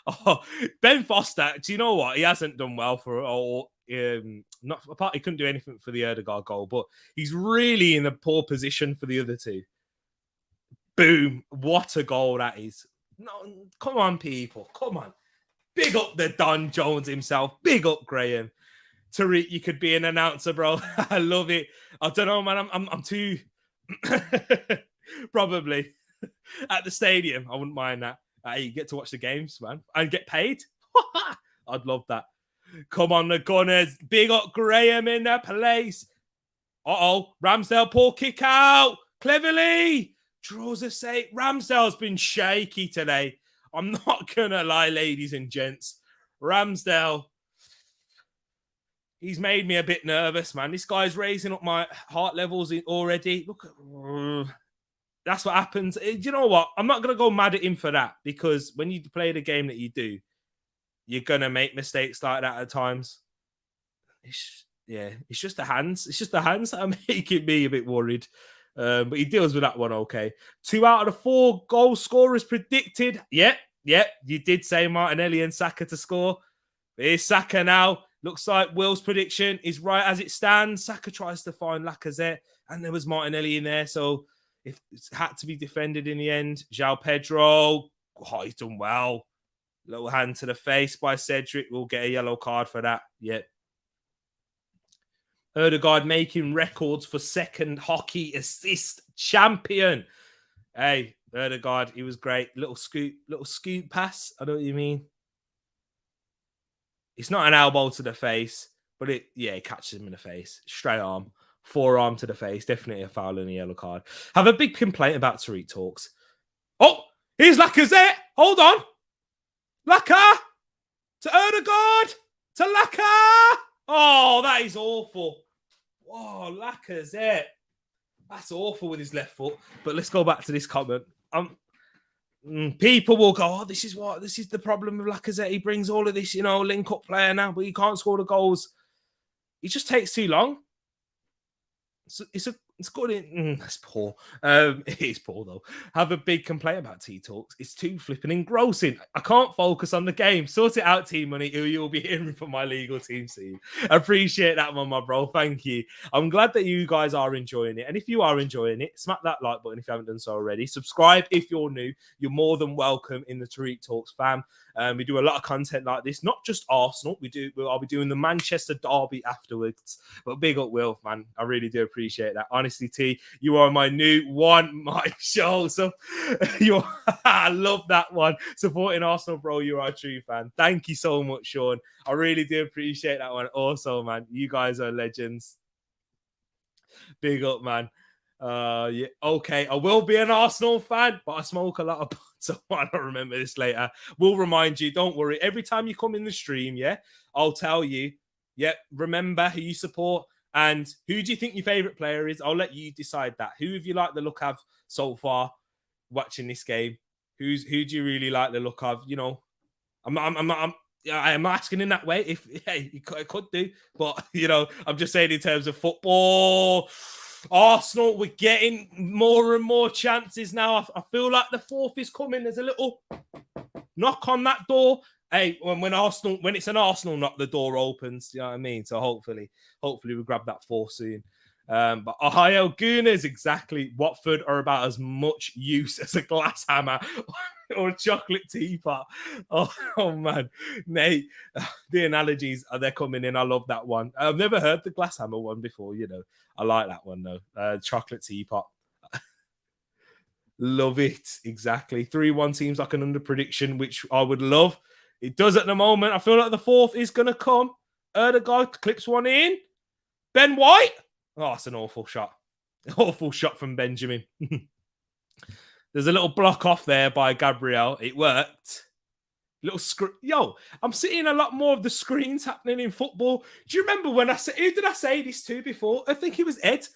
Oh, Ben Foster, do you know what? He hasn't done well for all. Not apart, he couldn't do anything for the Erdegaard goal, but he's really in a poor position for the other two. Boom! What a goal that is! No, come on, people, come on! Big up the Don Jones himself. Big up Graham. Tereak, you could be an announcer, bro. I love it. I don't know, man. I'm too probably at the stadium. I wouldn't mind that. You get to watch the games, man, and get paid. I'd love that. Come on, the Gunners. Big up Graham in the place. Ramsdale, poor kick out. Cleverly draws a save. Ramsdale's been shaky today. I'm not going to lie, ladies and gents. Ramsdale, he's made me a bit nervous, man. This guy's raising up my heart levels already. Look at... That's what happens. Do you know what? I'm not going to go mad at him for that, because when you play the game that you do, you're going to make mistakes like that at times. It's just the hands. It's just the hands that are making me a bit worried. But he deals with that one okay. 2 out of the 4 goal scorers predicted. Yep. You did say Martinelli and Saka to score. Here's Saka now. Looks like Will's prediction is right as it stands. Saka tries to find Lacazette, and there was Martinelli in there, so if it had to be defended in the end. João Pedro, he's done well. Little hand to the face by Cedric. We'll get a yellow card for that. Yep. Erdegaard making records for second hockey assist champion. Hey, Erdegaard, he was great. Little scoop pass. I know what you mean. It's not an elbow to the face, but it catches him in the face. Straight arm. Forearm to the face. Definitely a foul and a yellow card. Have a big complaint about Tereak Talks. Oh, here's Lacazette. Hold on. Laka to Erdegaard to Laka. Oh, that is awful. Whoa, Lacazette. That's awful with his left foot. But let's go back to this comment. People will go, oh, this is the problem with Lacazette. He brings all of this, link-up player now, but he can't score the goals. He just takes too long. It's good. That's poor. It is poor though. Have a big complaint about T Talks. It's too flipping engrossing. I can't focus on the game. Sort it out, Team Money, who you'll be hearing from my legal team soon. Appreciate that one, my bro. Thank you. I'm glad that you guys are enjoying it. And if you are enjoying it, smack that like button if you haven't done so already. Subscribe if you're new. You're more than welcome in the Tereak Talks fam. We do a lot of content like this, not just Arsenal. I'll be doing the Manchester derby afterwards. But big up Will, man. I really do appreciate that. Honestly, T, you are my new one, my show. So I love that one. Supporting Arsenal, bro. You are a true fan. Thank you so much, Sean. I really do appreciate that one. Also, man, you guys are legends. Big up, man. Okay, I will be an Arsenal fan, but I smoke a lot of pot, so I don't remember this later. We'll remind you, don't worry. Every time you come in the stream, I'll tell you, remember who you support and who do you think your favourite player is. I'll let you decide that. Who have you liked the look of so far watching this game? Who do you really like the look of? I'm asking in that way. If it could do, but I'm just saying in terms of football. Arsenal, we're getting more and more chances now. I feel like the fourth is coming. There's a little knock on that door. Hey, when it's an Arsenal knock, the door opens. You know what I mean? So hopefully we grab that fourth soon. But Ohio Gooners, exactly. Watford are about as much use as a glass hammer or a chocolate teapot. Oh man, Nate, the analogies they're coming in. I love that one. I've never heard the glass hammer one before. I like that one though. Chocolate teapot. Love it. Exactly. 3-1 seems like an under prediction, which I would love. It does at the moment. I feel like the fourth is going to come. Erdegaard clips one in. Ben White. Oh, it's an awful shot. Awful shot from Benjamin. There's a little block off there by Gabriel. It worked. I'm seeing a lot more of the screens happening in football. Do you remember when who did I say this to before? I think it was Ed.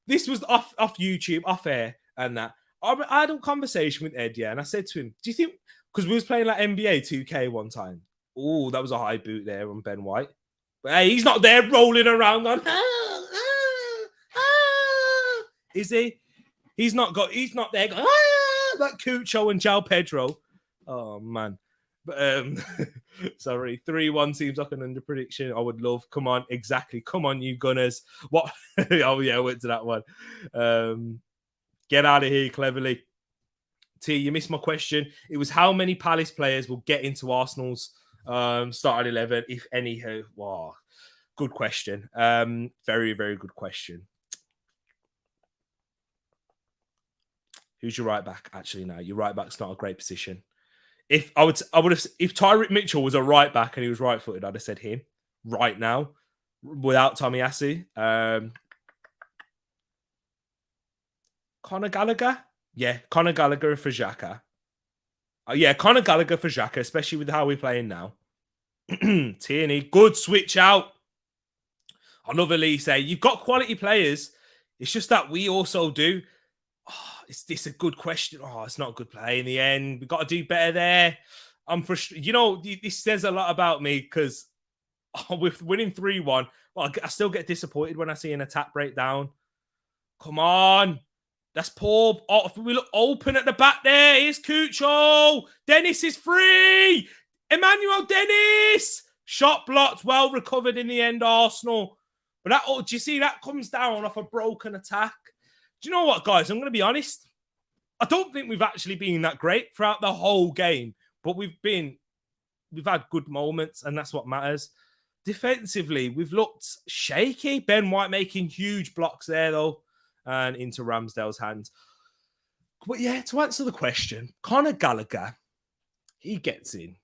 This was off YouTube, off air, and that. I had a conversation with Ed, and I said to him, do you think, because we was playing like NBA 2K one time. Oh, that was a high boot there on Ben White. But hey, he's not there rolling around on. Is he? He's not there going, like Cucho and João Pedro. Oh, man. But sorry, 3-1 seems like an under prediction. I would love. Come on, exactly. Come on, you Gunners. What? Oh yeah, I went to that one. Get out of here, cleverly. T, you missed my question. It was how many Palace players will get into Arsenal's starting 11, if any. Wow, good question. Very, very good question. Who's your right back? Actually, no, your right back's not a great position. If I would have, if Tyreek Mitchell was a right back and he was right footed, I'd have said him right now without Tomiyasu. Conor Gallagher? Yeah, Conor Gallagher for Xhaka. Yeah, Conor Gallagher for Xhaka, especially with how we're playing now. Tierney, good switch out. Another Lee say, you've got quality players. It's just that we also do. Oh, is this a good question? Oh, it's not a good play in the end. We've got to do better there. I'm frustrated. You know, this says a lot about me because with winning 3-1, well, I still get disappointed when I see an attack breakdown. Come on. That's poor. Oh, we look open at the back there. Here's Cucho. Dennis is free. Emmanuel Dennis. Shot blocked. Well recovered in the end, Arsenal. But that, do you see that comes down off a broken attack? Do you know what, guys? I'm going to be honest. I don't think we've actually been that great throughout the whole game, but we've had good moments, and that's what matters. Defensively, we've looked shaky. Ben White making huge blocks there, though, and into Ramsdale's hands. But yeah, to answer the question, Conor Gallagher, he gets in.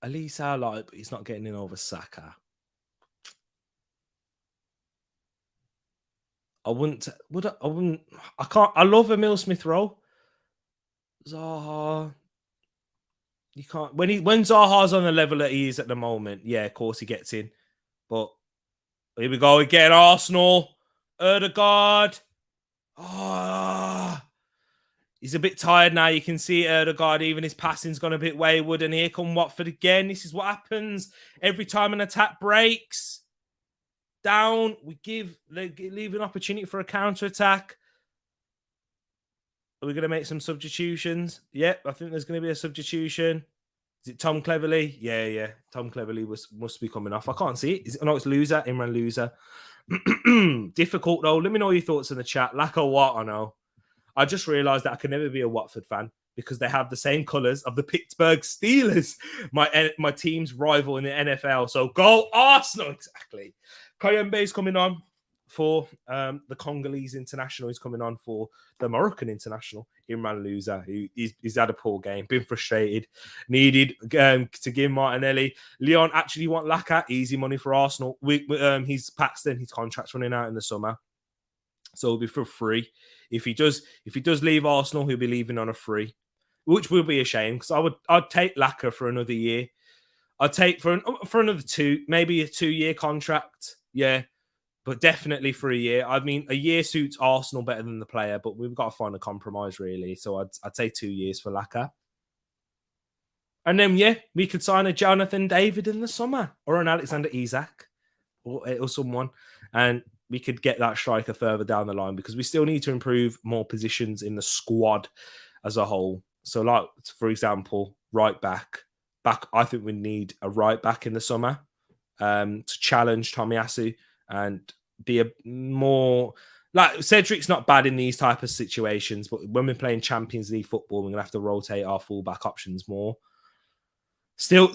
Elisa, I like, but he's not getting in over Saka. I love Emile Smith Rowe. Zaha. You can't when Zaha's on the level that he is at the moment, yeah, of course he gets in. But here we go again, Arsenal. Ødegaard. He's a bit tired now. You can see Ødegaard, even his passing's gone a bit wayward. And here come Watford again. This is what happens every time an attack breaks down. We leave an opportunity for a counter-attack. Are we going to make some substitutions? Yep, I think there's going to be a substitution. Is it Tom Cleverley? Yeah. Tom Cleverley must be coming off. I can't see it. No, it's Loser. Imran Loser. Difficult, though. Let me know your thoughts in the chat. Lack of what? I know. I just realised that I can never be a Watford fan because they have the same colours of the Pittsburgh Steelers, my team's rival in the NFL. So go Arsenal! Exactly. Kayembe is coming on for the Congolese international. He's coming on for the Moroccan international, Imran Loser. He's had a poor game, been frustrated, needed to give Martinelli. Leon actually want Laka, easy money for Arsenal. He's Paxton, his contract's running out in the summer, so it'll be for free. If he does leave Arsenal, he'll be leaving on a free, which will be a shame because I'd take Laka for another year. I'd take for another maybe a 2-year contract. Yeah. But definitely for a year. I mean, a year suits Arsenal better than the player, but we've got to find a compromise, really. So I'd say 2 years for Laka. And then, yeah, we could sign a Jonathan David in the summer or an Alexander Isak or someone. And we could get that striker further down the line because we still need to improve more positions in the squad as a whole. So, like, for example, right back. I think we need a right back in the summer to challenge Tomiyasu and be a more like Cedric's not bad in these type of situations, but when we're playing Champions League football, we're gonna have to rotate our fullback options more. Still,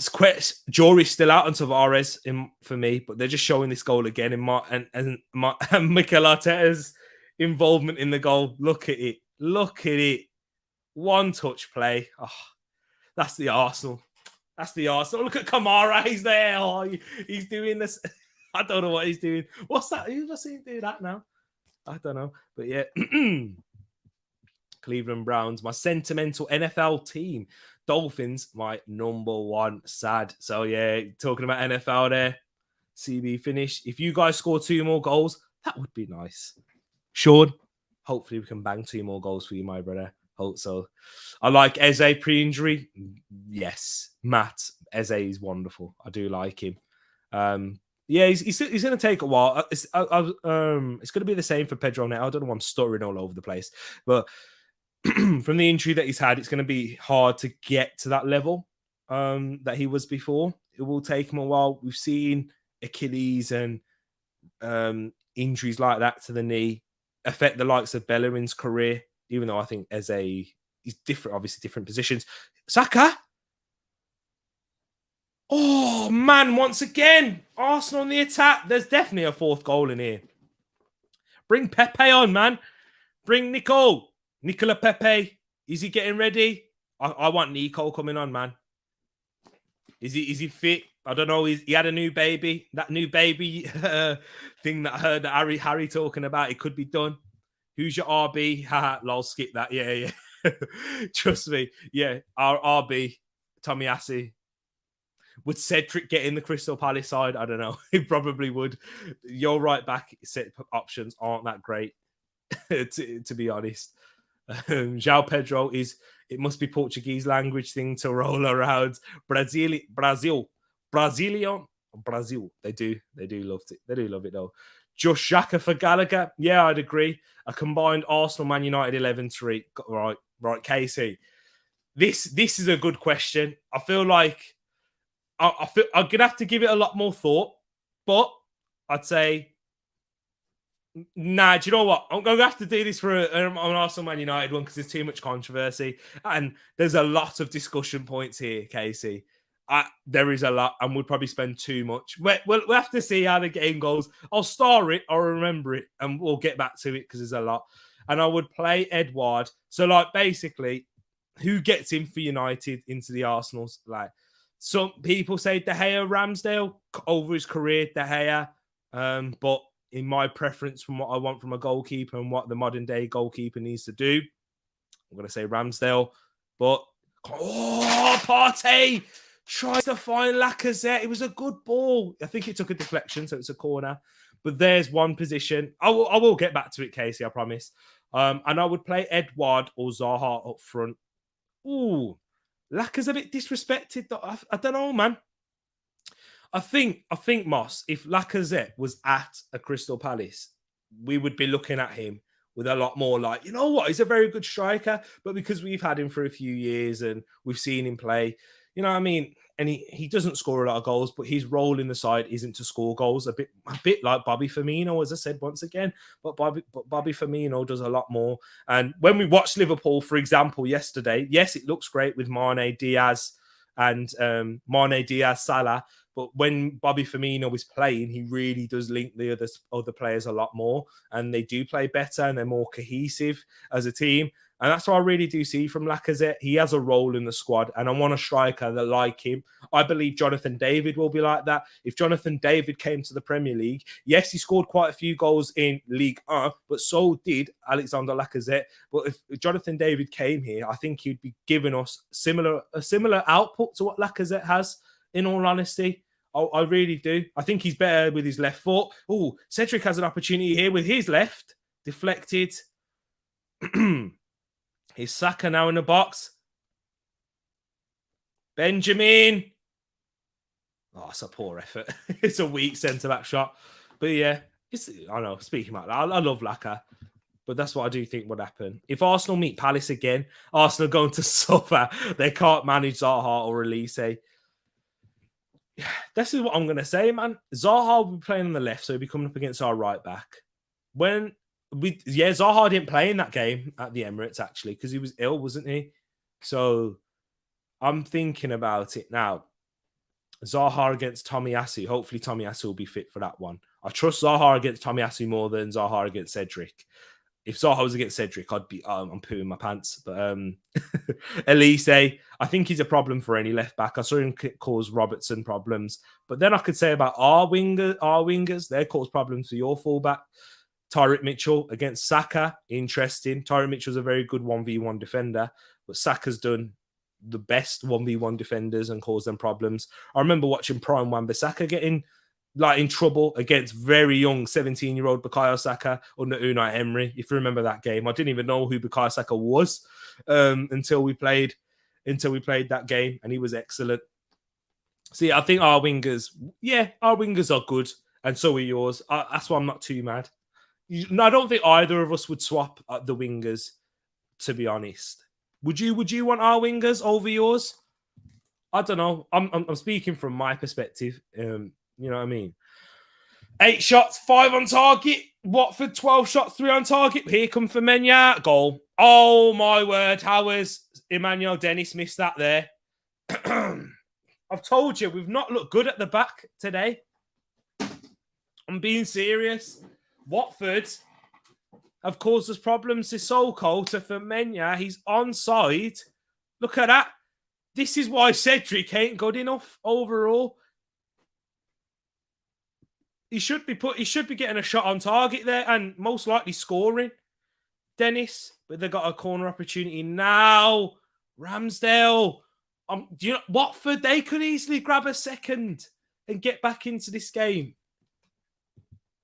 Jory's still out on Tavares for me, but they're just showing this goal again and Mikel Arteta's involvement in the goal. Look at it. One touch play. Oh, that's the Arsenal. Look at Kamara. He's there. Oh, he's doing this. I don't know what he's doing. What's that? Who's I seen do that now? I don't know. But yeah, Cleveland Browns, my sentimental NFL team. Dolphins, my number one. Sad. So yeah, talking about NFL there. CB finish. If you guys score 2 more goals, that would be nice. Sean, hopefully we can bang 2 more goals for you, my brother. Hope so. I like Eze pre-injury. Yes. Matt, Eze is wonderful. I do like him. Yeah, he's going to take a while. It's going to be the same for Pedro now. I don't know why I'm stuttering all over the place, but from the injury that he's had, it's going to be hard to get to that level that he was before. It will take him a while. We've seen Achilles and injuries like that to the knee affect the likes of Bellerin's career, even though I think he's different, obviously different positions. Saka. Oh, man, once again, Arsenal on the attack. There's definitely a fourth goal in here. Bring Pepe on, man. Bring Nicola Pepe. Is he getting ready? I want Nico coming on, man. Is he fit? I don't know. He had a new baby. That new baby thing that I heard that Harry talking about. It could be done. Who's your RB? Haha, lol, skip that. Yeah. Trust me. Yeah, our RB, Tomiyasu. Would Cedric get in the Crystal Palace side? I don't know. He probably would. Your right back set options aren't that great, to be honest. João Pedro it must be Portuguese language thing to roll around. Brazil. They do love it. They do love it though. Just Xhaka for Gallagher. Yeah, I'd agree. A combined Arsenal Man United 11-3. Right, Casey. This is a good question. I feel like I'm gonna have to give it a lot more thought, but I'd say, nah. Do you know what? I'm gonna have to do this for an Arsenal Man United one because there's too much controversy and there's a lot of discussion points here, Casey. There is a lot, and we'll probably spend too much. We'll have to see how the game goes. I'll star it, I'll remember it, and we'll get back to it because there's a lot. And I would play Edouard. So, like, basically, who gets him for United into the Arsenal's? Like, some people say De Gea, Ramsdale over his career, De Gea. But in my preference, from what I want from a goalkeeper and what the modern day goalkeeper needs to do, I'm going to say Ramsdale. But Partey tries to find Lacazette. It was a good ball. I think it took a deflection, so it's a corner. But there's one position. I will get back to it, Casey, I promise. And I would play Edouard or Zaha up front. Ooh, Lacazette a bit disrespected. I don't know, man. I think Moss, if Lacazette was at a Crystal Palace, we would be looking at him with a lot more like, you know what, he's a very good striker. But because we've had him for a few years and we've seen him play, you know what I mean? And he doesn't score a lot of goals, but his role in the side isn't to score goals. A bit like Bobby Firmino, as I said once again. But Bobby Firmino does a lot more. And when we watched Liverpool, for example, yesterday, yes, it looks great with Mane, Diaz, Salah. But when Bobby Firmino is playing, he really does link the other players a lot more. And they do play better and they're more cohesive as a team. And that's what I really do see from Lacazette. He has a role in the squad, and I want a striker that like him. I believe Jonathan David will be like that. If Jonathan David came to the Premier League, yes, he scored quite a few goals in Ligue 1, but so did Alexander Lacazette. But if Jonathan David came here, I think he'd be giving us a similar output to what Lacazette has, in all honesty. I really do. I think he's better with his left foot. Oh, Cedric has an opportunity here with his left. Deflected. Is Saka now in the box? Benjamin. Oh, it's a poor effort. It's a weak centre-back shot. But yeah, I know, speaking about that, I love Laka. But that's what I do think would happen. If Arsenal meet Palace again, Arsenal are going to suffer. They can't manage Zaha or Elise. This is what I'm going to say, man. Zaha will be playing on the left, so he'll be coming up against our right back. Zaha didn't play in that game at the Emirates, actually, because he was ill, wasn't he? So I'm thinking about it now. Zaha against Tomiyasu. Hopefully Tomiyasu will be fit for that one. I trust Zaha against Tomiyasu more than Zaha against Cedric. If Zaha was against Cedric, I'd be I'm pooing my pants. But Elise, I think he's a problem for any left back. I saw him cause Robertson problems. But then I could say about our wingers, they cause problems for your fullback. Tyreek Mitchell against Saka, interesting. Tyreek Mitchell's a very good 1v1 defender, but Saka's done the best 1v1 defenders and caused them problems. I remember watching Prime Wan-Bissaka getting in trouble against very young 17-year-old Bukayo Saka under Unai Emery. If you remember that game, I didn't even know who Bukayo Saka was until we played that game, and he was excellent. See, I think our wingers, our wingers are good, and so are yours. That's why I'm not too mad. No, I don't think either of us would swap the wingers, to be honest. Would you? Would you want our wingers over yours? I don't know. I'm speaking from my perspective. You know what I mean? 8 shots, 5 on target. Watford 12 shots, 3 on target. Here come Femenya. Goal. Oh my word! How has Emmanuel Dennis missed that there? I've told you we've not looked good at the back today. I'm being serious. Watford have caused us problems. Sissoko to Femenya. He's onside. Look at that. This is why Cedric ain't good enough overall. He should be getting a shot on target there and most likely scoring. Dennis, but they got a corner opportunity now. Ramsdale. Do you know Watford? They could easily grab a second and get back into this game.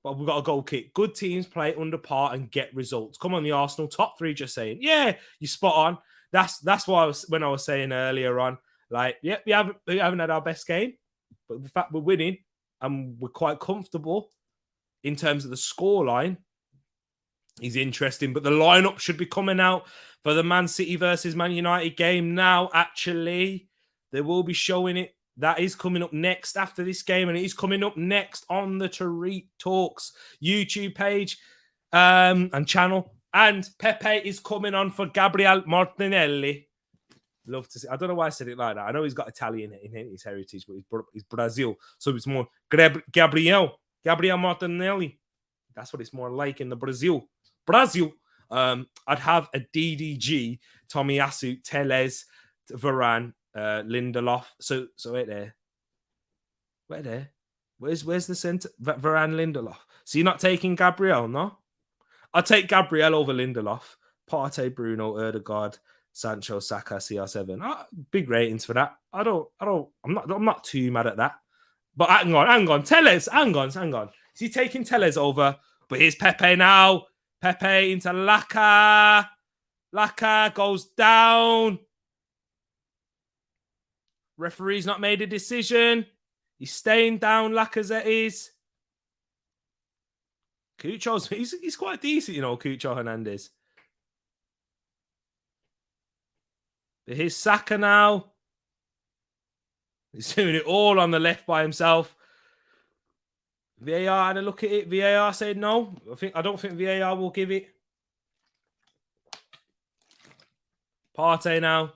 But we've got a goal kick. Good teams play under par and get results. Come on, the Arsenal top 3. Just saying, yeah, you spot on. That's why I was saying earlier on, like, yeah, we haven't had our best game, but the fact we're winning and we're quite comfortable in terms of the scoreline is interesting. But the lineup should be coming out for the Man City versus Man United game now. Actually, they will be showing it. That is coming up next after this game, and it is coming up next on the Tereak Talks YouTube page and channel. And Pepe is coming on for Gabriel Martinelli. Love to see. I don't know why I said it like that. I know he's got Italian in his heritage, but he's Brazil, so it's more Gabriel Martinelli. That's what it's more like in the Brazil. I'd have a DDG, Tomiyasu, Teles, Varane, Lindelof. So wait there. Where's the centre? Varane, Lindelof. So you're not taking Gabriel, no? I'll take Gabriel over Lindelof. Partey, Bruno, Erdegaard, Sancho, Saka, CR7. Big ratings for that. I'm not too mad at that. But hang on. Teles, hang on. Is he taking Teles over? But here's Pepe now. Pepe into Laka. Laka goes down. Referee's not made a decision. He's staying down. Lacazette is. Cucho's he's quite decent, you know, Cucho Hernandez. But here's Saka now. He's doing it all on the left by himself. VAR had a look at it. VAR said no. I don't think VAR will give it. Partey now.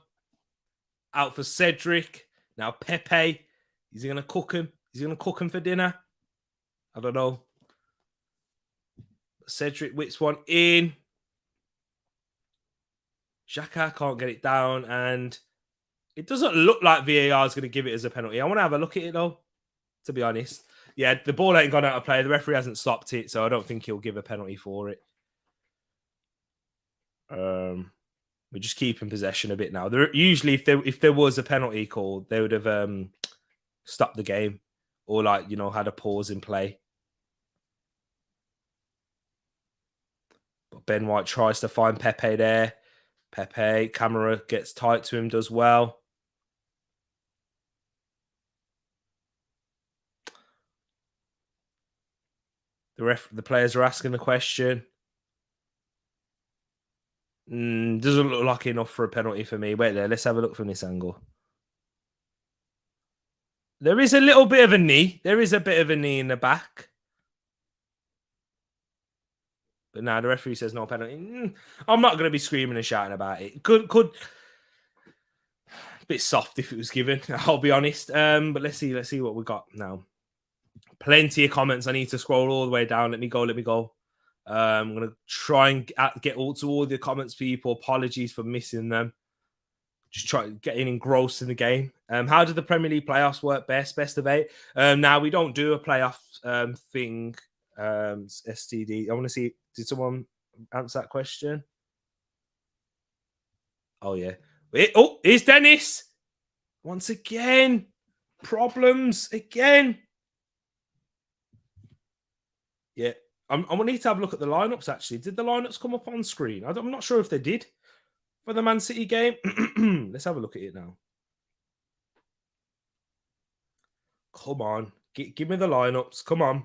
Out for Cedric. Now Pepe. Is he going to cook him? Is he going to cook him for dinner? I don't know. Cedric whips one in. Xhaka can't get it down. And it doesn't look like VAR is going to give it as a penalty. I want to have a look at it, though, to be honest. Yeah, the ball ain't gone out of play. The referee hasn't stopped it, so I don't think he'll give a penalty for it. We're just keeping possession a bit now. Usually, if there was a penalty called, they would have stopped the game or, like, you know, had a pause in play. But Ben White tries to find Pepe there. Pepe, camera gets tight to him, does well. The players are asking the question. Doesn't look like enough for a penalty for me. Wait there, let's have a look from this angle. There is a little bit of a knee. There is a bit of a knee in the back. But now the referee says no penalty. I'm not going to be screaming and shouting about it. Could a bit soft if it was given, I'll be honest. But let's see what we got now. Plenty of comments. I need to scroll all the way down. Let me go. I'm going to try and get to all the comments, people. Apologies for missing them. Just try getting engrossed in the game. How did the Premier League playoffs work best? Best of 8. Now, we don't do a playoff thing, STD. I want to see, did someone answer that question? Oh, yeah. Here's Dennis. Once again. Problems again. Yeah. I'm going to need to have a look at the lineups, actually. Did the lineups come up on screen? I'm not sure if they did for the Man City game. Let's have a look at it now. Come on. Give me the lineups. Come on.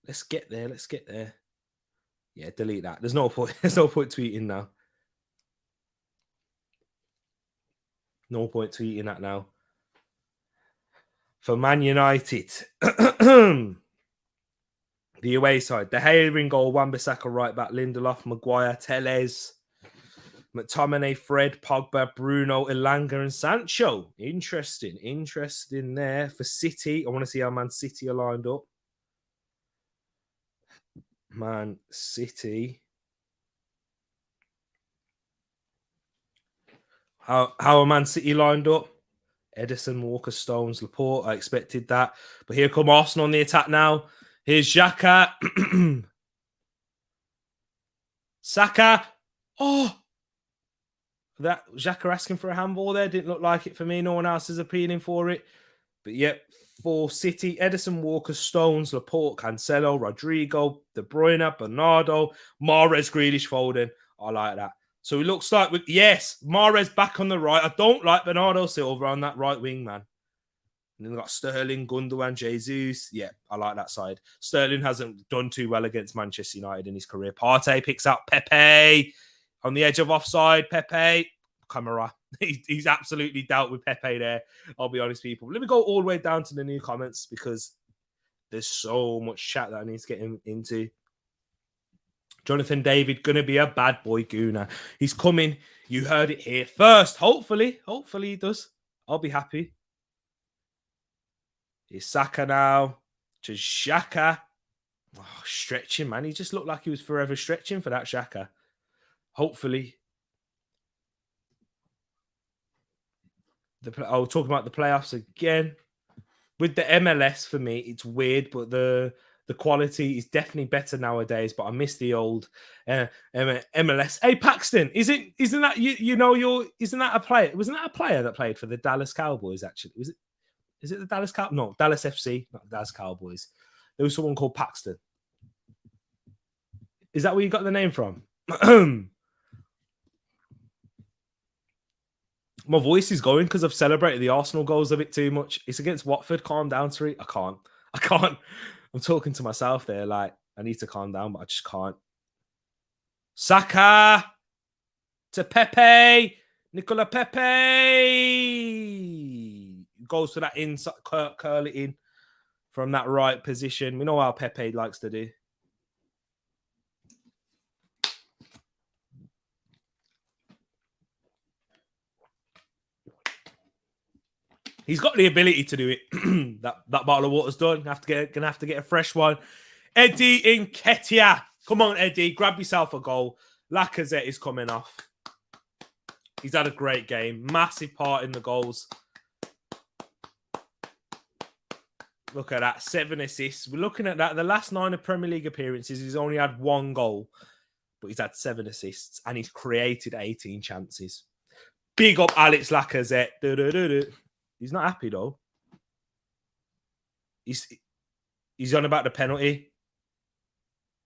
Let's get there. Let's get there. Yeah, delete that. There's no point. There's no point tweeting now. No point tweeting that now. For Man United, the away side, De Gea in goal, Wan-Bissaka right back, Lindelof, Maguire, Telles, McTominay, Fred, Pogba, Bruno, Elanga, and Sancho. Interesting there. For City, I want to see how Man City are lined up. Man City. How are Man City lined up? Edison, Walker, Stones, Laporte. I expected that. But here come Arsenal on the attack now. Here's Xhaka. Saka. Oh! That Xhaka asking for a handball there. Didn't look like it for me. No one else is appealing for it. But yep, for City, Edison, Walker, Stones, Laporte, Cancelo, Rodrigo, De Bruyne, Bernardo, Mahrez, Grealish, Foden. I like that. So it looks like, yes, Mahrez back on the right. I don't like Bernardo Silva on that right wing, man. And then we've got Sterling, Gundogan, Jesus. Yeah, I like that side. Sterling hasn't done too well against Manchester United in his career. Partey picks up Pepe on the edge of offside. Pepe, Camara. He's absolutely dealt with Pepe there. I'll be honest, people. Let me go all the way down to the new comments because there's so much chat that I need to get into. Jonathan David, gonna be a bad boy gooner. He's coming. You heard it here first. Hopefully he does. I'll be happy. Here's Saka now to Xhaka. Oh, stretching, man. He just looked like he was forever stretching for that Xhaka. Hopefully. I'll talk about the playoffs again. With the MLS, for me, it's weird, but the quality is definitely better nowadays. But I miss the old MLS. Hey, Paxton, isn't that isn't that a player? Wasn't that a player that played for the Dallas Cowboys? Actually, is it the Dallas Cowboys? No, Dallas FC, not the Dallas Cowboys. There was someone called Paxton. Is that where you got the name from? My voice is going because I've celebrated the Arsenal goals a bit too much. It's against Watford. Calm down, Tereak. I can't. I'm talking to myself there. Like, I need to calm down, but I just can't. Saka to Pepe. Nicola Pepe goes for that inside, curl it in from that right position. We know how Pepe likes to do. He's got the ability to do it. that bottle of water's done. Gonna have to get a fresh one. Eddie Nketiah. Come on, Eddie. Grab yourself a goal. Lacazette is coming off. He's had a great game. Massive part in the goals. Look at that. 7 assists. We're looking at that. The last 9 of Premier League appearances, he's only had 1 goal. But he's had 7 assists. And he's created 18 chances. Big up Alex Lacazette. He's not happy, though. He's on about the penalty.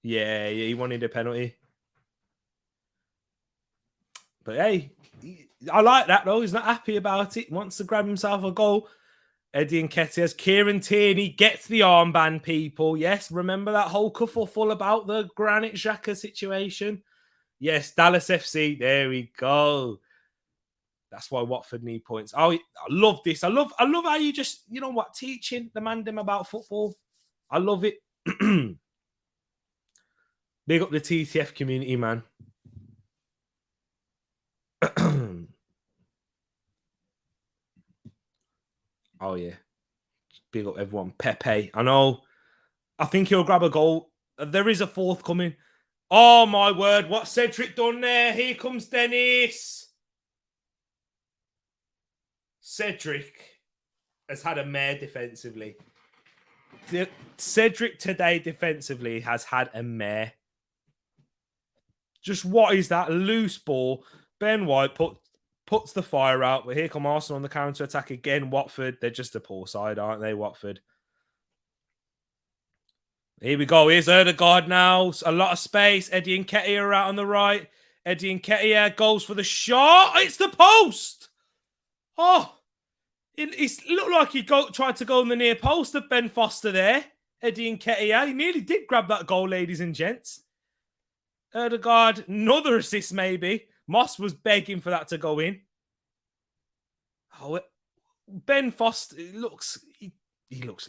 Yeah, he wanted a penalty. But hey, I like that, though. He's not happy about it. Wants to grab himself a goal. Eddie Nketiah. Kieran Tierney gets the armband, people. Yes, remember that whole kerfuffle about the Granit Xhaka situation? Yes, Dallas FC. There we go. That's why Watford need points. Oh, I love this. I love how you just, you know what, teaching the man them about football. I love it. Big up the TTF community, man. Oh, yeah. Big up everyone. Pepe. I know. I think he'll grab a goal. There is a 4th coming. Oh, my word. What's Cedric done there? Here comes Dennis. Cedric has had a mare defensively. Cedric today defensively has had a mare. Just what is that? Loose ball. Ben White puts the fire out. But here come Arsenal on the counter-attack again. Watford, they're just a poor side, aren't they, Watford? Here we go. Here's Erdegaard now. A lot of space. Eddie Nketiah are out on the right. Eddie Nketiah goes for the shot. It's the post. Oh. It looked like he tried to go on the near post of Ben Foster there. Eddie Nketiah. He nearly did grab that goal, ladies and gents. Ødegaard, another assist maybe. Moss was begging for that to go in. Oh, Ben Foster he looks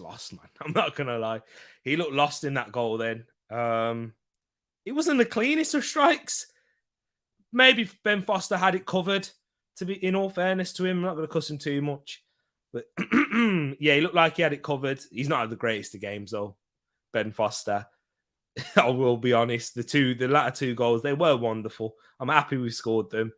lost, man. I'm not gonna lie. He looked lost in that goal then. It wasn't the cleanest of strikes. Maybe Ben Foster had it covered, to be in all fairness to him. I'm not gonna cuss him too much. But yeah, he looked like he had it covered. He's not had the greatest of games though, Ben Foster. I will be honest. The latter two goals, they were wonderful. I'm happy we scored them.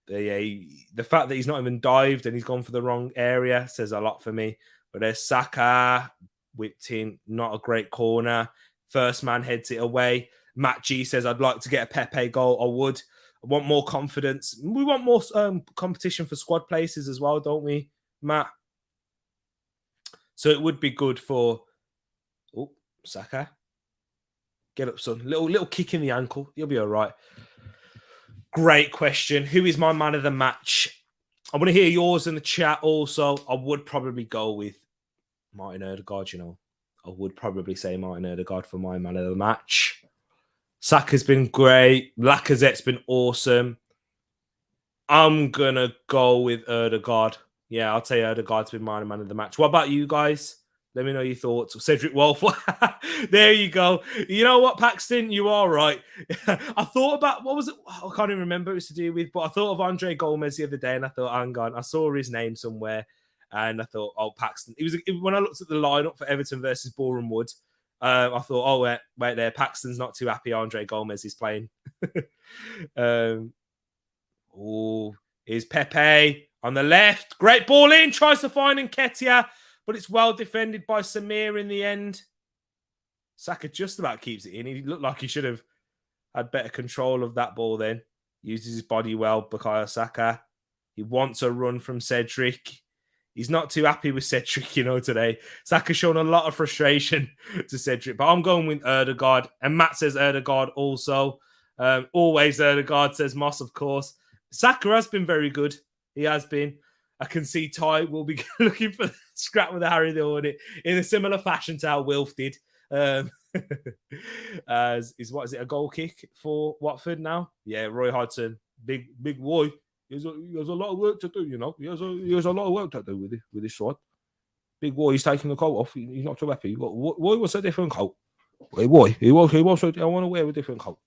The fact that he's not even dived and he's gone for the wrong area says a lot for me. But there's Saka whipped in, not a great corner. First man heads it away. Matt G says, I'd like to get a Pepe goal. I would. I want more confidence. We want more competition for squad places as well, don't we, Matt? So it would be good for Saka. Get up, son. Little kick in the ankle. You'll be all right. Great question. Who is my man of the match? I want to hear yours in the chat also. I would probably go with Martin Ødegaard, you know. I would probably say Martin Ødegaard for my man of the match. Saka's been great. Lacazette's been awesome. I'm going to go with Ødegaard. Yeah, I'll say Ødegaard's been my man of the match. What about you guys? Let me know your thoughts. Cedric Wolf. There you go. You know what, Paxton? You are right. I thought about, what was it? I can't even remember what it was to do with, but I thought of Andre Gomez the other day and I thought, hang on, I saw his name somewhere and I thought, oh, Paxton. When I looked at the lineup for Everton versus Boreham Wood, I thought, oh, wait there. Paxton's not too happy Andre Gomez is playing. Here's Pepe on the left. Great ball in. Tries to find Nketiah. But it's well defended by Samir in the end. Saka just about keeps it in. He looked like he should have had better control of that ball then. Uses his body well, Bukayo Saka. He wants a run from Cedric. He's not too happy with Cedric, you know, today. Saka's shown a lot of frustration to Cedric. But I'm going with Ødegaard. And Matt says Ødegaard also. Always Ødegaard, says Moss, of course. Saka has been very good. He has been. I can see Ty will be looking for the scrap with Harry the Hornet in a similar fashion to how Wilf did. What is it, a goal kick for Watford now? Yeah, Roy Hodgson, big Roy. He has a lot of work to do, you know. He has a lot of work to do with this side. Big Roy, he's taking the coat off. He's not too happy. Roy was a different coat. Roy, he was. I want to wear a different coat.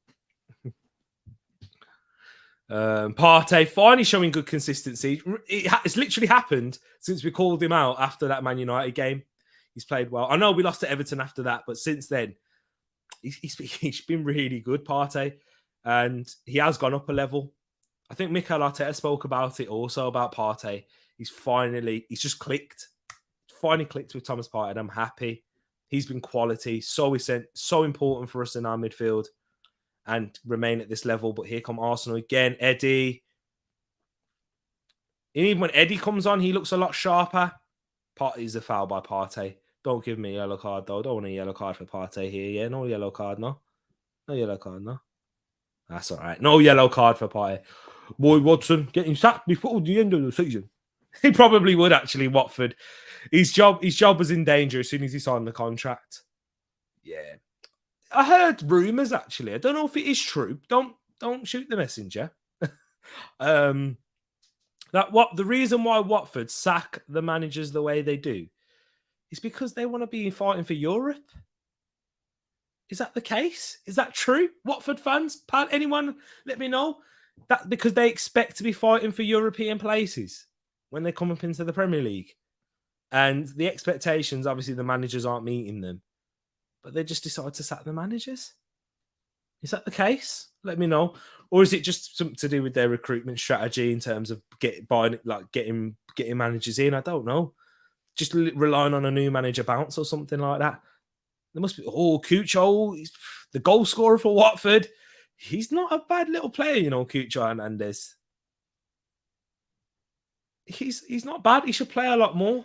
Partey finally showing good consistency. It's literally happened since we called him out after that Man United game. He's played well. I know we lost to Everton after that, but since then, he's been really good, Partey. And he has gone up a level. I think Mikel Arteta spoke about it also, about Partey. He's just clicked. Finally clicked with Thomas Partey, and I'm happy. He's been quality, so important for us in our midfield. And remain at this level. But here come Arsenal again. Eddie. And even when Eddie comes on, he looks a lot sharper. Partey's a foul by Partey. Don't give me a yellow card, though. Don't want a yellow card for Partey here. Yeah, no yellow card, no. No yellow card, no. That's all right. No yellow card for Partey. Boy, Watson getting sacked before the end of the season. He probably would, actually, Watford. His job was in danger as soon as he signed the contract. Yeah. I heard rumours, actually. I don't know if it is true. Don't shoot the messenger. The reason why Watford sack the managers the way they do is because they want to be fighting for Europe. Is that the case? Is that true? Watford fans, anyone, let me know. That because they expect to be fighting for European places when they come up into the Premier League. And the expectations, obviously, the managers aren't meeting them. But they just decide to sack the managers. Is that the case? Let me know. Or is it just something to do with their recruitment strategy in terms of getting managers in? I don't know. Just relying on a new manager bounce or something like that. There must be, Cucho, the goal scorer for Watford. He's not a bad little player, you know, Cucho Hernandez. He's not bad. He should play a lot more.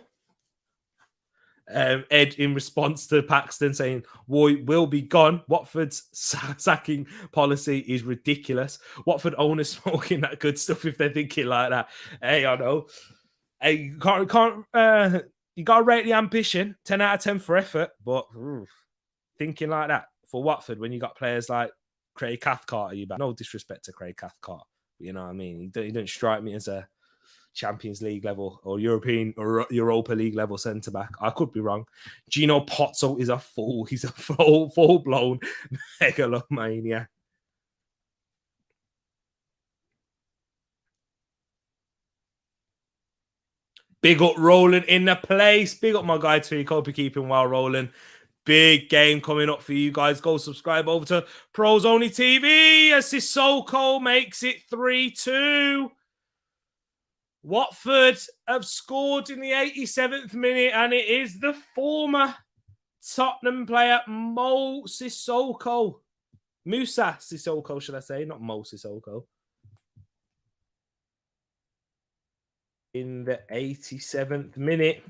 Ed, in response to Paxton saying, Roy will be gone. Watford's sacking policy is ridiculous. Watford owners smoking that good stuff if they're thinking like that. Hey, I know. Hey, you gotta rate the ambition. 10 out of 10 for effort, but thinking like that for Watford when you got players like Craig Cathcart, you back. No disrespect to Craig Cathcart, but you know what I mean. He don't strike me as a Champions League level or European or Europa League level centre back. I could be wrong. Gino Pozzo is a fool. He's a full blown megalomania. Big up Roland in the place. Big up my guy Tereak. Hope you're keeping well, Roland. Big game coming up for you guys. Go subscribe over to Pros Only TV as Sissoko makes it 3-2. Watford have scored in the 87th minute, and it is the former Tottenham player Mo Sissoko. Musa Sissoko, should I say, not Mo Sissoko. In the 87th minute.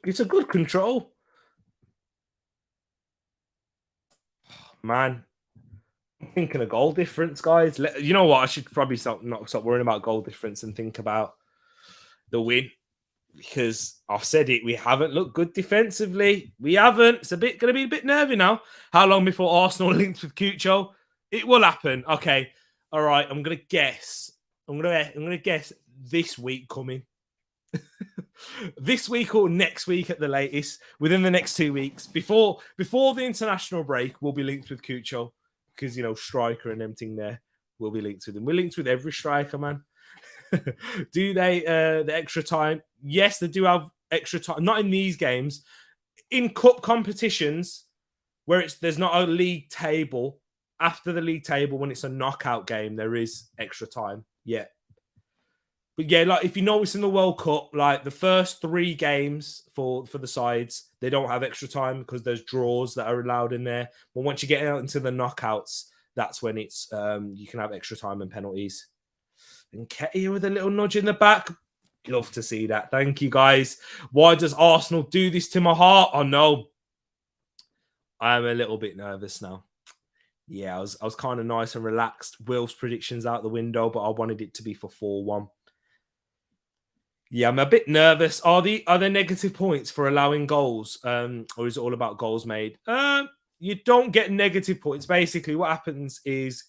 It's a good control. Man, I'm thinking of goal difference, guys. You know what? I should probably stop worrying about goal difference and think about the win. Because I've said it, we haven't looked good defensively. We haven't. It's going to be a bit nervy now. How long before Arsenal links with Cucho? It will happen. Okay. All right. I'm going to guess. I'm going to guess this week coming. This week or next week at the latest, within the next 2 weeks, before the international break, we'll be linked with Cucho because striker and everything there will be linked with him. We're linked with every striker, man. Do they the extra time? Yes, they do have extra time. Not in these games. In cup competitions where there's not a league table. After the league table, when it's a knockout game, there is extra time. Yeah. But yeah, like if you notice in the World Cup, like the first 3 games for the sides, they don't have extra time because there's draws that are allowed in there. But once you get out into the knockouts, that's when it's you can have extra time and penalties. And Ketty with a little nudge in the back. Love to see that. Thank you, guys. Why does Arsenal do this to my heart? Oh, no. I'm a little bit nervous now. Yeah, I was kind of nice and relaxed. Will's predictions out the window, but I wanted it to be for 4-1. Yeah, I'm a bit nervous. Are there negative points for allowing goals? Or is it all about goals made? You don't get negative points. Basically, what happens is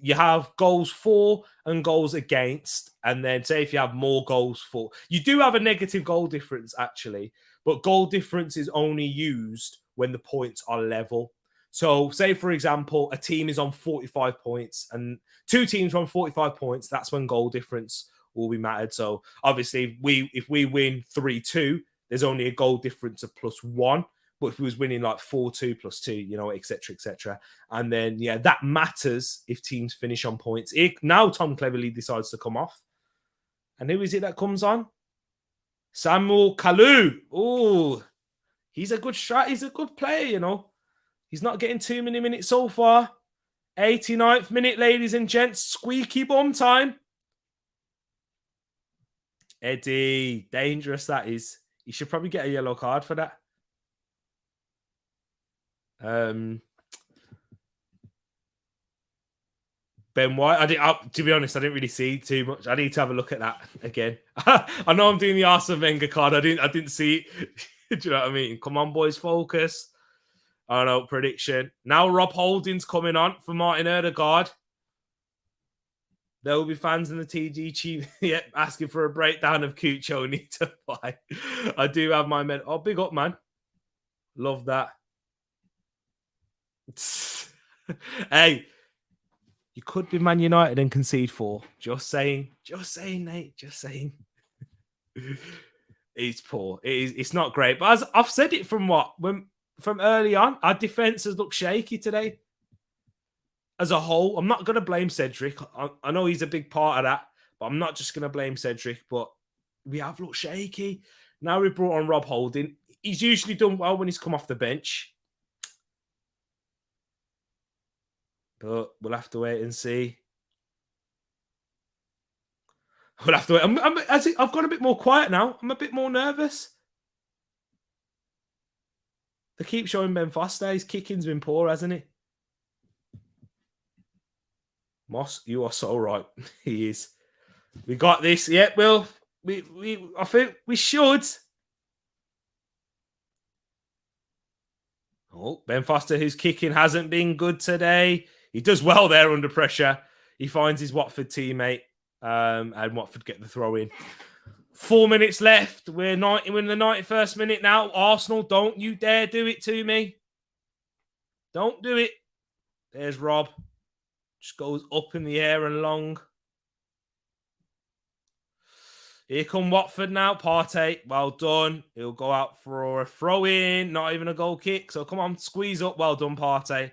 you have goals for and goals against. And then say if you have more goals for, you do have a negative goal difference actually, but goal difference is only used when the points are level. So say, for example, a team is on 45 points and 2 teams are on 45 points. That's when goal difference will be mattered. So obviously if we win 3-2, there's only a goal difference of +1. But if we was winning like 4-2 +2, etc., etc. And then, yeah, that matters if teams finish on points. Now Tom cleverly decides to come off. And who is it that comes on? Samuel Kalu. Oh, he's a good shot. He's a good player, He's not getting too many minutes so far. 89th minute, ladies and gents. Squeaky bum time. Eddie, dangerous that is. You should probably get a yellow card for that. Ben White. To be honest, I didn't really see too much. I need to have a look at that again. I know I'm doing the Arsene Wenger card. I didn't see it. Do you know what I mean? Come on, boys, focus. I don't know, prediction. Now Rob Holding's coming on for Martin Odegaard. There will be fans in the TG chief asking for a breakdown of Cucho need to buy. I do have my men. Oh, big up, man. Love that. Hey, you could be Man United and concede 4. Just saying, Nate. Just saying. It's poor. It's not great. But as I've said it from early on, our defense has looked shaky today. As a whole, I'm not going to blame Cedric. I know he's a big part of that, but I'm not just going to blame Cedric. But we have looked shaky. Now we brought on Rob Holding. He's usually done well when he's come off the bench. But we'll have to wait and see. We'll have to wait. I've got a bit more quiet now. I'm a bit more nervous. They keep showing Ben Foster. His kicking's been poor, hasn't it? Moss, you are so right. He is. We got this. Yeah, well, I think we should. Oh, Ben Foster, who's kicking, hasn't been good today. He does well there under pressure. He finds his Watford teammate, and Watford get the throw in. 4 minutes left. We're in the 91st minute now. Arsenal, don't you dare do it to me. Don't do it. There's Rob. Just goes up in the air and long. Here come Watford now. Partey, well done. He'll go out for a throw in, not even a goal kick. So come on, squeeze up. Well done, Partey.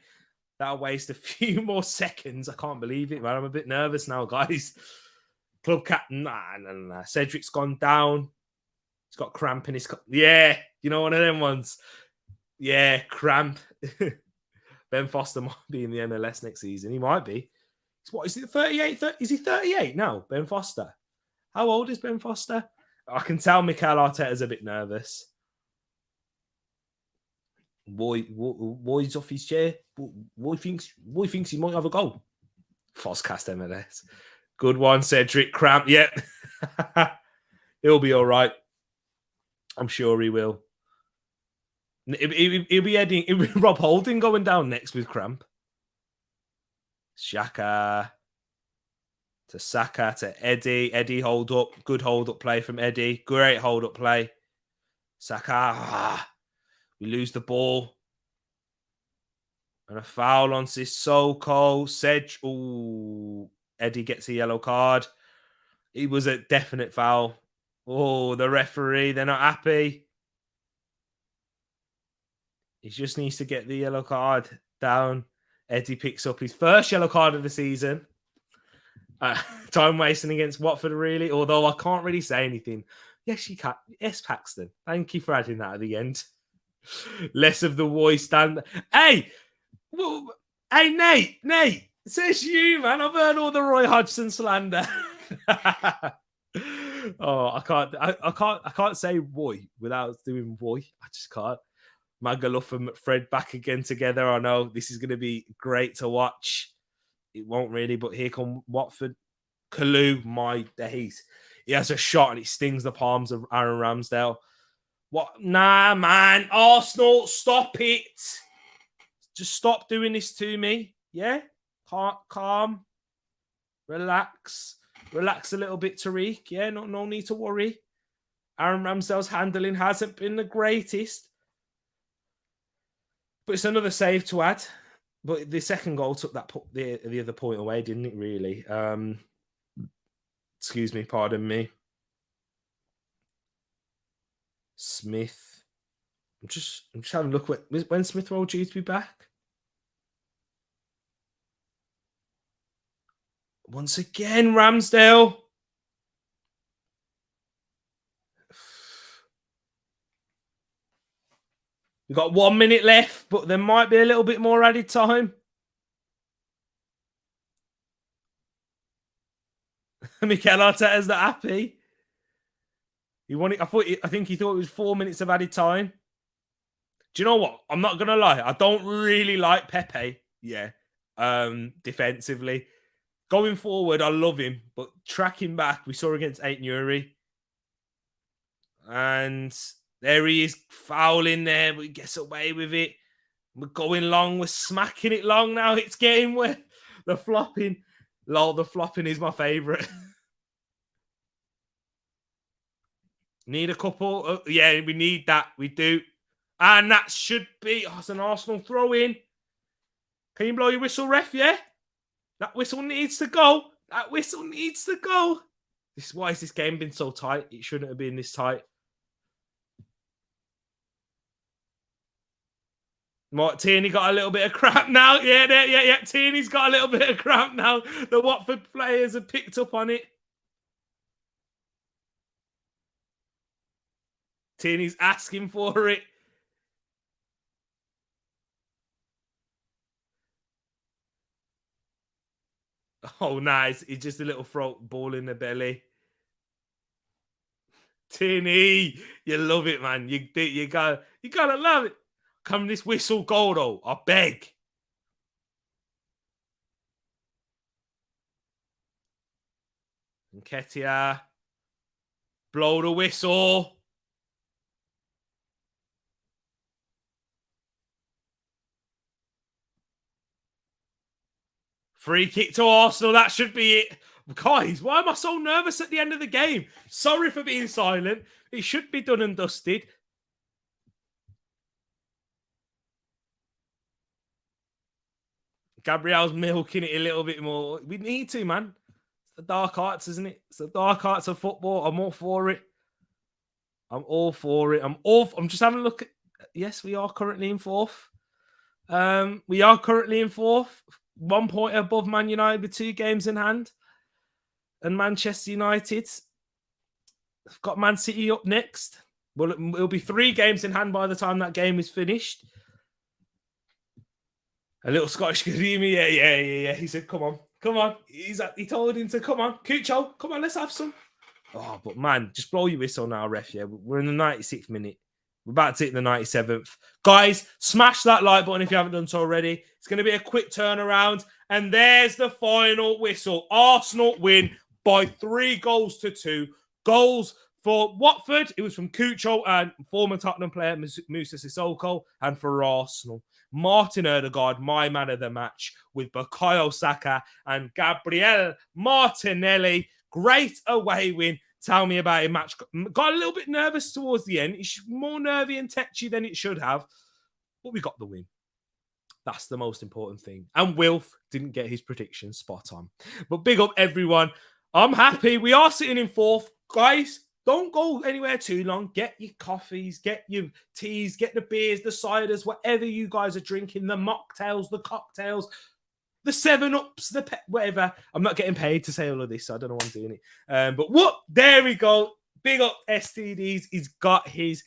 That'll waste a few more seconds. I can't believe it, man. I'm a bit nervous now, guys. Club captain, nah. Cedric's gone down. He's got cramp in his... Yeah, you know, one of them ones. Yeah, cramp. Ben Foster might be in the MLS next season. He might be. What is it, 38? Is he 38 now, Ben Foster? How old is Ben Foster? I can tell Mikel Arteta's a bit nervous. Boy's off his chair. Boy thinks he might have a goal. Foscast MLS. Good one, Cedric. Cramp. Yep. He'll be all right. I'm sure he will. He'll be heading. It'll be Rob Holding going down next with cramp. Xhaka to Saka to Eddie. Eddie hold up. Good hold up play from Eddie. Great hold up play. Saka. We lose the ball. And a foul on Sissoko. Sedge. Ooh. Eddie gets a yellow card. It was a definite foul. Oh, the referee. They're not happy. He just needs to get the yellow card down. Eddie picks up his first yellow card of the season. Time wasting against Watford, really. Although I can't really say anything. Yes, you can. Yes, Paxton. Thank you for adding that at the end. Less of the voice stand. Hey, Nate. It says you, man. I've heard all the Roy Hodgson slander. Oh, I can't say boy without doing boy. I just can't. Magaluf and McFred back again together. I know this is going to be great to watch. It won't really, but here come Watford. Kalu, my days. He has a shot and it stings the palms of Aaron Ramsdale. What? Nah, man. Arsenal, stop it. Just stop doing this to me. Yeah? Calm. Relax. Relax a little bit, Tereak. Yeah, no need to worry. Aaron Ramsdale's handling hasn't been the greatest. But it's another save to add. But the second goal took that the other point away, didn't it, really? Excuse me, pardon me. Smith. I'm just having a look. When Smith Rowe due to be back? Once again, Ramsdale. We've got 1 minute left, but there might be a little bit more added time. Mikel Arteta's not happy. I think he thought it was 4 minutes of added time. Do you know what? I'm not gonna lie. I don't really like Pepe. Yeah. Defensively. Going forward, I love him, but tracking back, we saw against Eight Newry. And there he is, fouling there, but he gets away with it. We're going long, we're smacking it long now. It's getting where the flopping. Lol, the flopping is my favourite. Need a couple. Yeah, we need that. We do. And that should be. Oh, it's an Arsenal throw in. Can you blow your whistle, ref? Yeah? That whistle needs to go. That whistle needs to go. Why has this game been so tight? It shouldn't have been this tight. Tierney got a little bit of cramp now. Yeah. Tierney's got a little bit of cramp now. The Watford players have picked up on it. Tierney's asking for it. Oh, nice. It's just a little throat ball in the belly. Tierney, you love it, man. You gotta love it. Come this whistle goal, though. I beg. Nketiah. Blow the whistle. Free kick to Arsenal. That should be it. Guys, why am I so nervous at the end of the game? Sorry for being silent. It should be done and dusted. Gabriel's milking it a little bit more. We need to, man. It's the dark arts, isn't it? It's the dark arts of football. I'm all for it. I'm all for it. I'm just having a look at. Yes, we are currently in fourth. We are currently in fourth. 1 point above Man United with 2 games in hand. And Manchester United have got Man City up next. Well, it'll be 3 games in hand by the time that game is finished. A little Scottish Kadimi, yeah. He said, come on. He told him to come on. Cucho, come on, let's have some. Oh, but man, just blow your whistle now, ref. Yeah, we're in the 96th minute. We're about to hit the 97th. Guys, smash that like button if you haven't done so already. It's going to be a quick turnaround. And there's the final whistle. Arsenal win by 3 goals to 2. Goals for Watford, it was from Cucho and former Tottenham player Moussa Sissoko. And for Arsenal, Martin Odegaard, my man of the match, with Bukayo Saka and Gabriel Martinelli. Great away win. Tell me about it. Match got a little bit nervous towards the end. It's more nervy and tetchy than it should have, but we got the win. That's the most important thing. And Wilf didn't get his prediction spot on. But big up everyone. I'm happy. We are sitting in fourth. Guys, don't go anywhere too long. Get your coffees, get your teas, get the beers, the ciders, whatever you guys are drinking, the mocktails, the cocktails, the 7-Ups, the whatever. I'm not getting paid to say all of this, so I don't know why I'm doing it. But what? There we go. Big up STDs. He's got his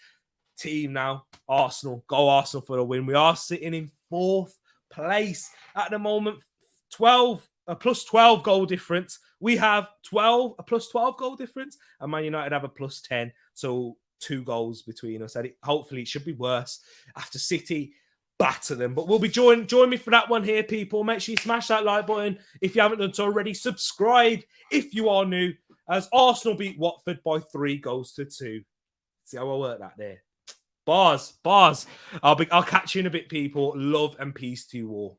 team now. Arsenal. Go Arsenal for the win. We are sitting in 4th place at the moment. 12, a plus 12 goal difference. We have 12, a plus 12 goal difference. And Man United have a plus 10. So 2 goals between us. And hopefully it should be worse after City batter them. But we'll be join me for that one here, people. Make sure you smash that like button if you haven't done so already. Subscribe if you are new, as Arsenal beat Watford by 3 goals to 2. See how I work that there. Bars. I'll catch you in a bit, people. Love and peace to you all.